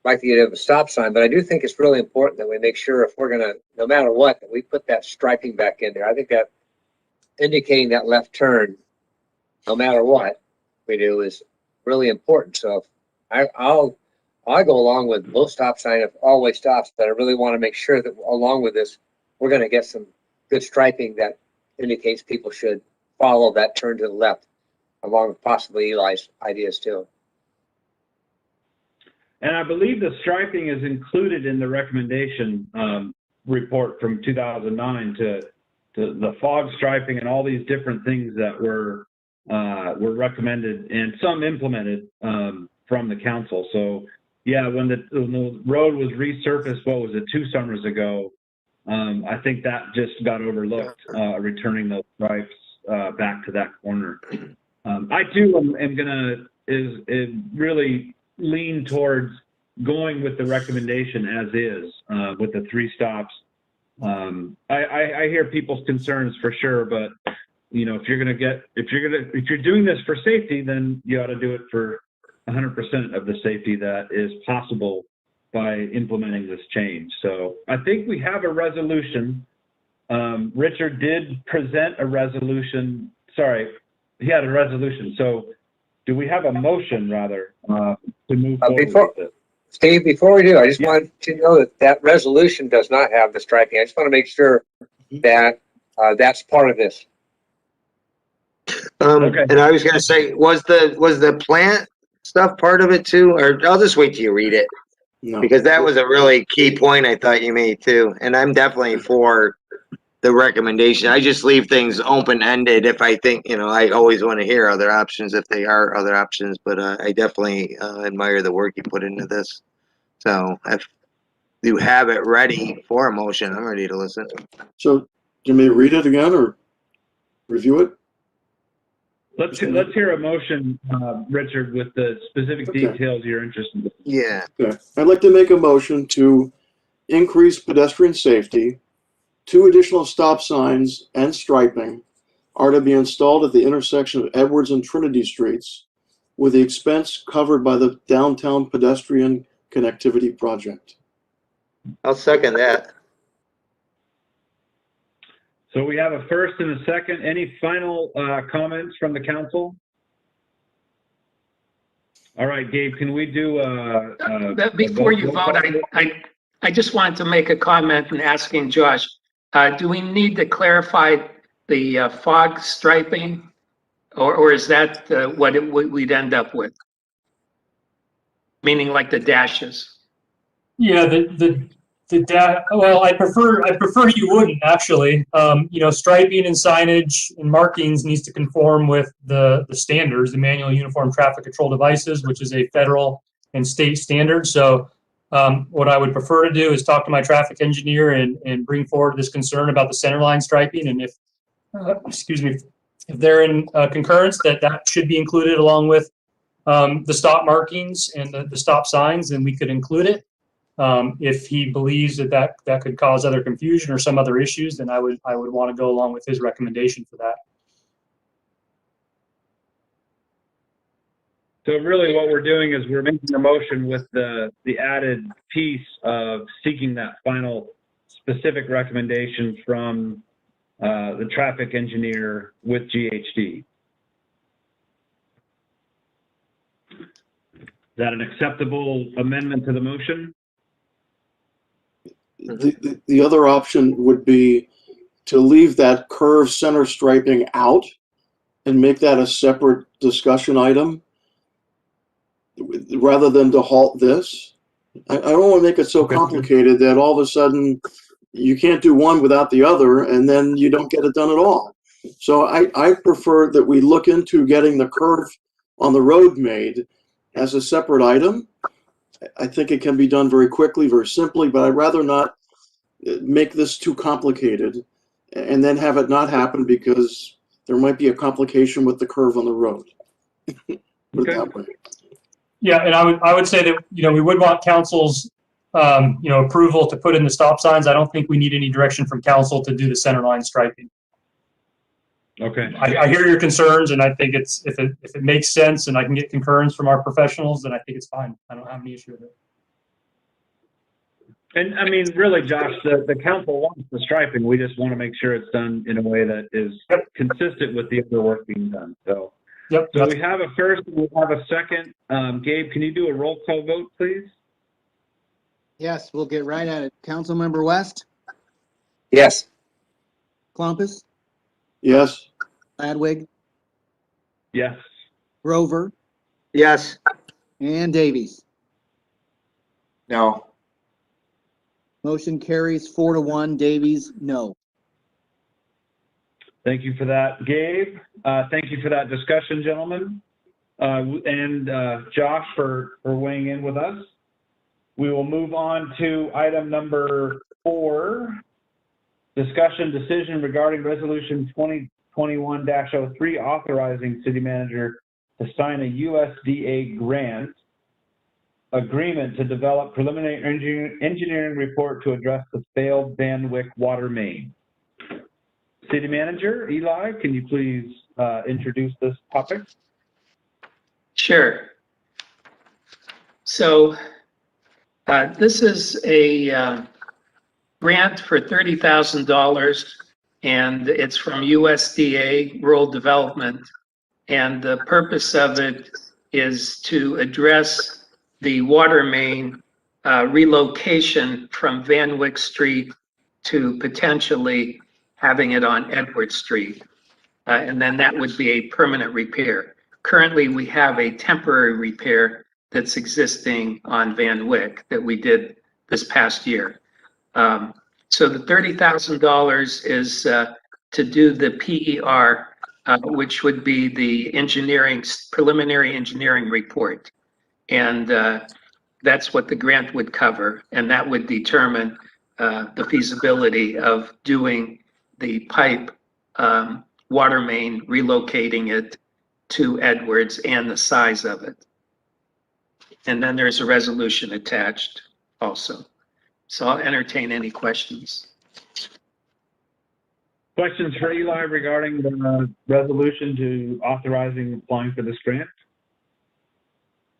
like the idea of a stop sign, but I do think it's really important that we make sure if we're gonna, no matter what, that we put that striping back in there. I think that indicating that left turn, no matter what we do, is really important. So I'll go along with both stop sign if always stops, but I really want to make sure that along with this, we're gonna get some good striping that indicates people should follow that turn to the left, along with possibly Eli's ideas too. And I believe the striping is included in the recommendation report from 2009 to the fog striping and all these different things that were recommended and some implemented from the council. So yeah, when the road was resurfaced, what was it, 2 summers ago? I think that just got overlooked, returning those stripes back to that corner. I too am gonna really lean towards going with the recommendation as is, with the 3 stops. I hear people's concerns for sure, but you know, if you're doing this for safety, then you ought to do it for 100% of the safety that is possible by implementing this change. So I think we have a resolution. Richard did present a resolution. Sorry, he had a resolution. So do we have a motion rather to move forward with it? Steve, before we do, I just want to know that that resolution does not have the striping. I just want to make sure that that's part of this. Okay. And I was gonna say, was the plant stuff part of it too? Or I'll just wait till you read it. No. Because that was a really key point I thought you made too. And I'm definitely for the recommendation. I just leave things open-ended if I think, you know, I always want to hear other options if they are other options, but I definitely admire the work you put into this. So if you have it ready for a motion, I'm ready to listen. So, do you may read it again or review it? Let's hear a motion, Richard, with the specific details you're interested in. Yeah. Okay. I'd like to make a motion to increase pedestrian safety. 2 additional stop signs and striping are to be installed at the intersection of Edwards and Trinity Streets, with the expense covered by the Downtown Pedestrian Connectivity Project. I'll second that. So we have a first and a second. Any final comments from the council? All right, Gabe, can we do Before you vote, I just wanted to make a comment in asking Josh, do we need to clarify the fog striping, or is that what we'd end up with? Meaning like the dashes? Yeah, well, I prefer you wouldn't actually. You know, striping and signage and markings needs to conform with the standards, the Manual Uniform Traffic Control Devices, which is a federal and state standard. So what I would prefer to do is talk to my traffic engineer and bring forward this concern about the center line striping. And if, excuse me, if they're in concurrence that should be included along with the stop markings and the stop signs, then we could include it. If he believes that could cause other confusion or some other issues, then I would want to go along with his recommendation for that. So really what we're doing is we're making a motion with the added piece of seeking that final specific recommendation from the traffic engineer with GHD. Is that an acceptable amendment to the motion? The other option would be to leave that curve center striping out and make that a separate discussion item rather than to halt this. I don't want to make it so complicated that all of a sudden you can't do one without the other and then you don't get it done at all. So I prefer that we look into getting the curve on the road made as a separate item. I think it can be done very quickly, very simply, but I'd rather not make this too complicated and then have it not happen because there might be a complication with the curve on the road. Put it that way. Yeah, and I would say that, you know, we would want council's you know, approval to put in the stop signs. I don't think we need any direction from council to do the center line striping. Okay. I hear your concerns, and I think it's if it makes sense and I can get concurrence from our professionals, then I think it's fine. I don't have any issue with it. And I mean, really, Josh, the council wants the striping. We just want to make sure it's done in a way that is consistent with the other work being done. So, so we have a first, we have a second. Gabe, can you do a roll call vote, please? Yes, we'll get right at it. Councilmember West? Yes. Klumpus? Yes. Ladwig? Yes. Grover? Yes. And Davies? No. Motion carries 4-1. Davies, no. Thank you for that, Gabe. Thank you for that discussion, gentlemen. And Josh for weighing in with us. We will move on to item number 4, discussion decision regarding resolution 2021-03 authorizing city manager to sign a USDA grant agreement to develop preliminary engineering report to address the failed Van Wyck water main. City Manager Eli, can you please introduce this topic? Sure. So this is a grant for $30,000, and it's from USDA Rural Development. And the purpose of it is to address the water main relocation from Van Wyck Street to potentially having it on Edward Street. And then that would be a permanent repair. Currently, we have a temporary repair that's existing on Van Wyck that we did this past year. So the $30,000 is to do the PER, which would be the preliminary engineering report. And that's what the grant would cover. And that would determine the feasibility of doing the pipe water main, relocating it to Edwards and the size of it. And then there's a resolution attached also. So I'll entertain any questions. Questions for Eli regarding the resolution to authorizing applying for this grant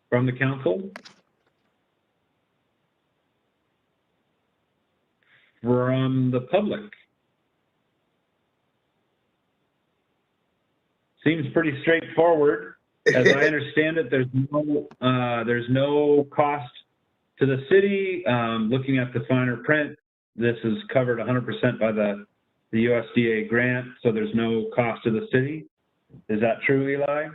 from the council? From the public? Seems pretty straightforward. As I understand it, there's no cost to the city. Looking at the finer print, this is covered 100% by the USDA grant, so there's no cost to the city. Is that true, Eli?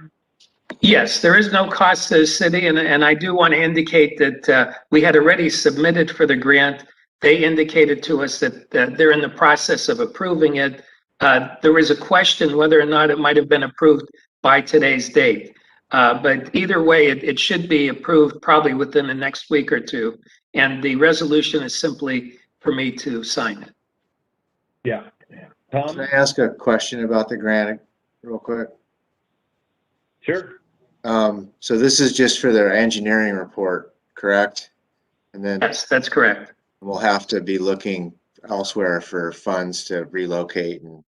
Yes, there is no cost to the city, and I do want to indicate that we had already submitted for the grant. They indicated to us that they're in the process of approving it. There was a question whether or not it might have been approved by today's date. But either way, it should be approved probably within the next week or two. And the resolution is simply for me to sign it. Yeah. Tom? Can I ask a question about the grant real quick? Sure. So this is just for their engineering report, correct? And then Yes, that's correct. we'll have to be looking elsewhere for funds to relocate and.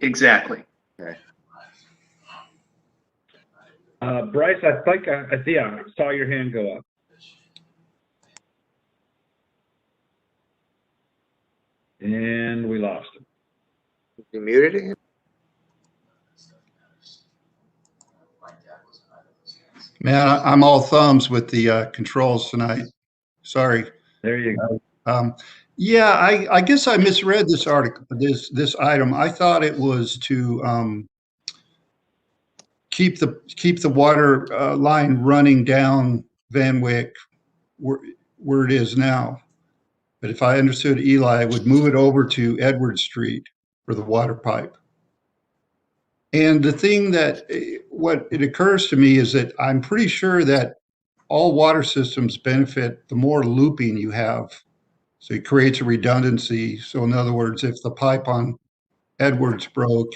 Exactly. Okay. Bryce, I think I saw your hand go up. And we lost him. You muted it? Man, I'm all thumbs with the controls tonight. Sorry. There you go. Yeah, I guess I misread this article, this item. I thought it was to keep the water line running down Van Wyck where it is now. But if I understood Eli, I would move it over to Edward Street for the water pipe. And the thing what it occurs to me is that I'm pretty sure that all water systems benefit the more looping you have. So it creates a redundancy. So in other words, if the pipe on Edwards broke,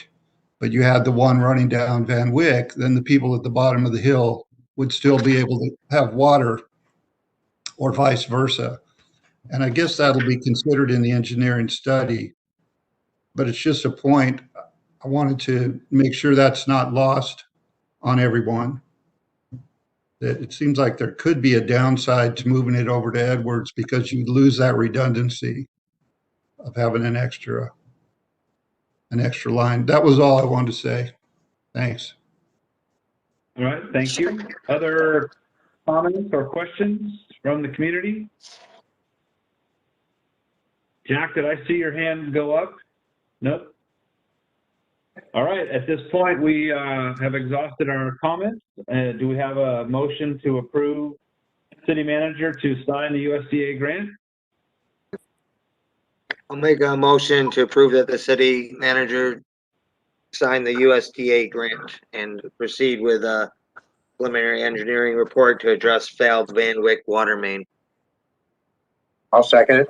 but you had the one running down Van Wyck, then the people at the bottom of the hill would still be able to have water, or vice versa. And I guess that'll be considered in the engineering study. But it's just a point. I wanted to make sure that's not lost on everyone. That it seems like there could be a downside to moving it over to Edwards because you'd lose that redundancy of having an extra line. That was all I wanted to say. Thanks. All right, thank you. Other comments or questions from the community? Jack, did I see your hand go up? Nope. All right, at this point, we have exhausted our comments. Do we have a motion to approve city manager to sign the USDA grant? I'll make a motion to approve that the city manager sign the USDA grant and proceed with preliminary engineering report to address failed Van Wyck water main. I'll second it.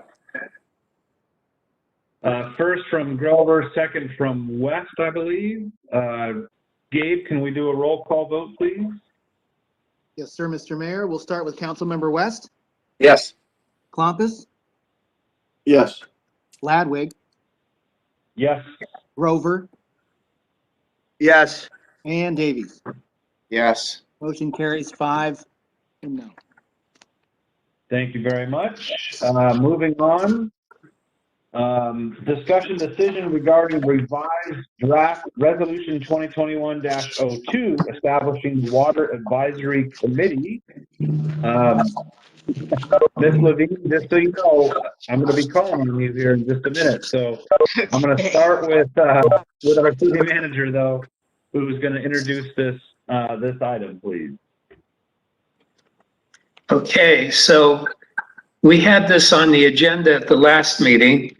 First from Grover, second from West, I believe. Gabe, can we do a roll call vote, please? Yes, sir, Mr. Mayor. We'll start with Councilmember West, Yes. Klompus, Yes. Ladwig, Yes. Grover, Yes. and Davies. Yes. Motion carries 5 and no. Thank you very much. Moving on. Discussion decision regarding revised draft resolution 2021-02 establishing water advisory committee. Ms. Levine, just so you know, I'm going to be calling on you here in just a minute. So I'm going to start with our city manager, though, who's going to introduce this item, please. Okay, so we had this on the agenda at the last meeting.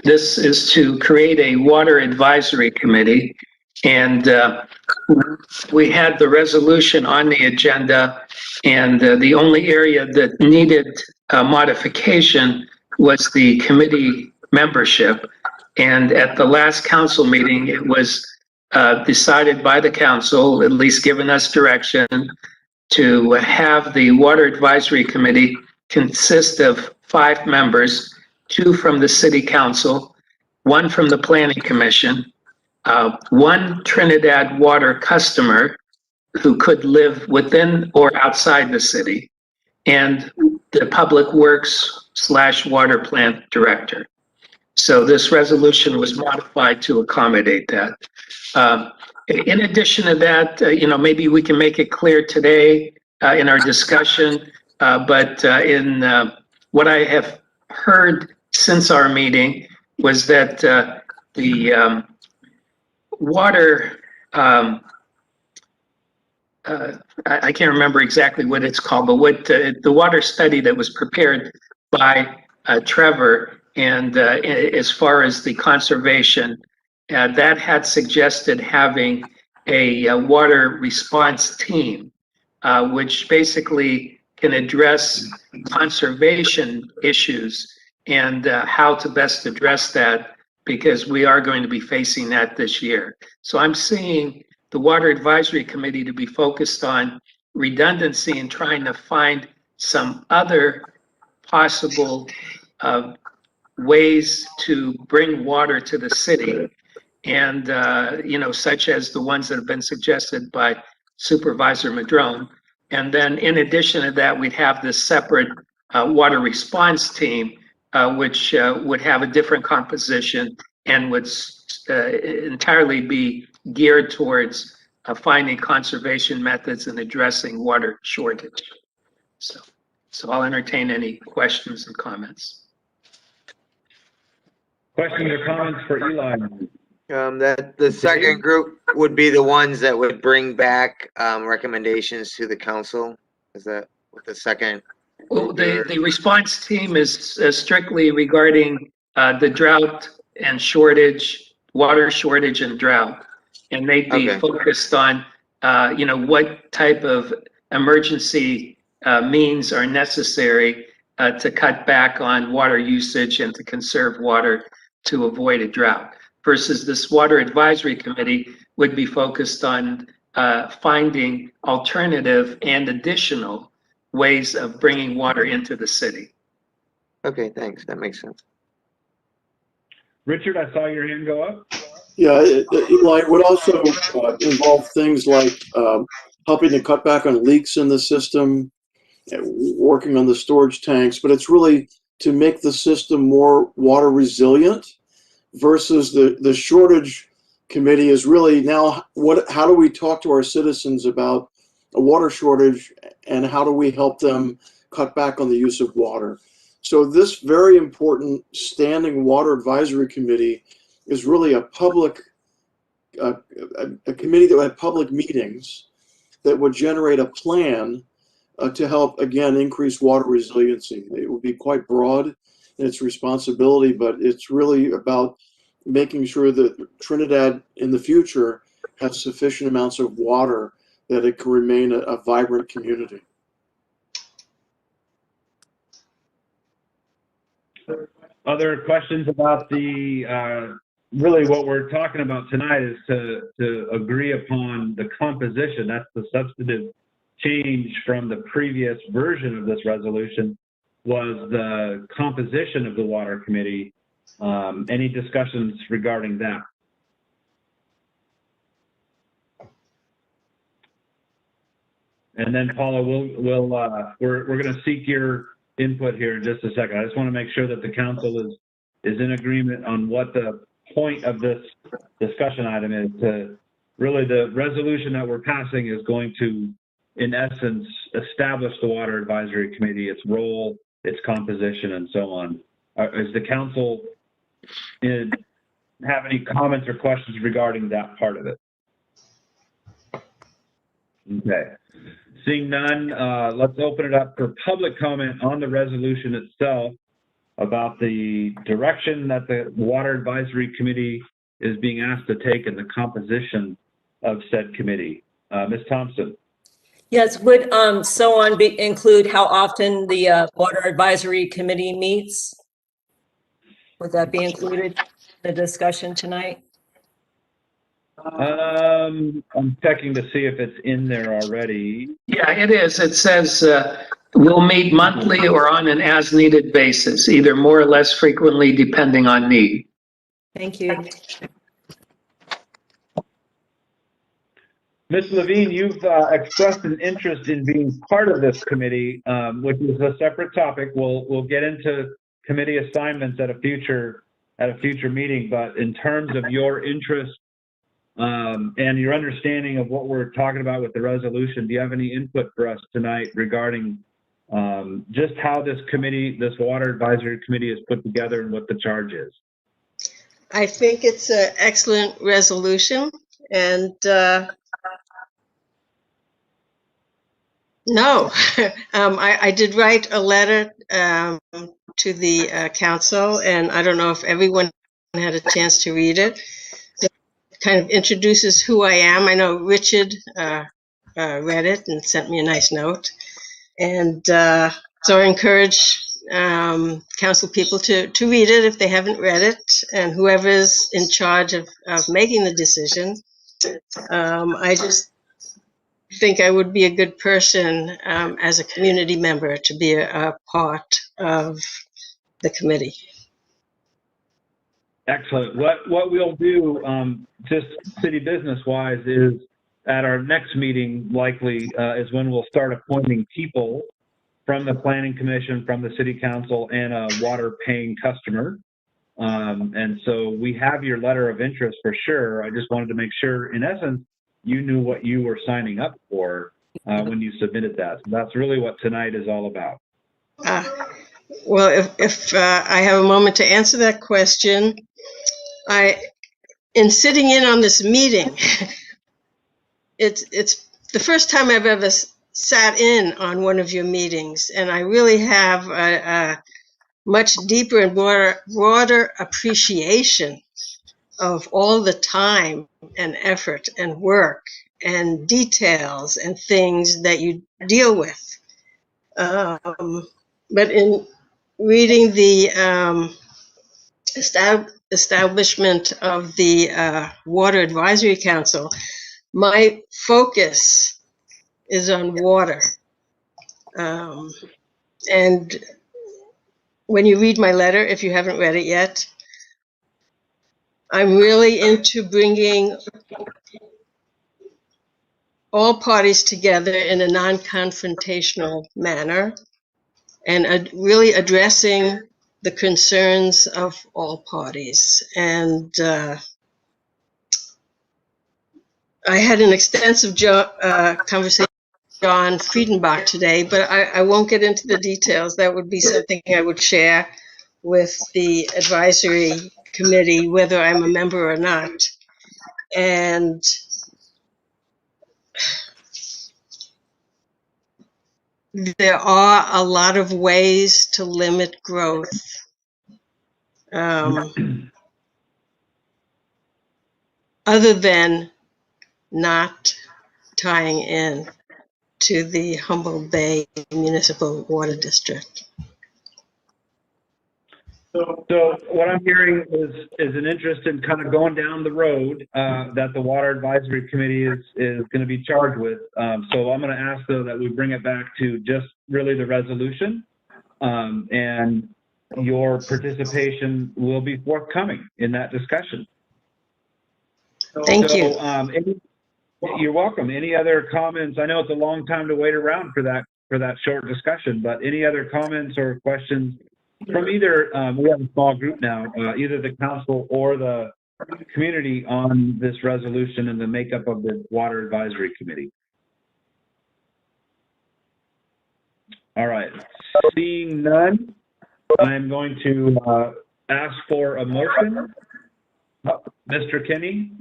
This is to create a water advisory committee. And we had the resolution on the agenda, and the only area that needed modification was the committee membership. And at the last council meeting, it was decided by the council, at least given us direction, to have the Water Advisory Committee consist of 5 members, 2 from the City Council, 1 from the Planning Commission, 1 Trinidad water customer who could live within or outside the city, and the Public Works / water plant director. So this resolution was modified to accommodate that. In addition to that, maybe we can make it clear today in our discussion, but in what I have heard since our meeting was that the water, I can't remember exactly what it's called, but what the water study that was prepared by Trevor, and as far as the conservation, that had suggested having a water response team, which basically can address conservation issues and how to best address that, because we are going to be facing that this year. So I'm seeing the Water Advisory Committee to be focused on redundancy and trying to find some other possible ways to bring water to the city, and such as the ones that have been suggested by Supervisor Madrone. And then in addition to that, we'd have this separate water response team, which would have a different composition and would entirely be geared towards finding conservation methods and addressing water shortage. So I'll entertain any questions and comments. Questions or comments for Eli? That the second group would be the ones that would bring back recommendations to the council. Is that what the second? Well, the response team is strictly regarding the drought and shortage, water shortage and drought. And they'd be focused on, what type of emergency means are necessary to cut back on water usage and to conserve water to avoid a drought. Versus this Water Advisory Committee would be focused on finding alternative and additional ways of bringing water into the city. Okay, thanks. That makes sense. Richard, I saw your hand go up. Yeah, Eli, it would also involve things like helping to cut back on leaks in the system, working on the storage tanks, but it's really to make the system more water resilient, versus the shortage committee is really now how do we talk to our citizens about a water shortage, and how do we help them cut back on the use of water? So this very important standing water advisory committee is really a public a committee that would have public meetings that would generate a plan to help, again, increase water resiliency. It would be quite broad in its responsibility, but it's really about making sure that Trinidad in the future has sufficient amounts of water that it can remain a vibrant community. Other questions about the, really what we're talking about tonight is to agree upon the composition. That's the substantive change from the previous version of this resolution, was the composition of the water committee. Any discussions regarding that? And then Paula, we're going to seek your input here in just a second. I just want to make sure that the council is in agreement on what the point of this discussion item is. To really, the resolution that we're passing is going to, in essence, establish the Water Advisory Committee, its role, its composition, and so on. Does the council have any comments or questions regarding that part of it? Okay. Seeing none, let's open it up for public comment on the resolution itself about the direction that the Water Advisory Committee is being asked to take in the composition of said committee. Ms. Thompson. Yes, would include how often the Water Advisory Committee meets? Would that be included in the discussion tonight? I'm checking to see if it's in there already. Yeah, it is. It says we'll meet monthly or on an as-needed basis, either more or less frequently depending on need. Thank you. Ms. Levine, you've expressed an interest in being part of this committee, which is a separate topic. We'll get into committee assignments at a future meeting, but in terms of your interest and your understanding of what we're talking about with the resolution, do you have any input for us tonight regarding just how this committee, this Water Advisory Committee, is put together and what the charge is? I think it's an excellent resolution, and no, I did write a letter to the council, and I don't know if everyone had a chance to read it. It kind of introduces who I am. I know Richard read it and sent me a nice note, and so I encourage council people to read it if they haven't read it, and whoever's in charge of making the decision. I just think I would be a good person as a community member to be a part of the committee. Excellent. What we'll do, just city business wise, is at our next meeting, likely is when we'll start appointing people from the Planning Commission, from the City Council, and a water paying customer. And so we have your letter of interest for sure. I just wanted to make sure, in essence, you knew what you were signing up for when you submitted that. So that's really what tonight is all about. Well, if I have a moment to answer that question, in sitting in on this meeting, it's the first time I've ever sat in on one of your meetings, and I really have a much deeper and broader appreciation of all the time and effort and work and details and things that you deal with. But in reading the establishment of the Water Advisory Council, my focus is on water. And when you read my letter, if you haven't read it yet, I'm really into bringing all parties together in a non-confrontational manner and really addressing the concerns of all parties. And I had an extensive conversation with John Friedenbach today, but I won't get into the details. That would be something I would share with the advisory committee, whether I'm a member or not. And there are a lot of ways to limit growth. Other than not tying in to the Humboldt Bay Municipal Water District. So what I'm hearing is an interest in kind of going down the road that the Water Advisory Committee is going to be charged with. So I'm going to ask, though, that we bring it back to just really the resolution, and your participation will be forthcoming in that discussion. Thank you. You're welcome. Any other comments? I know it's a long time to wait around for that short discussion, but any other comments or questions from either, we have a small group now, either the council or the community on this resolution and the makeup of the Water Advisory Committee? All right, seeing none, I'm going to ask for a motion. Mr. Kinney?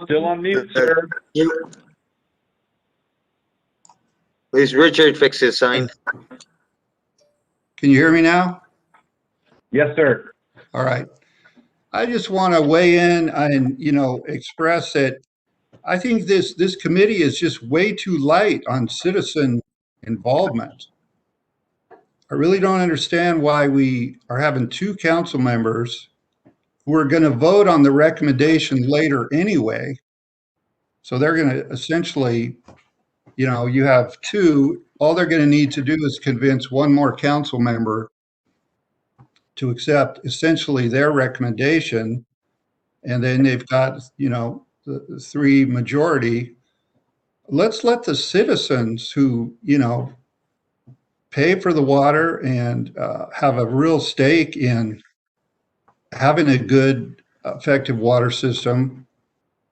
Still on mute, sir. Please, Richard, fix his sign. Can you hear me now? Yes, sir. All right. I just want to weigh in and, express that I think this committee is just way too light on citizen involvement. I really don't understand why we are having two council members who are going to vote on the recommendation later anyway. So they're going to essentially, you have two, all they're going to need to do is convince one more council member to accept essentially their recommendation. And then they've got, the three majority. Let's let the citizens who, pay for the water and have a real stake in having a good, effective water system,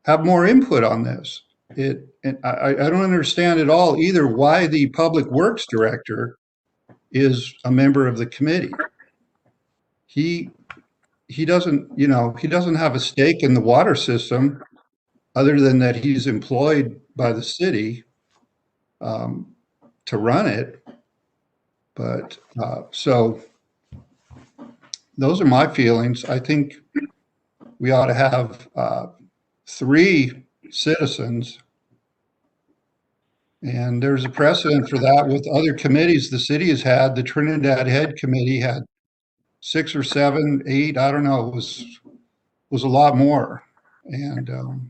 have more input on this. And I don't understand at all either why the Public Works Director is a member of the committee. He doesn't, he doesn't have a stake in the water system other than that he's employed by the city to run it. But so those are my feelings. I think we ought to have three citizens, and there's a precedent for that with other committees the city has had. The Trinidad Head Committee had 6 or 7, 8, I don't know, it was a lot more. And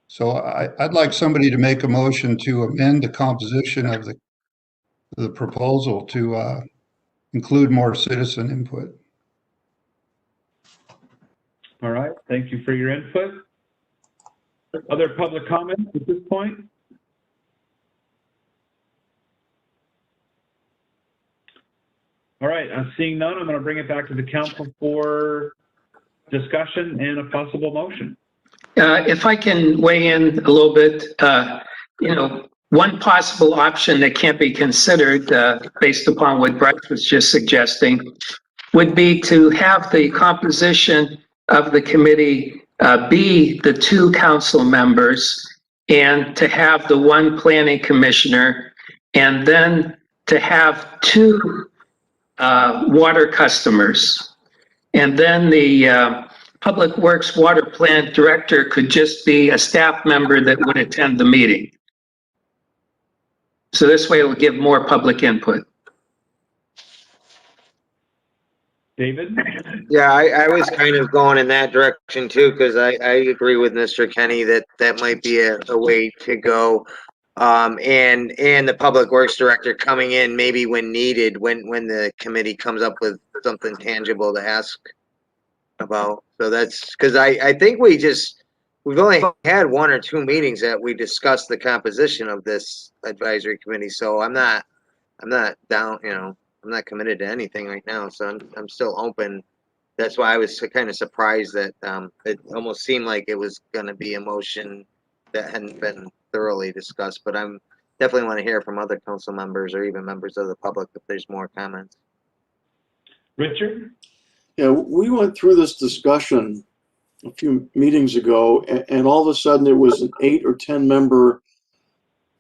so I'd like somebody to make a motion to amend the composition of the proposal to include more citizen input. All right, thank you for your input. Other public comments at this point? All right, seeing none, I'm going to bring it back to the council for discussion and a possible motion. If I can weigh in a little bit, one possible option that can't be considered based upon what Bryce was just suggesting would be to have the composition of the committee be the 2 council members and to have the 1 planning commissioner, and then to have 2 water customers. And then the Public Works Water Plant Director could just be a staff member that would attend the meeting. So this way it would give more public input. David? Yeah, I was kind of going in that direction too, because I agree with Mr. Kenny that might be a way to go. And the Public Works Director coming in maybe when needed, when the committee comes up with something tangible to ask about. So that's because I think we've only had 1 or 2 meetings that we discussed the composition of this advisory committee. So I'm not down, I'm not committed to anything right now. So I'm still open. That's why I was kind of surprised that it almost seemed like it was going to be a motion that hadn't been thoroughly discussed. But I'm definitely want to hear from other council members or even members of the public if there's more comments. Richard? Yeah, we went through this discussion a few meetings ago, and all of a sudden it was an 8 or 10 member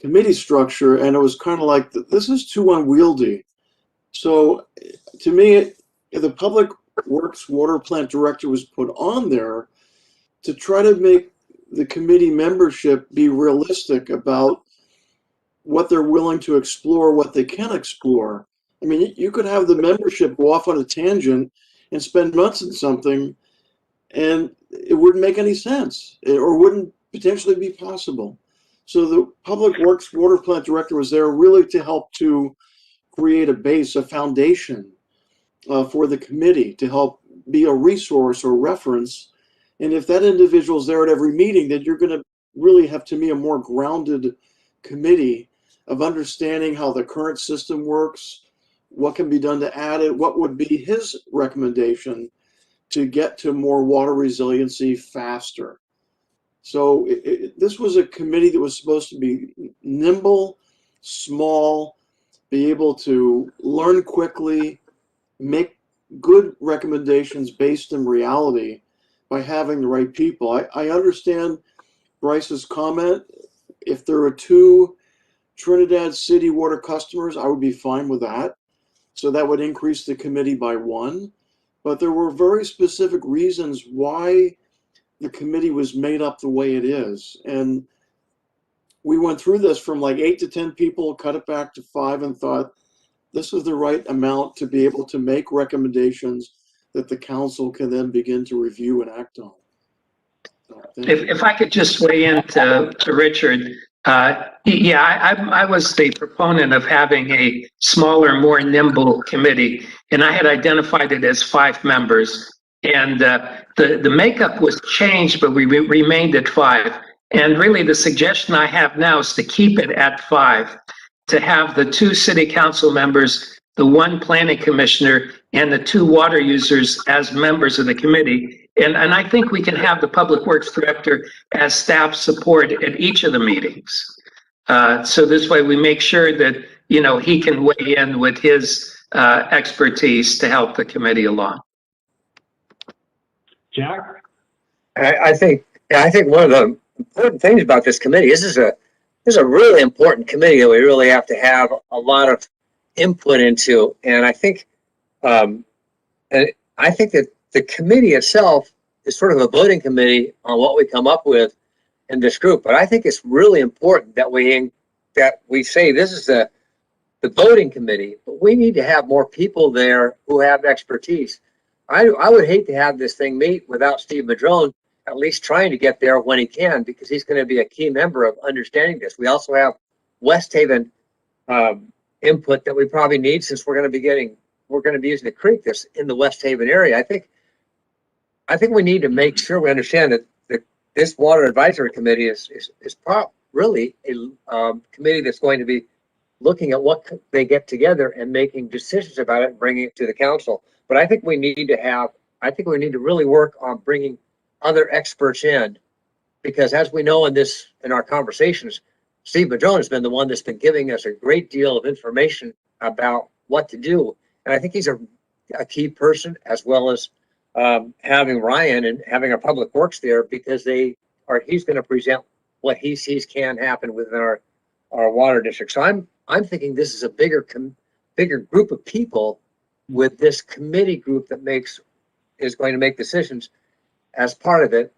committee structure, and it was kind of like, this is too unwieldy. So to me, the Public Works Water Plant Director was put on there to try to make the committee membership be realistic about what they're willing to explore, what they can explore. I mean, you could have the membership go off on a tangent and spend months in something, and it wouldn't make any sense, or wouldn't potentially be possible. So the Public Works Water Plant Director was there really to help to create a base, a foundation for the committee, to help be a resource or reference. And if that individual's there at every meeting, then you're going to really have, to me, a more grounded committee of understanding how the current system works, what can be done to add it, what would be his recommendation to get to more water resiliency faster. So this was a committee that was supposed to be nimble, small, be able to learn quickly, make good recommendations based in reality by having the right people. I understand Bryce's comment. If there are 2 Trinidad City water customers, I would be fine with that. So that would increase the committee by 1. But there were very specific reasons why the committee was made up the way it is. And we went through this from like 8 to 10 people, cut it back to 5, and thought this is the right amount to be able to make recommendations that the council can then begin to review and act on. So, If I could just weigh in to Richard, I was the proponent of having a smaller, more nimble committee, and I had identified it as 5 members. And the makeup was changed, but we remained at 5. And really, the suggestion I have now is to keep it at 5, to have the 2 city council members, the 1 planning commissioner, and the 2 water users as members of the committee. And I think we can have the public works director as staff support at each of the meetings. So this way we make sure that, you know, he can weigh in with his expertise to help the committee along. Jack? I think one of the important things about this committee is this is a really important committee that we really have to have a lot of input into. And I think that the committee itself is sort of a voting committee on what we come up with in this group. But I think it's really important that we say this is the voting committee, but we need to have more people there who have expertise. I would hate to have this thing meet without Steve Madrone at least trying to get there when he can, because he's going to be a key member of understanding this. We also have West Haven input that we probably need, since we're going to be using the creek that's in the West Haven area. I think we need to make sure we understand that this Water Advisory Committee is really a committee that's going to be looking at what they get together and making decisions about it and bringing it to the council. But I think we need to really work on bringing other experts in, because as we know in our conversations, Steve Madrone has been the one that's been giving us a great deal of information about what to do. And I think he's a key person, as well as having Ryan and having our public works there, because he's going to present what he sees can happen within our water district. So I'm thinking this is a bigger group of people with this committee group that is going to make decisions as part of it.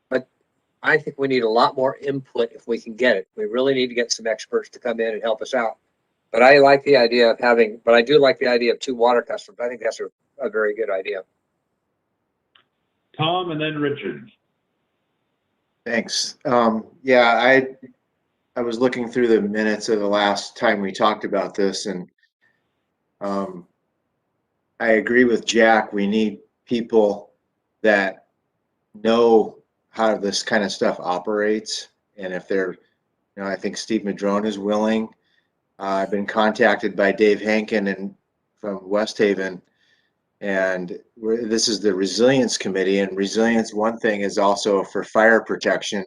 But I think we need a lot more input if we can get it. We really need to get some experts to come in and help us out. But I do like the idea of 2 water customers. I think that's a very good idea. Tom, and then Richard. Thanks. Yeah, I was looking through the minutes of the last time we talked about this, and I agree with Jack. We need people that know how this kind of stuff operates, and if they're, I think Steve Madrone is willing. I've been contacted by Dave Hankin from West Haven, and this is the Resilience Committee, and resilience, one thing is also for fire protection,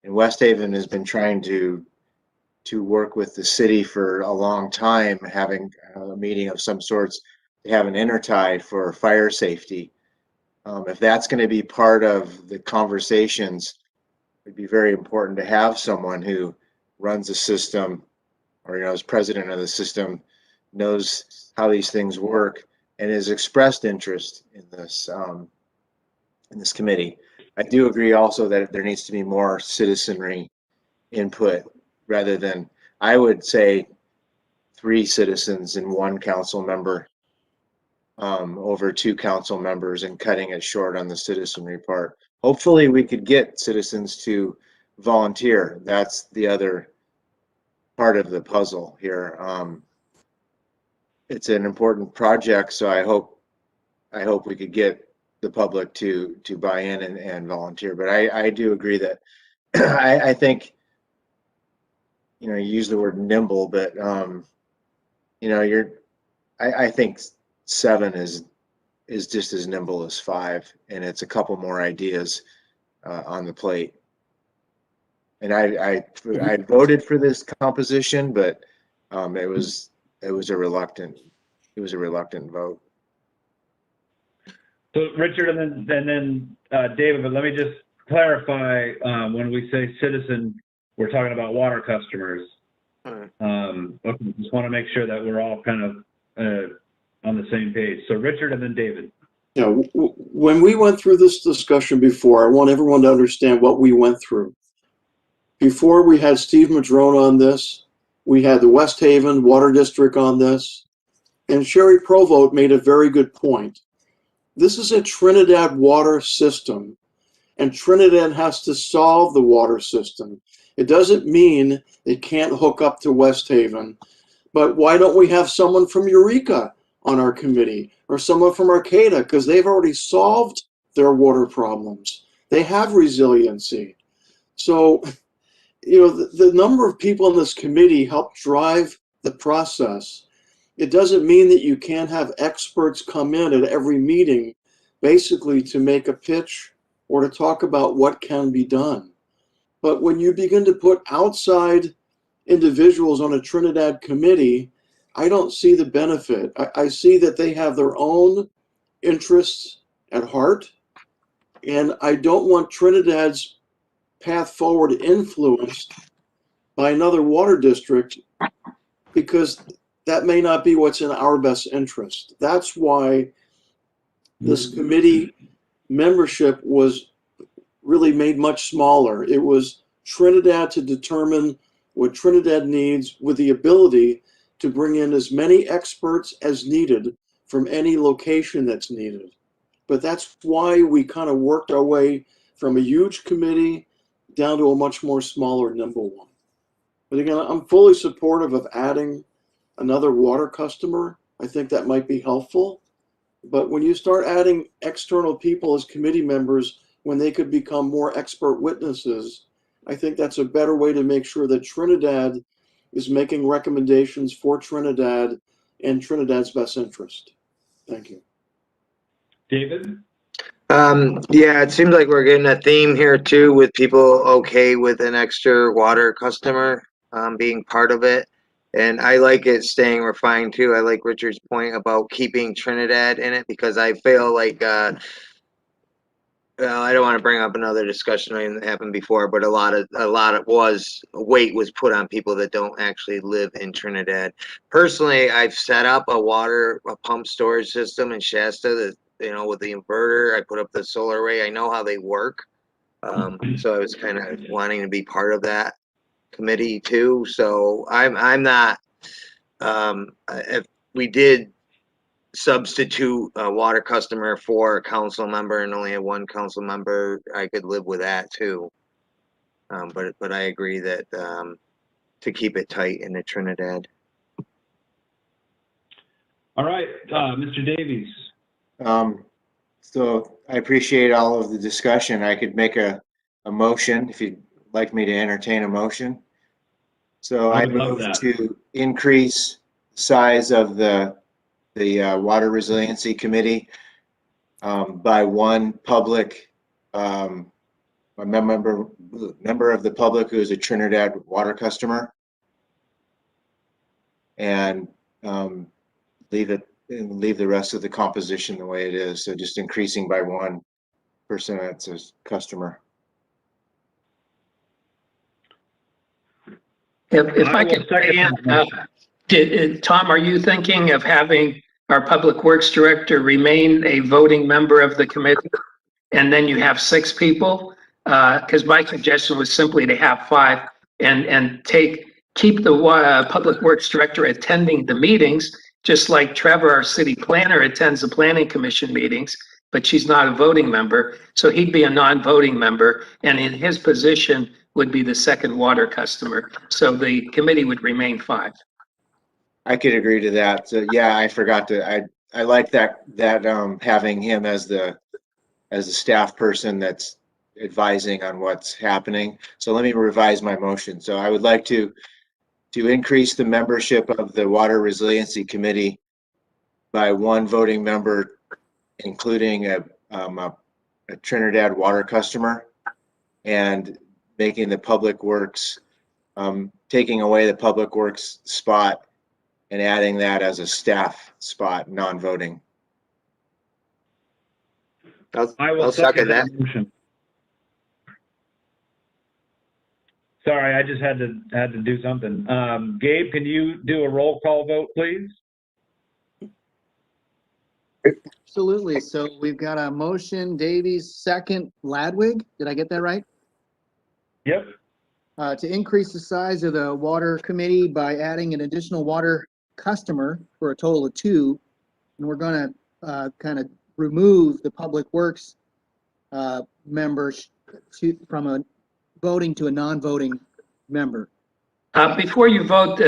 and West Haven has been trying to work with the city for a long time, having a meeting of some sorts to have an intertie for fire safety. If that's going to be part of the conversations, it'd be very important to have someone who runs a system, or is president of the system, knows how these things work, and has expressed interest in this committee. I do agree also that there needs to be more citizenry input rather than, I would say, 3 citizens and 1 council member over 2 council members, and cutting it short on the citizenry part. Hopefully we could get citizens to volunteer. That's the other part of the puzzle here. It's an important project, so I hope we could get the public to buy in and volunteer. But I do agree that I think, you use the word nimble, but I think 7 is just as nimble as 5, and it's a couple more ideas on the plate. And I voted for this composition, but it was a reluctant vote. So Richard, and then David, but let me just clarify, when we say citizen, we're talking about water customers. Okay, just want to make sure that we're all kind of on the same page. So Richard and then David. Yeah, when we went through this discussion before, I want everyone to understand what we went through. Before we had Steve Madrone on this, we had the West Haven Water District on this, and Sherry Provost made a very good point. This is a Trinidad water system, and Trinidad has to solve the water system. It doesn't mean it can't hook up to West Haven, but why don't we have someone from Eureka on our committee, or someone from Arcata, because they've already solved their water problems. They have resiliency. So, the number of people in this committee help drive the process. It doesn't mean that you can't have experts come in at every meeting, basically to make a pitch or to talk about what can be done. But when you begin to put outside individuals on a Trinidad committee, I don't see the benefit. I see that they have their own interests at heart, and I don't want Trinidad's path forward influenced by another water district, because that may not be what's in our best interest. That's why this committee membership was really made much smaller. It was Trinidad to determine what Trinidad needs, with the ability to bring in as many experts as needed from any location that's needed. But that's why we kind of worked our way from a huge committee down to a much more smaller, nimble one. But again, I'm fully supportive of adding another water customer. I think that might be helpful. But when you start adding external people as committee members, when they could become more expert witnesses, I think that's a better way to make sure that Trinidad is making recommendations for Trinidad and Trinidad's best interest. Thank you. David? Yeah, it seems like we're getting a theme here too, with people okay with an extra water customer being part of it. And I like it staying refined too. I like Richard's point about keeping Trinidad in it, because I feel like, well, I don't want to bring up another discussion that happened before, but a lot of weight was put on people that don't actually live in Trinidad. Personally, I've set up a pump storage system in Shasta that, with the inverter. I put up the solar array. I know how they work. So I was kind of wanting to be part of that committee too. So I'm not, if we did substitute a water customer for a council member and only have 1 council member, I could live with that too. But I agree that to keep it tight in the Trinidad. All right, Mr. Davies. So I appreciate all of the discussion. I could make a motion if you'd like me to entertain a motion. So I move to increase the size of the Water Resiliency Committee by 1 public, a member of the public who is a Trinidad water customer, and leave the rest of the composition the way it is. So just increasing by 1 person that's a customer. If I could add, Tom, are you thinking of having our Public Works Director remain a voting member of the committee? and then you have 6 people. Because my suggestion was simply to have 5 and keep the Public Works Director attending the meetings, just like Trevor, our city planner, attends the Planning Commission meetings, but she's not a voting member. So he'd be a non-voting member, and in his position would be the second water customer. So the committee would remain 5. I could agree to that. So yeah, I forgot to, I like that having him as the staff person that's advising on what's happening. So let me revise my motion. So I would like to increase the membership of the Water Resiliency Committee by 1 voting member, including a Trinidad water customer, and making the Public Works, taking away the Public Works spot and adding that as a staff spot, non-voting. I will second that motion. Sorry, I just had to do something. Gabe, can you do a roll call vote, please? Absolutely. So we've got a motion, Davies, second, Ladwig. Did I get that right? Yep. To increase the size of the water committee by adding an additional water customer for a total of 2. And we're going to kind of remove the Public Works members from a voting to a non-voting member. Before you vote,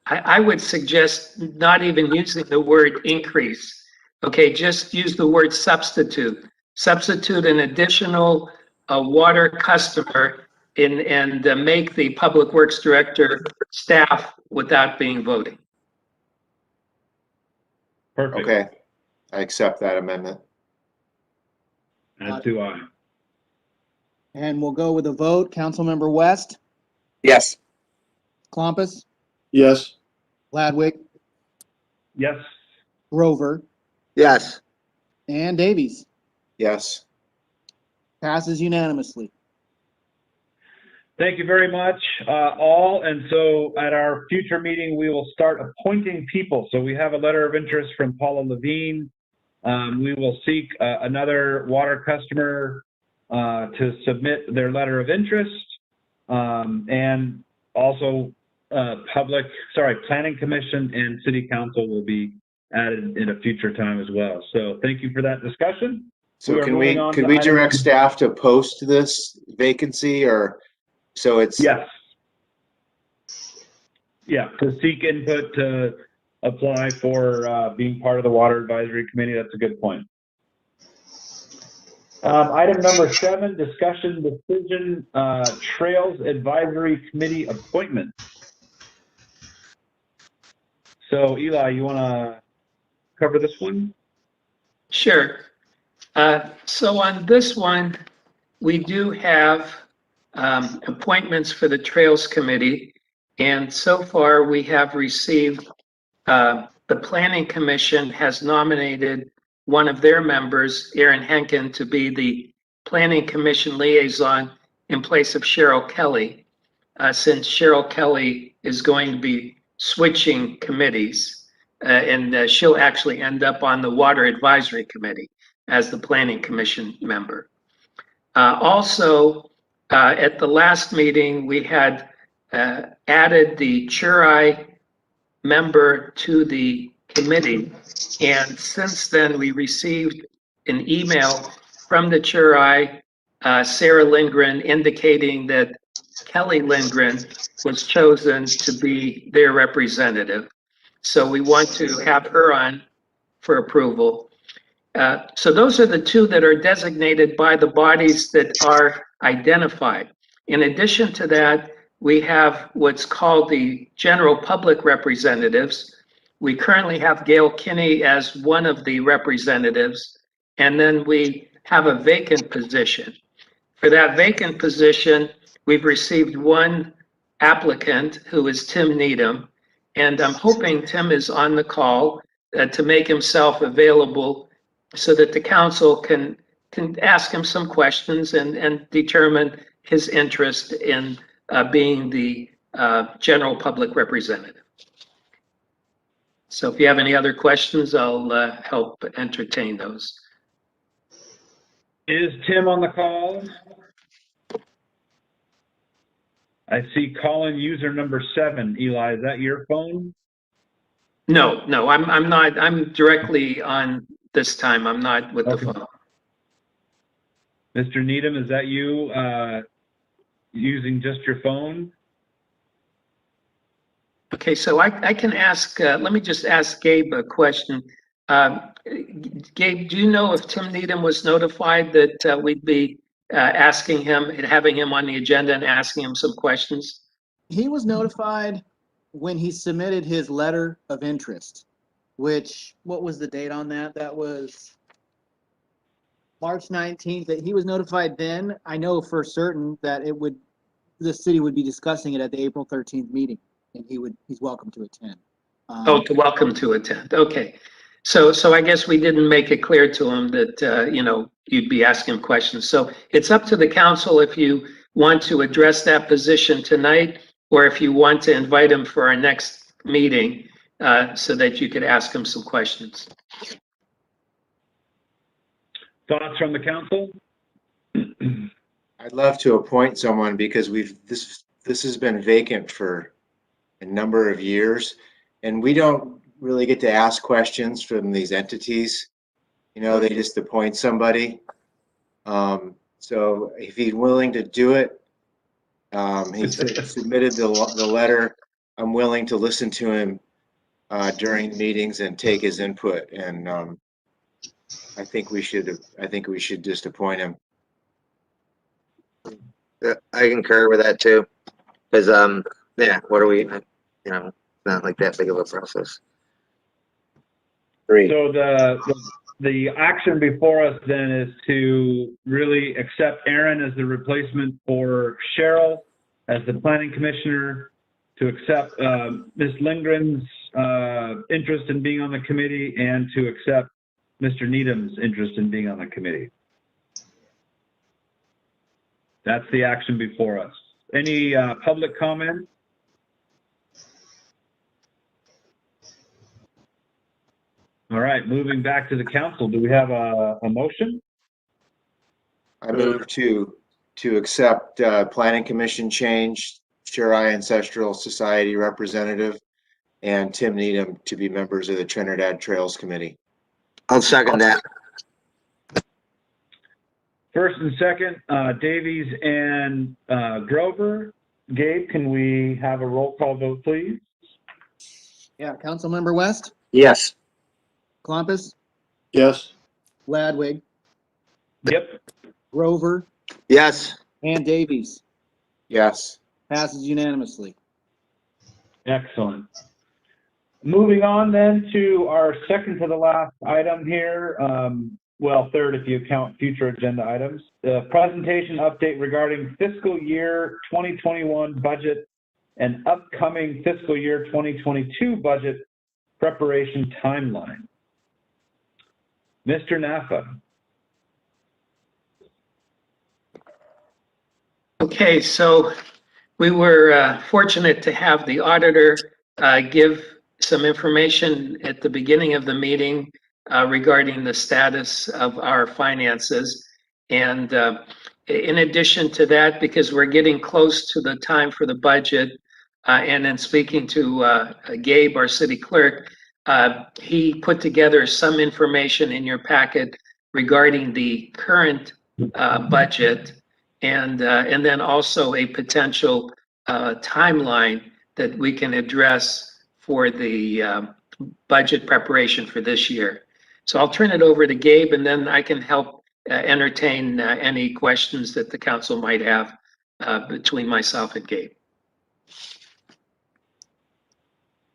I would suggest not even using the word increase. Okay, just use the word substitute. Substitute an additional water customer and make the Public Works Director staff without being voting. Perfect. Okay, I accept that amendment. As do I. And we'll go with a vote. Councilmember West, Yes. Klompus, Yes. Ladwig, Yes. Grover, Yes. and Davies. Yes. Passes unanimously. Thank you very much, all. And so at our future meeting, we will start appointing people. So we have a letter of interest from Paula Levine. We will seek another water customer to submit their letter of interest. And also Planning Commission and City Council will be added in a future time as well. So thank you for that discussion. So could we direct staff to post this vacancy, or so it's? Yes. Yeah, to seek input to apply for being part of the Water Advisory Committee. That's a good point. Item number 7, discussion decision, Trails Advisory Committee appointment. So Eli, you want to cover this one? Sure. So on this one, we do have appointments for the Trails Committee. And so far, we have received, the Planning Commission has nominated one of their members, Aaron Henkin, to be the Planning Commission liaison in place of Cheryl Kelly, since Cheryl Kelly is going to be switching committees, and she'll actually end up on the Water Advisory Committee as the Planning Commission member. Also, at the last meeting, we had added the Churi member to the committee. And since then, we received an email from the Churi, Sarah Lindgren, indicating that Kelly Lindgren was chosen to be their representative. So we want to have her on for approval. So those are the 2 that are designated by the bodies that are identified. In addition to that, we have what's called the general public representatives. We currently have Gail Kinney as one of the representatives, and then we have a vacant position. For that vacant position, we've received 1 applicant, who is Tim Needham, and I'm hoping Tim is on the call to make himself available so that the council can ask him some questions and determine his interest in being the general public representative. So if you have any other questions, I'll help entertain those. Is Tim on the call? I see call-in user number 7. Eli, is that your phone? No, I'm not. I'm directly on this time. I'm not with the phone. Mr. Needham, is that you using just your phone? Okay, so I can ask, let me just ask Gabe a question. Gabe, do you know if Tim Needham was notified that we'd be asking him and having him on the agenda and asking him some questions? He was notified when he submitted his letter of interest, which, what was the date on that? That was March 19th, that he was notified then. I know for certain that the city would be discussing it at the April 13th meeting, and he's welcome to attend. Oh, welcome to attend. Okay. So I guess we didn't make it clear to him that, you'd be asking him questions. So it's up to the council if you want to address that position tonight, or if you want to invite him for our next meeting so that you could ask him some questions. Thoughts from the council? I'd love to appoint someone because this has been vacant for a number of years, and we don't really get to ask questions from these entities. They just appoint somebody. So if he's willing to do it, he's submitted the letter. I'm willing to listen to him during meetings and take his input. And I think we should just appoint him. I concur with that too. Because, what are we, not like that big of a process. Great. So the action before us then is to really accept Aaron as the replacement for Cheryl as the planning commissioner, to accept Ms. Lindgren's interest in being on the committee, and to accept Mr. Needham's interest in being on the committee. That's the action before us. Any public comment? All right, moving back to the council, do we have a motion? I move to accept Planning Commission change, Shirai Ancestral Society representative, and Tim Needham to be members of the Trinidad Trails Committee. I'll second that. First and second, Davies and Grover. Gabe, can we have a roll call vote, please? Yeah, Councilmember West, Yes. Clompus, Yes. Ladwig, Yep. Grover, Yes. and Davies. Yes. Passes unanimously. Excellent. Moving on then to our second to the last item here. Well, third if you count future agenda items. The presentation update regarding fiscal year 2021 budget and upcoming fiscal year 2022 budget preparation timeline. Mr. Naffa. Okay, so we were fortunate to have the auditor give some information at the beginning of the meeting regarding the status of our finances. And in addition to that, because we're getting close to the time for the budget, and then speaking to Gabe, our city clerk, he put together some information in your packet regarding the current budget, and then also a potential timeline that we can address for the budget preparation for this year. So I'll turn it over to Gabe, and then I can help entertain any questions that the council might have between myself and Gabe.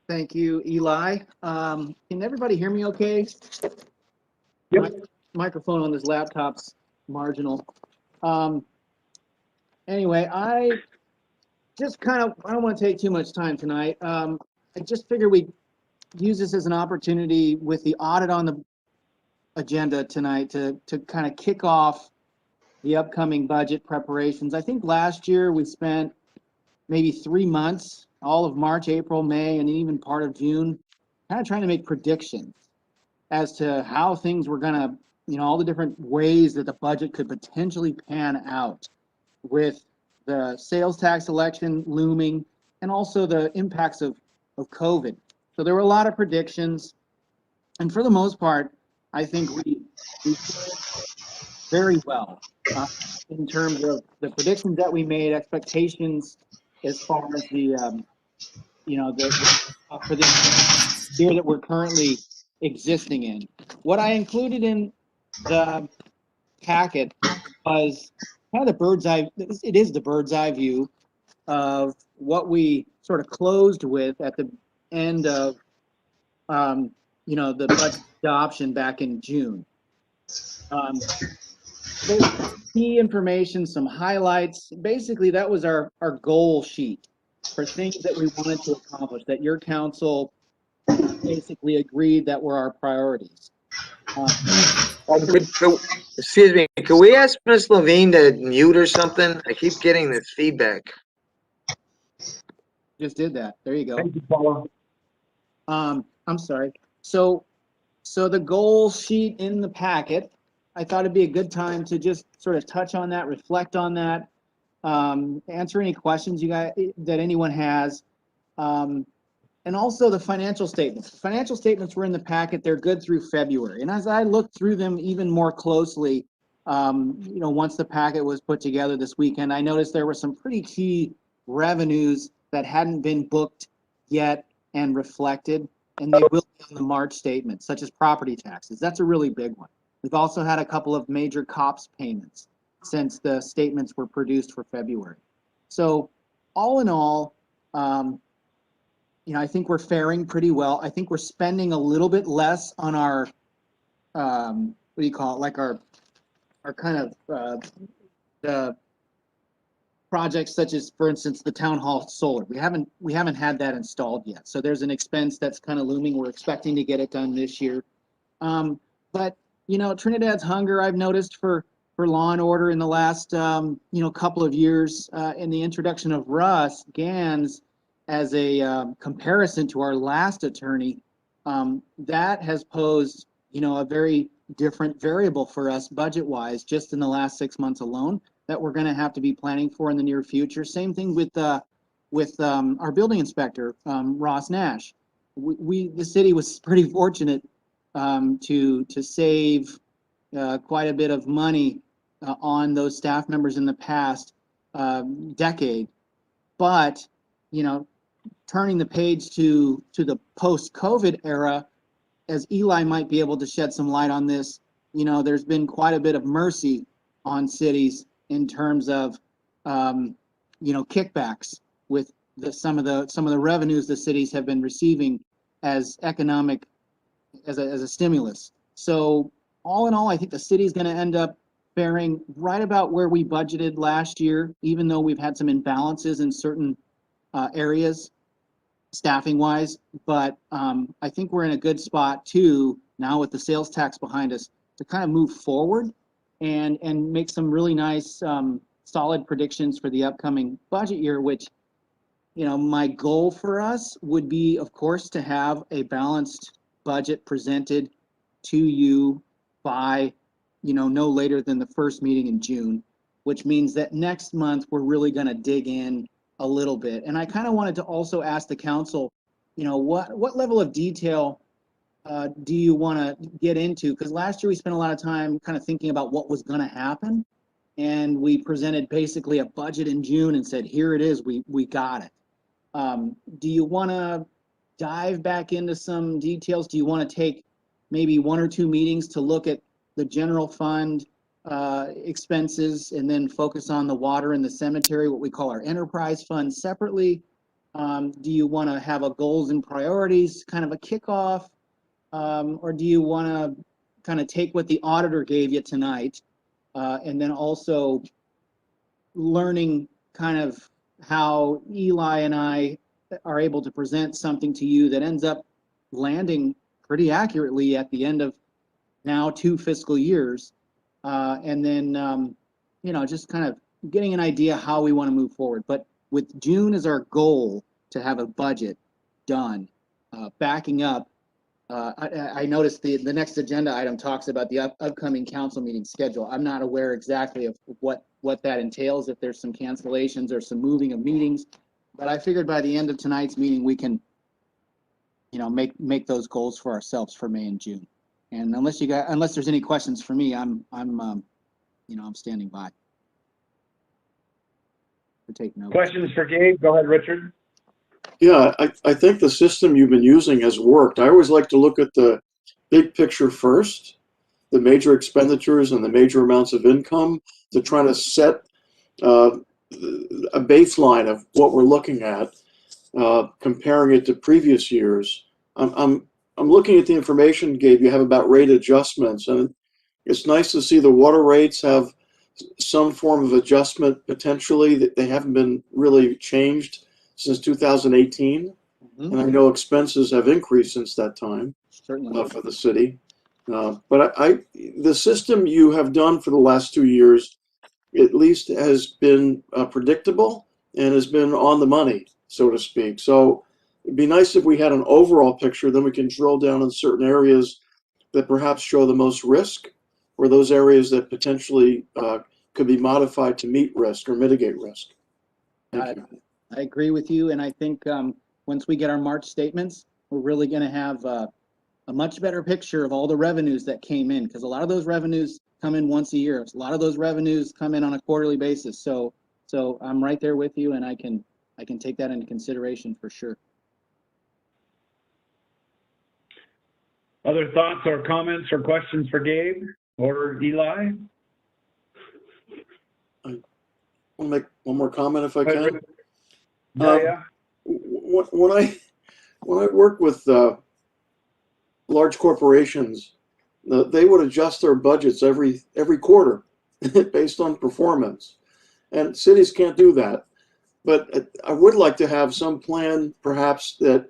Thank you, Eli. Can everybody hear me okay? Yep. Microphone on this laptop's marginal. Anyway, I just I don't want to take too much time tonight. I just figured we'd use this as an opportunity with the audit on the agenda tonight to kind of kick off the upcoming budget preparations. I think last year we spent maybe 3 months, all of March, April, May, and even part of June, kind of trying to make predictions as to how things were going to all the different ways that the budget could potentially pan out with the sales tax election looming and also the impacts of COVID. So there were a lot of predictions. And for the most part, I think we did very well in terms of the predictions that we made, expectations as far as the for the year that we're currently existing in. What I included in the packet was kind of the bird's eye. It is the bird's eye view of what we sort of closed with at the end of the budget adoption back in June. There's key information, some highlights. Basically, that was our goal sheet for things that we wanted to accomplish, that your council basically agreed that were our priorities. Excuse me, could we ask Ms. Levine to mute or something? I keep getting this feedback. Just did that. There you go. Thank you, Paula. I'm sorry. So the goal sheet in the packet, I thought it'd be a good time to just sort of touch on that, reflect on that, answer any questions you guys that anyone has, and also the financial statements. The financial statements were in the packet. They're good through February, and as I looked through them even more closely, once the packet was put together this weekend, I noticed there were some pretty key revenues that hadn't been booked yet and reflected, and they will be on the March statement, such as property taxes. That's a really big one. We've also had a couple of major COPS payments since the statements were produced for February. So all in all, I think we're faring pretty well. I think we're spending a little bit less on our, what do you call it, like our kind of the projects such as, for instance, the town hall solar. We haven't had that installed yet. So there's an expense that's kind of looming. We're expecting to get it done this year. But Trinidad's hunger, I've noticed for law and order in the last couple of years, in the introduction of Russ Gans as a comparison to our last attorney, that has posed a very different variable for us budget-wise just in the last 6 months alone that we're going to have to be planning for in the near future. Same thing with our building inspector, Ross Nash. The city was pretty fortunate to save quite a bit of money on those staff members in the past decade, but turning the page to the post-COVID era, as Eli might be able to shed some light on this, there's been quite a bit of mercy on cities in terms of kickbacks with some of the revenues the cities have been receiving as economic as a stimulus. So all in all, I think the city is going to end up faring right about where we budgeted last year, even though we've had some imbalances in certain areas staffing wise. But I think we're in a good spot too now with the sales tax behind us to kind of move forward and make some really nice solid predictions for the upcoming budget year, which my goal for us would be, of course, to have a balanced budget presented to you by no later than the first meeting in June, which means that next month we're really going to dig in a little bit. And I kind of wanted to also ask the council, what level of detail do you want to get into? Because last year we spent a lot of time kind of thinking about what was going to happen, and we presented basically a budget in June and said, here it is, we got it. Do you want to dive back into some details? Do you want to take maybe 1 or 2 meetings to look at the general fund expenses and then focus on the water and the cemetery, what we call our enterprise fund, separately? Do you want to have a goals and priorities kind of a kickoff? Or do you want to kind of take what the auditor gave you tonight and then also learning kind of how Eli and I are able to present something to you that ends up landing pretty accurately at the end of now 2 fiscal years, and then just kind of getting an idea how we want to move forward. But with June as our goal to have a budget done, backing up I noticed the next agenda item talks about the upcoming council meeting schedule. I'm not aware exactly of what that entails, if there's some cancellations or some moving of meetings. But I figured by the end of tonight's meeting, we can, you know, make those goals for ourselves for May and June. And unless there's any questions for me, I'm standing by to take notes. Questions for Gabe? Go ahead, Richard. Yeah, I think the system you've been using has worked. I always like to look at the big picture first, the major expenditures and the major amounts of income, to try to set a baseline of what we're looking at, comparing it to previous years. I'm looking at the information, Gabe, you have about rate adjustments, and it's nice to see the water rates have some form of adjustment potentially, that they haven't been really changed since 2018. And I know expenses have increased since that time for the city. But the system you have done for the last 2 years, at least, has been predictable and has been on the money, so to speak. So it'd be nice if we had an overall picture, then we can drill down in certain areas that perhaps show the most risk, or those areas that potentially could be modified to meet risk or mitigate risk. Thank you. I agree with you, and I think once we get our March statements, we're really going to have a much better picture of all the revenues that came in, because a lot of those revenues come in once a year. A lot of those revenues come in on a quarterly basis. So I'm right there with you, and I can take that into consideration for sure. Other thoughts or comments or questions for Gabe or Eli? I want to make one more comment if I can. Yeah. When I work with large corporations, they would adjust their budgets every quarter based on performance, and cities can't do that. But I would like to have some plan, perhaps, that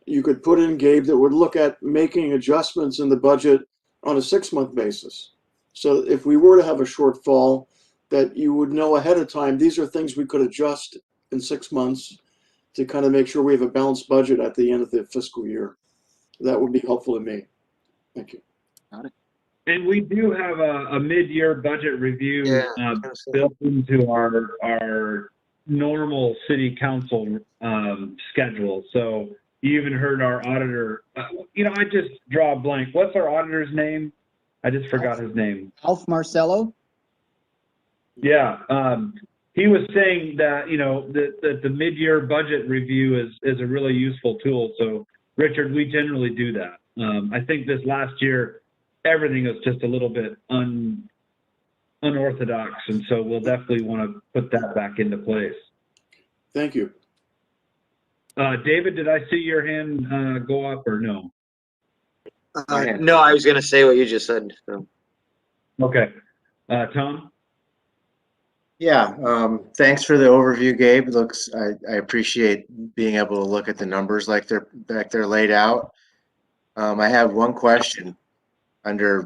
you could put in, Gabe, that would look at making adjustments in the budget on a 6-month basis. So if we were to have a shortfall, that you would know ahead of time, these are things we could adjust in 6 months to kind of make sure we have a balanced budget at the end of the fiscal year. That would be helpful to me. Thank you. Got it. And we do have a mid-year budget review built into our normal city council schedule. So you even heard our auditor, I just draw a blank. What's our auditor's name? I just forgot his name. Alf Marcello? Yeah. He was saying that, that the mid-year budget review is a really useful tool. So, Richard, we generally do that. I think this last year, everything was just a little bit unorthodox, and so we'll definitely want to put that back into place. Thank you. David, did I see your hand go up or no? No, I was going to say what you just said. So. Okay. Tom? Yeah, thanks for the overview, Gabe. I appreciate being able to look at the numbers like they're laid out. I have one question under,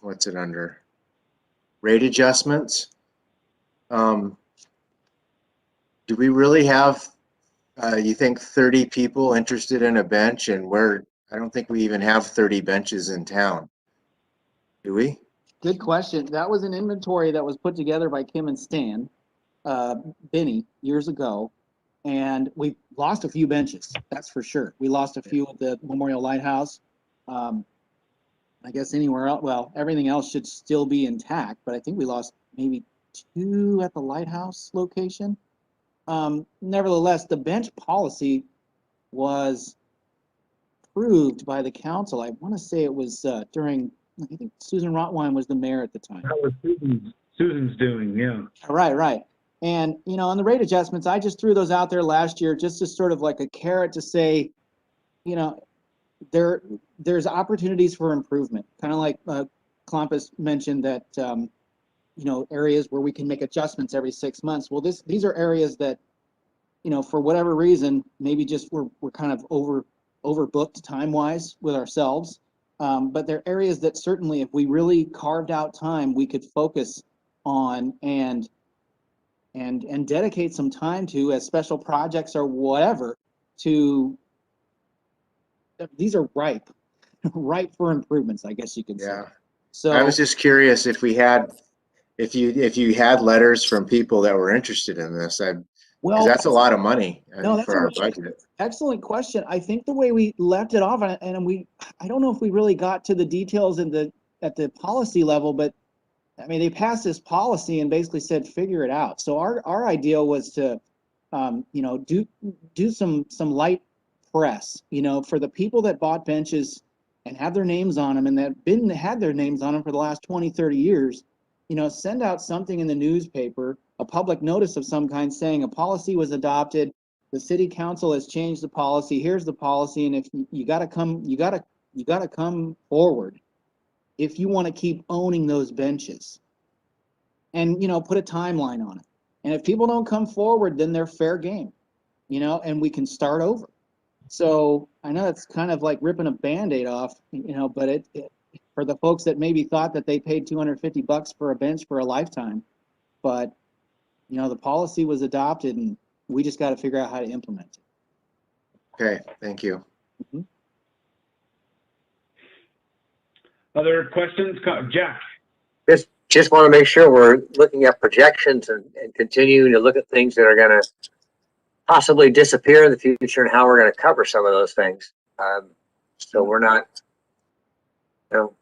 what's it under? Rate adjustments. Do we really have, you think 30 people interested in a bench, and I don't think we even have 30 benches in town. Do we? Good question. That was an inventory that was put together by Kim and Stan Binney years ago, and we lost a few benches. That's for sure. We lost a few at the Memorial Lighthouse. I guess anywhere else, well, everything else should still be intact, but I think we lost maybe 2 at the Lighthouse location. Nevertheless, the bench policy was approved by the council. I want to say it was during, I think Susan Rotwein was the mayor at the time. That was Susan's doing, yeah. Right. And, on the rate adjustments, I just threw those out there last year just as sort of like a carrot to say, there's opportunities for improvement. Kind of like Clompus mentioned that, areas where we can make adjustments every 6 months. Well, these are areas that, for whatever reason, maybe just we're kind of overbooked time-wise with ourselves. But they're areas that certainly, if we really carved out time, we could focus on and dedicate some time to, as special projects or whatever, to these are ripe, ripe for improvements, I guess you could say. Yeah. So I was just curious if we had, if you had letters from people that were interested in this, because well, that's a lot of money no, that's for our budget. excellent question. I think the way we left it off, and I don't know if we really got to the details at the policy level, but I mean, they passed this policy and basically said, figure it out. So our idea was to, you know, do some light press, you know, for the people that bought benches and have their names on them and that had their names on them for the last 20, 30 years, you know, send out something in the newspaper, a public notice of some kind saying a policy was adopted, the city council has changed the policy, here's the policy, and if you gotta come forward if you want to keep owning those benches, and, you know, put a timeline on it. And if people don't come forward, then they're fair game, you know, and we can start over. So I know it's kind of like ripping a Band-Aid off, you know, but it for the folks that maybe thought that they paid $250 for a bench for a lifetime, but, you know, the policy was adopted and we just got to figure out how to implement it. Okay, thank you. Mm-hmm. Other questions? Jack? Just want to make sure we're looking at projections and continuing to look at things that are going to possibly disappear in the future and how we're going to cover some of those things. So we're not, you know,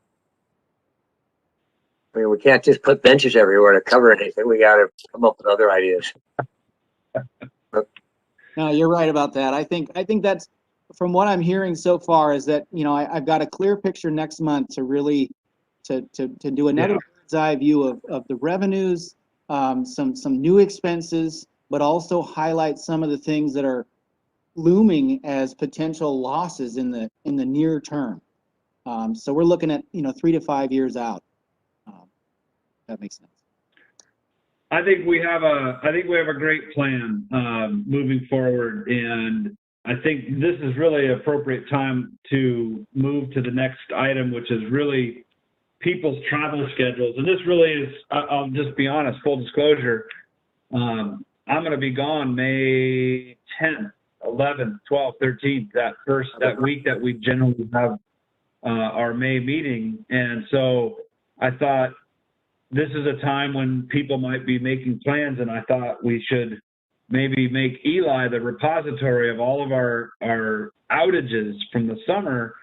I mean, we can't just put benches everywhere to cover anything. We got to come up with other ideas. No, you're right about that. I think that's, from what I'm hearing so far, is that, you know, I've got a clear picture next month to really to do another bird's eye view of the revenues, some new expenses, but also highlight some of the things that are looming as potential losses in the near term. So we're looking at, you know, 3 to 5 years out. That makes sense. I think we have a great plan moving forward, and I think this is really an appropriate time to move to the next item, which is really people's travel schedules. And this really is, I'll just be honest, full disclosure, I'm going to be gone May 10th, 11th, 12th, 13th, that week that we generally have our May meeting. And so I thought this is a time when people might be making plans, and I thought we should maybe make Eli the repository of all of our outages from the summer,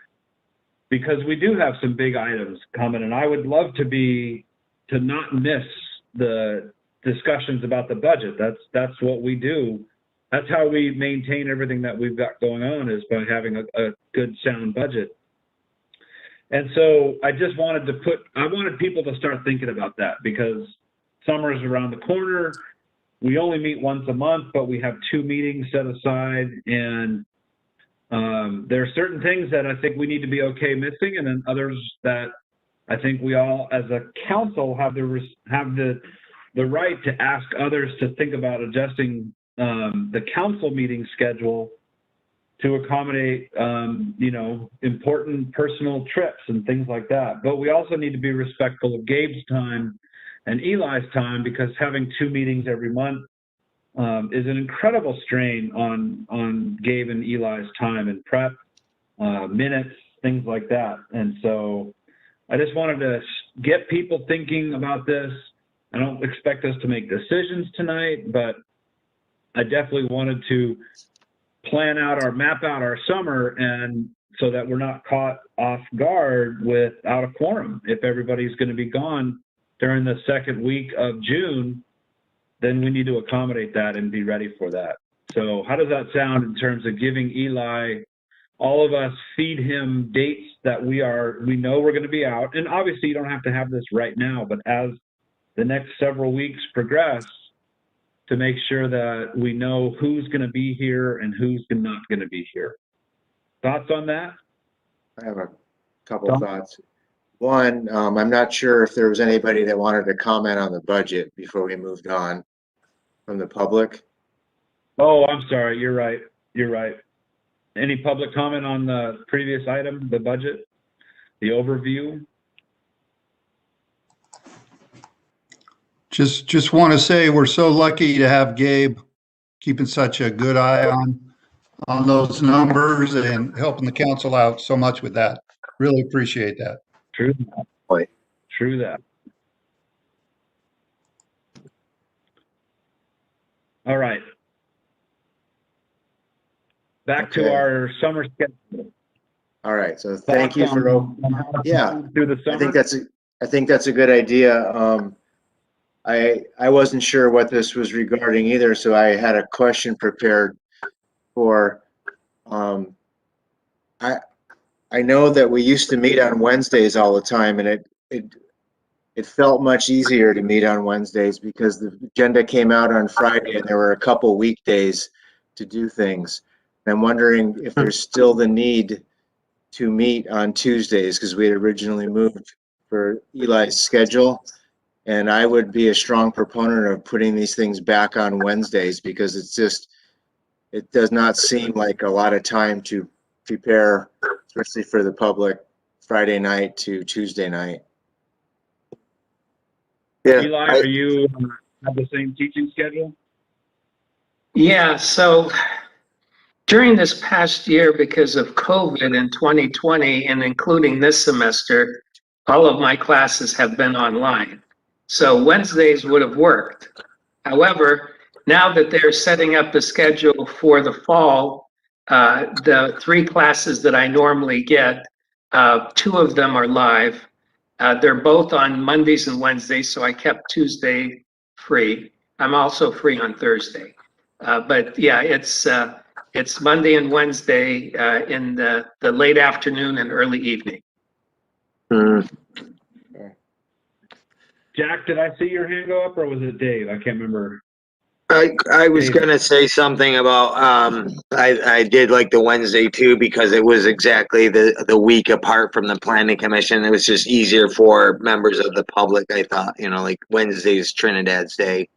because we do have some big items coming, and I would love to not miss the discussions about the budget. That's what we do. That's how we maintain everything that we've got going on, is by having a good, sound budget. And so I just wanted I wanted people to start thinking about that, because summer is around the corner. We only meet once a month, but we have 2 meetings set aside, and there are certain things that I think we need to be okay missing, and then others that I think we all, as a council, have the right to ask others to think about adjusting the council meeting schedule to accommodate, you know, important personal trips and things like that. But we also need to be respectful of Gabe's time and Eli's time, because having 2 meetings every month is an incredible strain on Gabe and Eli's time and prep, minutes, things like that. And so I just wanted to get people thinking about this. I don't expect us to make decisions tonight, but I definitely wanted to map out our summer, and so that we're not caught off guard without a quorum. If everybody's going to be gone during the second week of June, then we need to accommodate that and be ready for that. So how does that sound in terms of giving Eli, all of us, feed him dates that we know we're going to be out? And obviously you don't have to have this right now, but as the next several weeks progress, to make sure that we know who's going to be here and who's not going to be here. Thoughts on that? I have a couple thoughts. One, I'm not sure if there was anybody that wanted to comment on the budget before we moved on from the public. Oh, I'm sorry. You're right. You're right. Any public comment on the previous item, the budget, the overview? Just want to say we're so lucky to have Gabe keeping such a good eye on those numbers and helping the council out so much with that. Really appreciate that. True. Right. True that. All right. Back to Okay. our summer schedule. All right, so thank you for, yeah, through the summer. I think that's a good idea. I wasn't sure what this was regarding either, so I had a question prepared for, I know that we used to meet on Wednesdays all the time, and it felt much easier to meet on Wednesdays because the agenda came out on Friday and there were a couple weekdays to do things. And I'm wondering if there's still the need to meet on Tuesdays, because we had originally moved for Eli's schedule. And I would be a strong proponent of putting these things back on Wednesdays, because it's just, it does not seem like a lot of time to prepare, especially for the public, Friday night to Tuesday night. Yeah, Eli, are you have the same teaching schedule? Yeah, so during this past year, because of COVID in 2020, and including this semester, all of my classes have been online. So Wednesdays would have worked. However, now that they're setting up the schedule for the fall, the 3 classes that I normally get, 2 of them are live. They're both on Mondays and Wednesdays, so I kept Tuesday free. I'm also free on Thursday. But yeah, it's Monday and Wednesday in the late afternoon and early evening. Jack, did I see your hand go up, or was it Dave? I can't remember. I was gonna say something about, I did like the Wednesday too, because it was exactly the week apart from the planning commission. It was just easier for members of the public, I thought, like Wednesday's Trinidad's Day.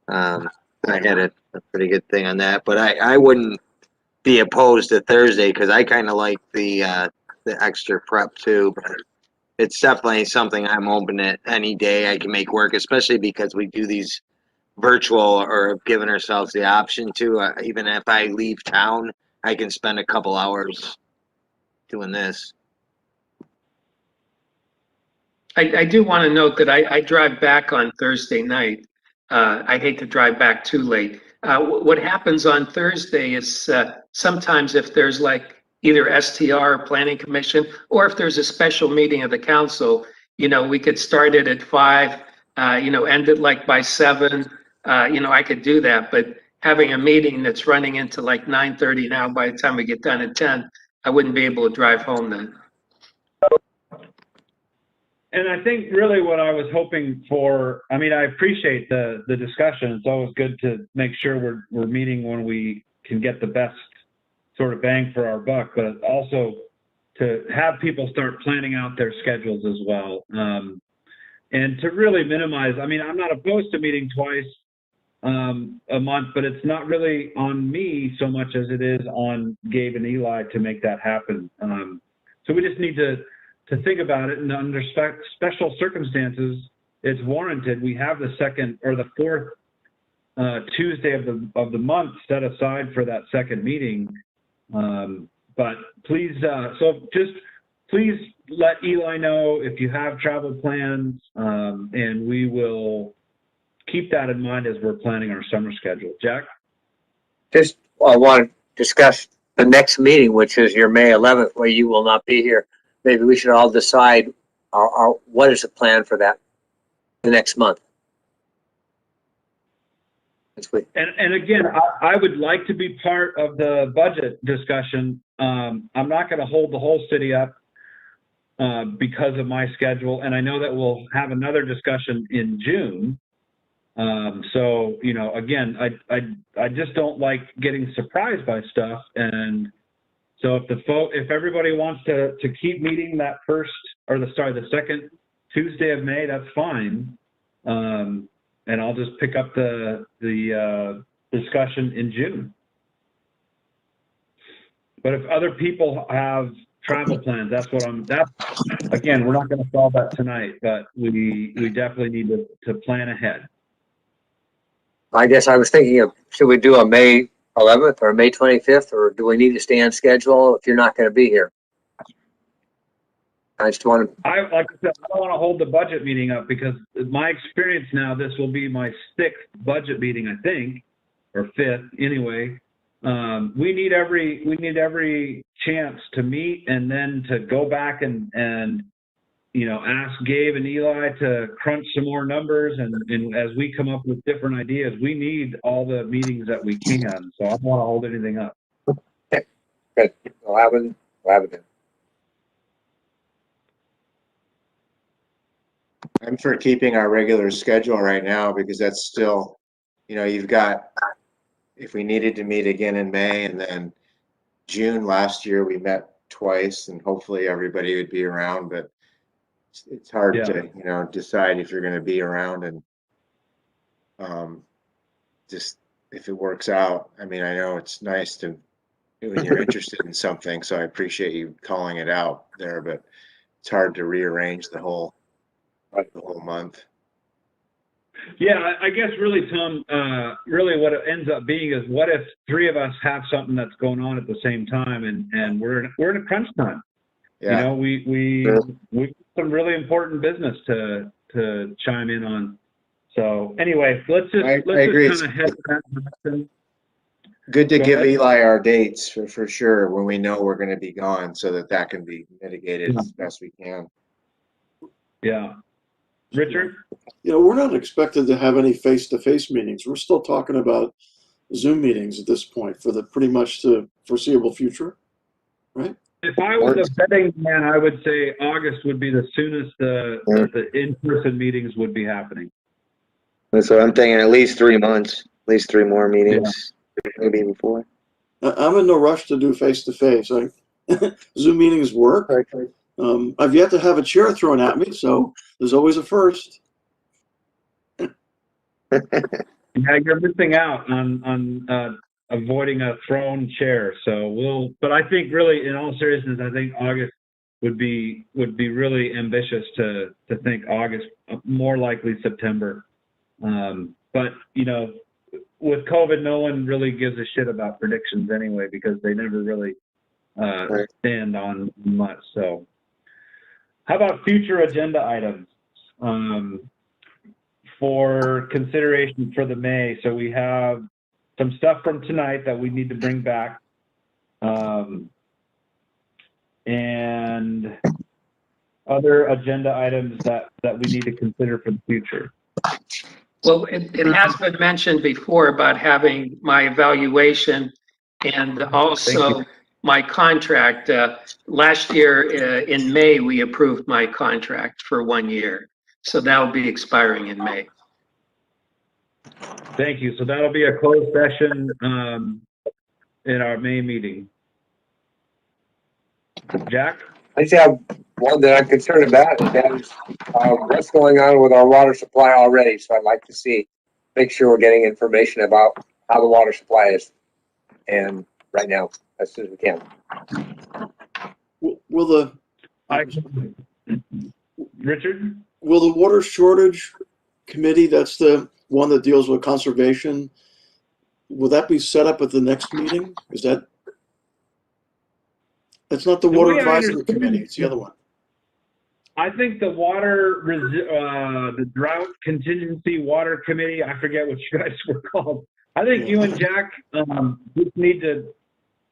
I had a pretty good thing on that, but I wouldn't be opposed to Thursday, because I kind of like the extra prep too, but it's definitely something I'm open to any day I can make work, especially because we do these virtual, or have given ourselves the option to, even if I leave town, I can spend a couple hours doing this. I do want to note that I drive back on Thursday night. I hate to drive back too late. What happens on Thursday is sometimes if there's like either STR or Planning Commission, or if there's a special meeting of the council, we could start it at 5, end it like by 7. I could do that, but having a meeting that's running into like 9:30 now, by the time we get done at 10, I wouldn't be able to drive home then. And I think really what I was hoping for, I mean, I appreciate the discussion. It's always good to make sure we're meeting when we can get the best sort of bang for our buck, but also to have people start planning out their schedules as well. And to really minimize, I mean, I'm not opposed to meeting twice a month, but it's not really on me so much as it is on Gabe and Eli to make that happen. So we just need to think about it, and under special circumstances, it's warranted. We have the second or the fourth Tuesday of the month set aside for that second meeting. But please, please let Eli know if you have travel plans, and we will keep that in mind as we're planning our summer schedule. Jack? Just, I want to discuss the next meeting, which is your May 11th, where you will not be here. Maybe we should all decide what is the plan for that the next month. And again, I would like to be part of the budget discussion. I'm not going to hold the whole city up because of my schedule, and I know that we'll have another discussion in June. So, again, I just don't like getting surprised by stuff, and so if everybody wants to keep meeting that the second Tuesday of May, that's fine. And I'll just pick up the discussion in June. But if other people have travel plans, again, we're not going to solve that tonight, but we definitely need to plan ahead. I guess I was thinking of, should we do a May 11th or May 25th, or do we need to stay on schedule if you're not going to be here? I just want to. Like I said, I don't want to hold the budget meeting up because my experience now, this will be my 6th budget meeting, I think, or 5th anyway. We need every chance to meet and then to go back and ask Gabe and Eli to crunch some more numbers. And as we come up with different ideas, we need all the meetings that we can. So I don't want to hold anything up. Okay, good. We'll have it then. I'm for keeping our regular schedule right now because that's still, you've got, if we needed to meet again in May, and then June last year we met twice, and hopefully everybody would be around, but it's hard to, decide if you're going to be around, and just if it works out. I mean, I know it's nice to, when you're interested in something, so I appreciate you calling it out there, but it's hard to rearrange the whole month. Yeah, I guess really, Tom, really what it ends up being is, what if 3 of us have something that's going on at the same time, and we're in a crunch time? Yeah. We have some really important business to chime in on. So anyway, let's just kind of head that direction. Good to give Eli our dates for sure when we know we're going to be gone, so that can be mitigated as best we can. Yeah. Richard? We're not expected to have any face-to-face meetings. We're still talking about Zoom meetings at this point for pretty much the foreseeable future, right? If I was a betting man, I would say August would be the soonest the in-person meetings would be happening. So I'm thinking at least 3 months, at least 3 more meetings, maybe even 4. I'm in no rush to do face-to-face. Zoom meetings work. I've yet to have a chair thrown at me, so there's always a first. Yeah, you're missing out on avoiding a thrown chair. So but I think really, in all seriousness, I think August would be really ambitious to think August, more likely September. But with COVID, no one really gives a shit about predictions anyway, because they never really stand on much. So how about future agenda items for consideration for the May? So we have some stuff from tonight that we need to bring back, and other agenda items that we need to consider for the future. Well, it has been mentioned before about having my evaluation and also my contract. Last year in May, we approved my contract for 1 year. So that will be expiring in May. Thank you. So that'll be a closed session in our May meeting. Jack? I just have one that I'm concerned about, and that is what's going on with our water supply already. So I'd like to make sure we're getting information about how the water supply is, and right now, as soon as we can. Richard? Will the water shortage committee, that's the one that deals with conservation, will that be set up at the next meeting? It's not the water advisory committee, it's the other one. I think the the drought contingency water committee, I forget what you guys were called. I think you and Jack just need to,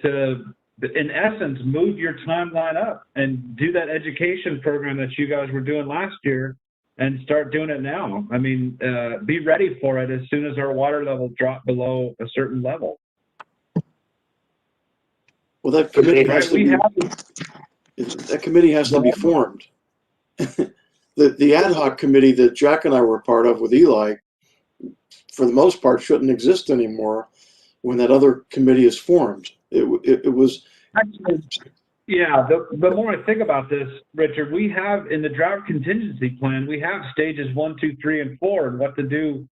in essence, move your timeline up and do that education program that you guys were doing last year and start doing it now. I mean, be ready for it as soon as our water levels drop below a certain level. Well, that committee has to be formed. The ad hoc committee that Jack and I were part of with Eli, for the most part, shouldn't exist anymore when that other committee is formed. It was. Actually, yeah, the more I think about this, Richard, we have in the drought contingency plan, we have stages 1, 2, 3, and 4, and what to do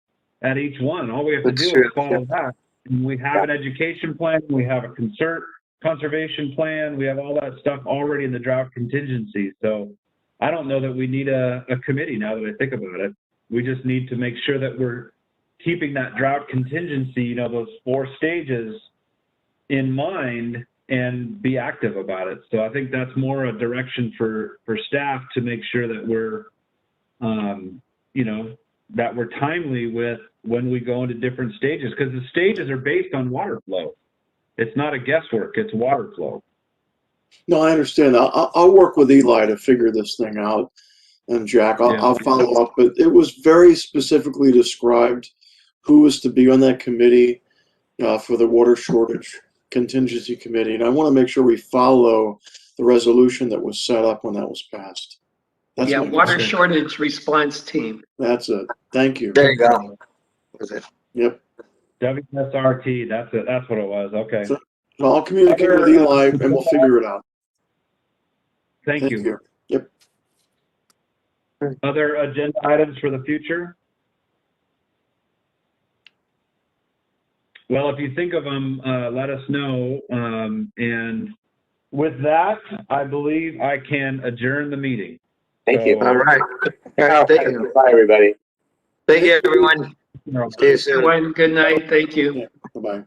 at each one. All we have to do is follow that. And we have an education plan. We have a conservation plan. We have all that stuff already in the drought contingency. So I don't know that we need a committee now that I think about it. We just need to make sure that we're keeping that drought contingency, those 4 stages in mind and be active about it. So I think that's more a direction for staff to make sure that we're, you know, that we're timely with when we go into different stages, because the stages are based on water flow. It's not a guesswork, it's water flow. No, I understand. I'll work with Eli to figure this thing out. And Jack, I'll follow up, but it was very specifically described who was to be on that committee for the water shortage contingency committee. And I want to make sure we follow the resolution that was set up when that was passed. That's Yeah, my water concern. shortage response team. That's it. Thank you. There you go. Was it? Yep. WSRT, that's it. That's what it was. Okay. So I'll communicate with Eli and we'll figure it out. Thank you. Yep. Other agenda items for the future? Well, if you think of them, let us know. And with that, I believe I can adjourn the meeting. Thank you. All right. All right, thank you. Bye, everybody. Thank you, everyone. See you soon. Everyone, good night. Thank you. Bye-bye.